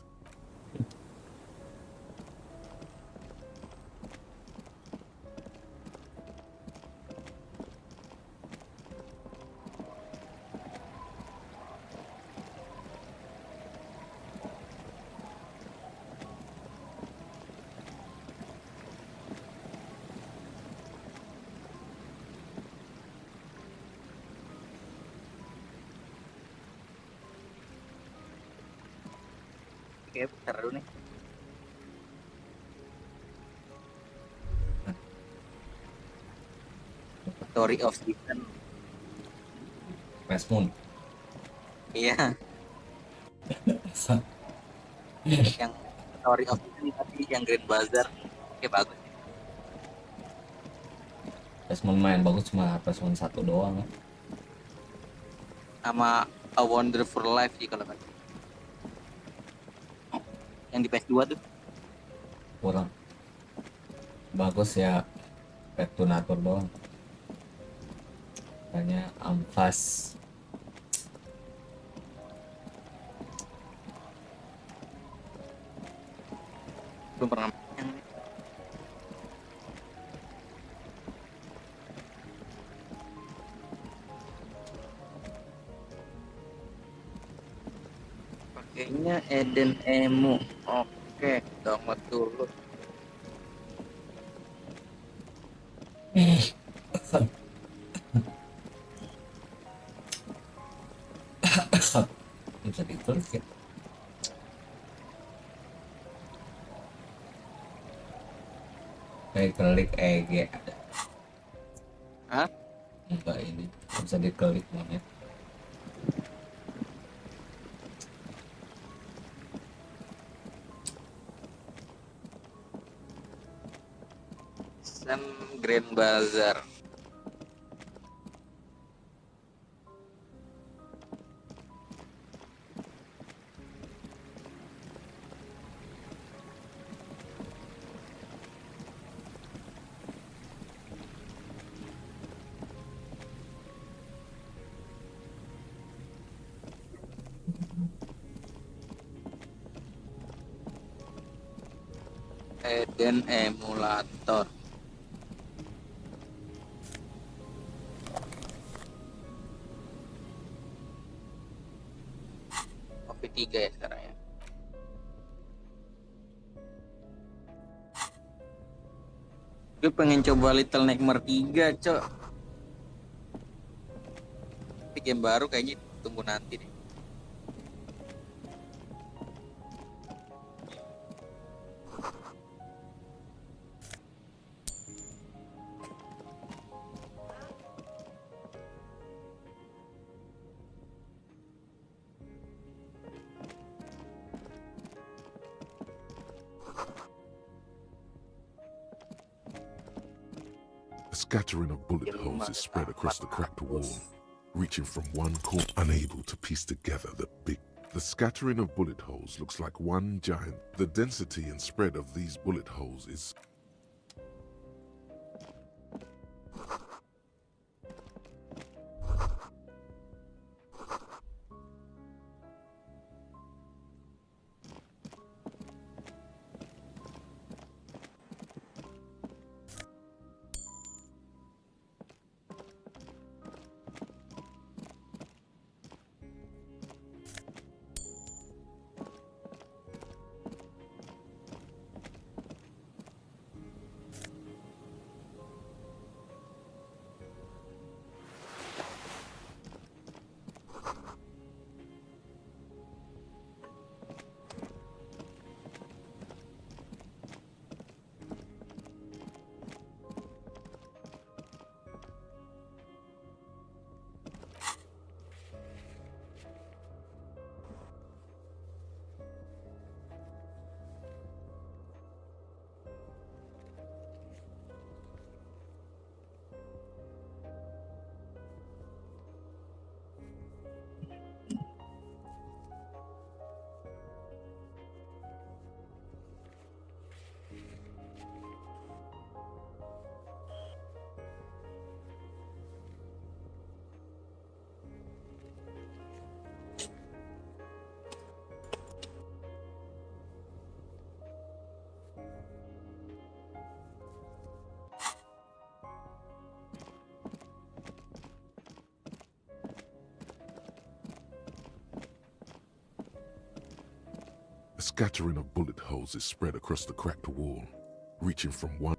Oke, bentar dulu nih. Story of Season. Respon. Iya. Yang Story of Season tadi yang Green Bazaar. Oke, bagus. Respon main bagus, cuma respon 1 doang. Sama A Wonderful Life sih kalau kan. Yang di PS2 tuh Kurang bagus ya, Petunatur doang. Kayaknya amfas. belum pernah main. Pakainya Eden Emu. Oke, download dulu. Bisa ditulis ya. Kayak klik EG ada. Hah? Enggak, ini bisa diklik namanya. Sam Grand Bazaar. Eden Emulator. Kopi 3 ya sekarang ya. Gue pengen coba Little Nightmare 3, Cok. Tapi game baru kayaknya tunggu nanti deh. A scattering of bullet holes is spread across the cracked wall, reaching from one corner, unable to piece together the scattering of bullet holes looks like one giant. The density and spread of these bullet holes is a scattering of bullet holes is spread across the cracked wall, reaching from one.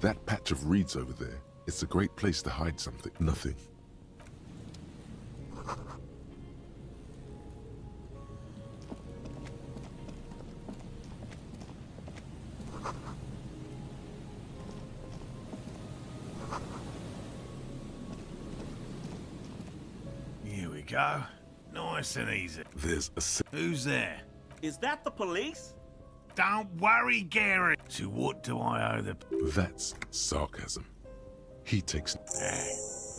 That patch of reeds over there, it's a great place to hide something. Nothing. Here we go. Nice and easy. There's a... Who's there? Is that the police? Don't worry, Gary. To what do I owe the... That's sarcasm. He takes...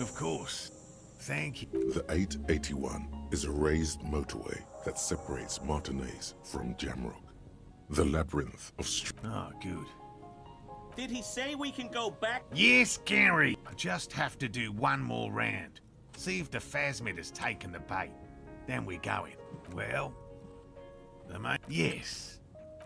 Of course. Thank you. The 881 is a raised motorway that separates Martinez from Jamrock. The labyrinth of... Oh, good. Did he say we can go back? Yes, Gary. I just have to do one more round. See if the phasmid has taken the bait. Then we're going. Well, the mate... Yes.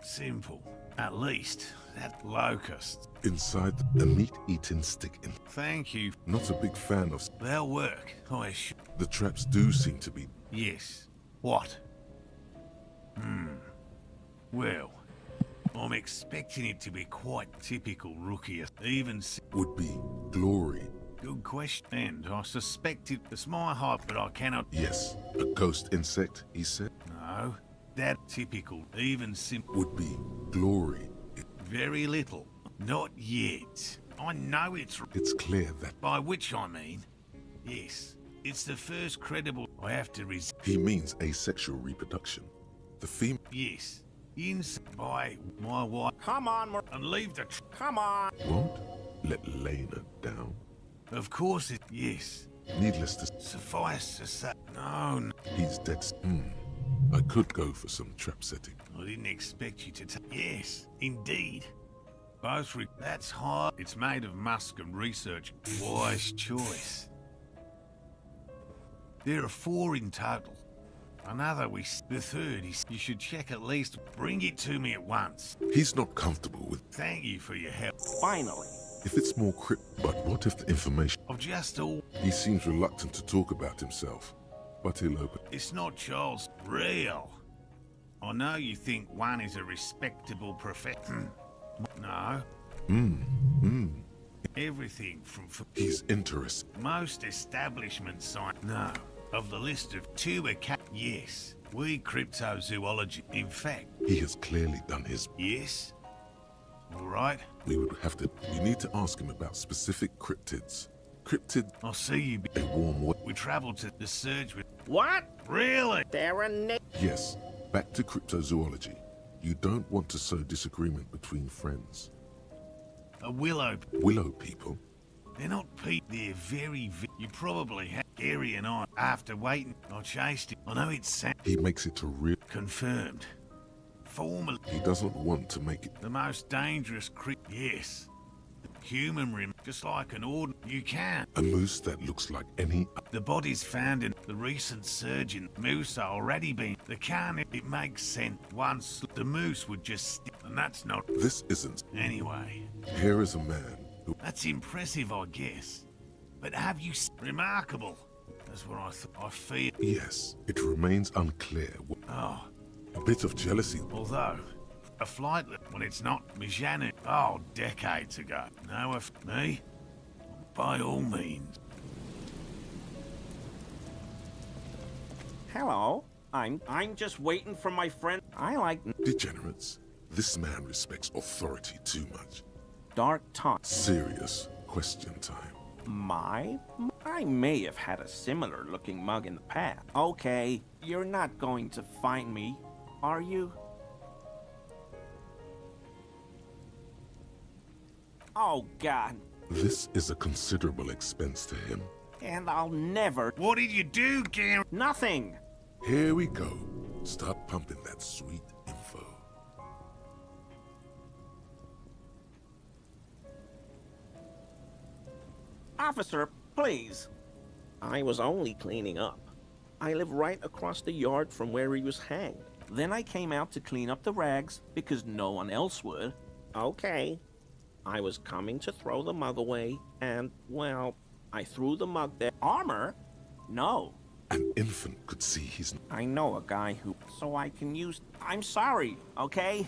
Simple. At least, that locust. Inside the meat-eating stick in... Thank you. Not a big fan of... They'll work, I assure... The traps do seem to be... Yes. What? Well, I'm expecting it to be quite typical rookie. Even... Would be glory. Good question. And I suspect it's my hype, but I cannot... Yes. A ghost insect, he said. No. That typical, even simple... Would be glory. Very little. Not yet. I know it's... It's clear that... By which I mean... Yes. It's the first credible... I have to He means asexual reproduction. The female... Yes. By my wife... Come on, and leave the... Come on! Won't let Lena down. Of course it... Yes. Needless to... Suffice to say... No. He's dead... I could go for some trap setting. I didn't expect you to Yes, indeed. Both That's hard. It's made of musk and research. Wise choice. There are 4 in total. Another The third is... You should check at least. Bring it to me at once. He's not comfortable with... Thank you for your help. Finally. If it's more but what if the information... I've just all... He seems reluctant to talk about himself. But he'll open... It's not Charles. Real. I know you think one is a respectable profession. No. everything from... He's interested. Most establishments sign... No. Of the list of 2 yes. We cryptozoology. In fact... He has clearly done his... Yes? All right. We need to ask him about specific cryptids. Cryptid... I'll see you... A warm way. We traveled to the surge with... What? Really? There are Yes. Back to cryptozoology. You don't want to sow disagreement between friends. A willow... Willow people? They're not people. They're very... You probably had Gary and I. After waiting, I chased him. I know it's... He makes it a real... Confirmed. Formally. He doesn't want to make it... The most dangerous yes. Human rim, just like an ordinary... You can. A moose that looks like any... The bodies found in the recent surge in moose are already been... The can, it makes sense. Once the moose would just... And that's not... This isn't... Anyway. Here is a man who... That's impressive, I guess. But have you... Remarkable. That's what I feel. Yes, it remains unclear. Oh. A bit of jealousy. Although, a flight when it's not Mijanu. Oh, decades ago. No, if me, by all means. Hello. I'm just waiting for my friend. I like... Degenerates. This man respects authority too much. Dark time. Serious question time. I may have had a similar looking mug in the past. Okay, you're not going to find me, are you? Oh, God. This is a considerable expense to him. And I'll never... What did you do, Gary? Nothing. Here we go. Start pumping that sweet info. Officer, please. I was only cleaning up. I live right across the yard from where he was hanged. Then I came out to clean up the rags because no one else would. Okay. I was coming to throw the mug away and, well, I threw the mug there. Armor? No. An infant could see his... I know a guy who... So I can use... I'm sorry, okay?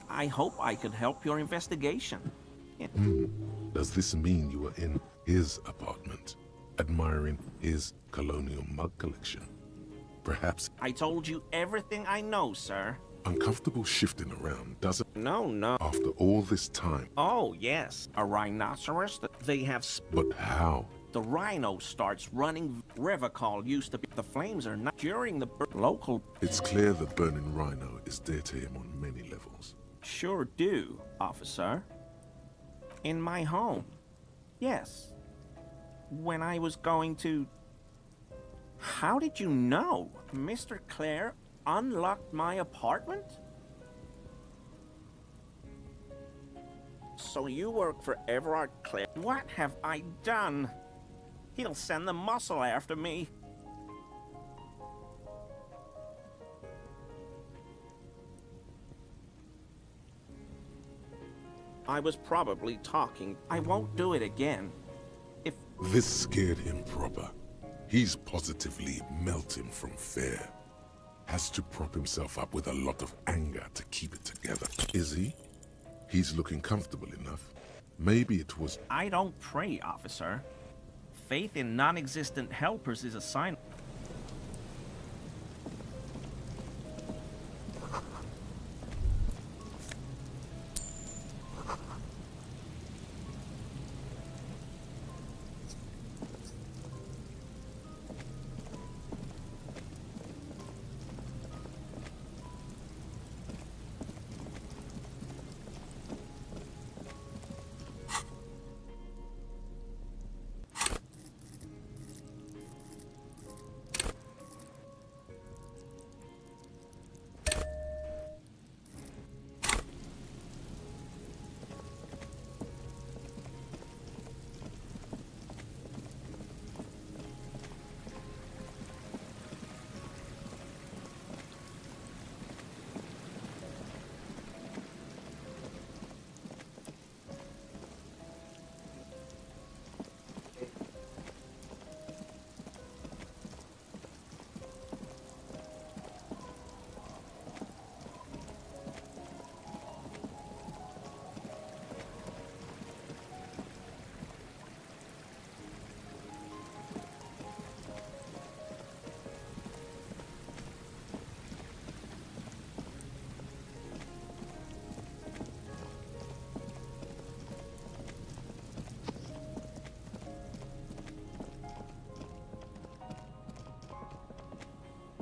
I hope I could help your investigation. Yeah. Does this mean you were in his apartment, admiring his colonial mug collection? Perhaps... I told you everything I know, sir. Uncomfortable shifting around, doesn't... No. After all this time... Oh, yes. A rhinoceros, they have... But how? The rhino starts running. Revacol used to be... The flames are not during the local... It's clear the burning rhino is dear to him on many levels. Sure do, officer. In my home. Yes. When I was going to... How did you know? Mr. Clare unlocked my apartment? So you work for Everard Clare. What have I done? He'll send the muscle after me. I was probably talking. I won't do it again. If... This scared him proper. He's positively melting from fear. Has to prop himself up with a lot of anger to keep it together. Is he? He's looking comfortable enough. Maybe it was... I don't pray, officer. Faith in non-existent helpers is a sign...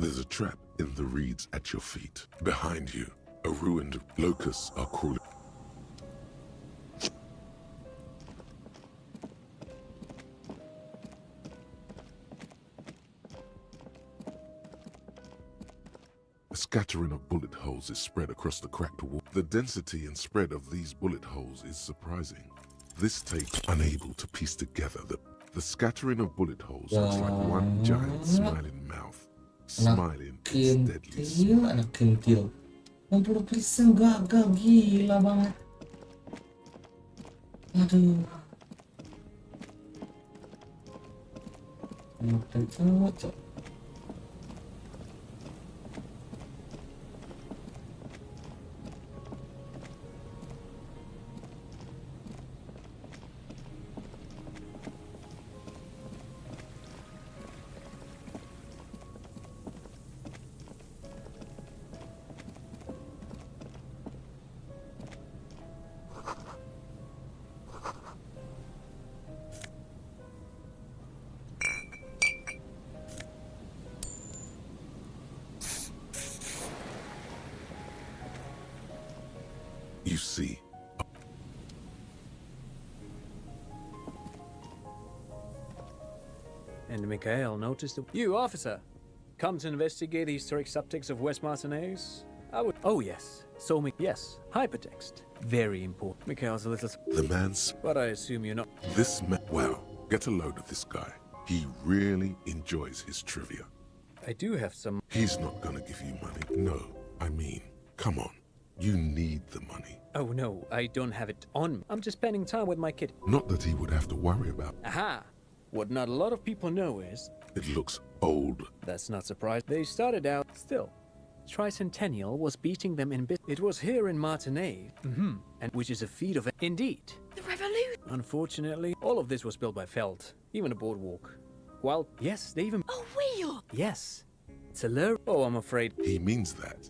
There's a trap in the reeds at your feet. Behind you, a ruined locusts are crawling. A scattering of bullet holes is spread across the cracked wall. The density and spread of these bullet holes is surprising. This tape's unable to piece together the scattering of bullet holes looks like one giant smiling mouth, smiling its deadly smile. Anak kintil. 60% gagal, gila banget. Aduh. Cocok. You see, And Mikhail noticed that... You, officer! Come to investigate the historic subtext of West Martinaise? I would... Oh, yes. So, yes. Hypertext. Very important. Mikhail's a little... The man's... But I assume you're not... This man... Wow, get a load of this guy. He really enjoys his trivia. I do have some... He's not gonna give you money. No, I mean, come on. You need the money. Oh, no, I don't have it on. I'm just spending time with my kid. Not that he would have to worry about. Aha! What not a lot of people know is... It looks old. That's not surprising. They started out... Still, Tricentennial was beating them in bit. It was here in Martinaise. And which is a feat of... Indeed. The revolution! Unfortunately, all of this was built by Feld. Even a boardwalk. Well, yes, they even... A wheel! Yes. It's a lure... Oh, I'm afraid... He means that.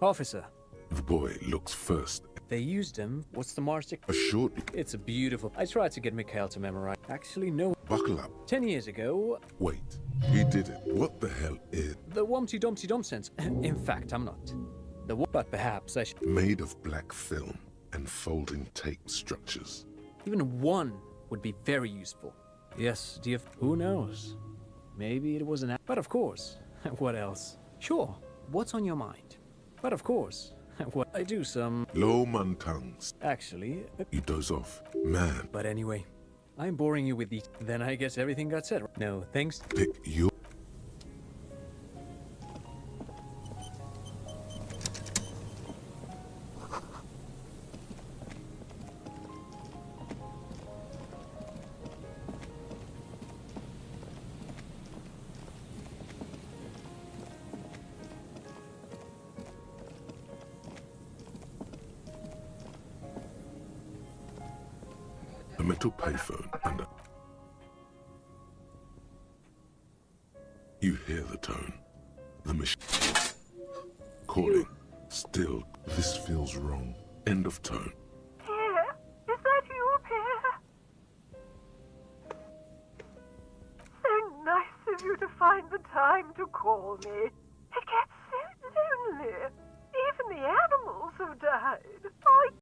Officer. The boy looks first. They used them. What's the Marstic? A short... It's a beautiful... I tried to get Mikhail to memorize. Actually, no. Buckle up. 10 years ago... Wait. He did it. What the hell is... The Wumpty Dumpty Dump sense. In fact, I'm not. But perhaps I should... Made of black film and folding tape structures. Even one would be very useful. Yes, dear... Who knows? Maybe it was an... But of course. What else? Sure. What's on your mind? But of course. What I do some... Low man tongues. Actually... You doze off. Man. But anyway, I'm boring you with these. Then I guess everything got said. No, thanks. Pick you. A metal payphone under. You hear the tone. The machine. Calling. Still, this feels wrong. End of tone. Pierre? Is that you, Pierre? So nice of you to find the time to call me. It gets so lonely. Even the animals have died. I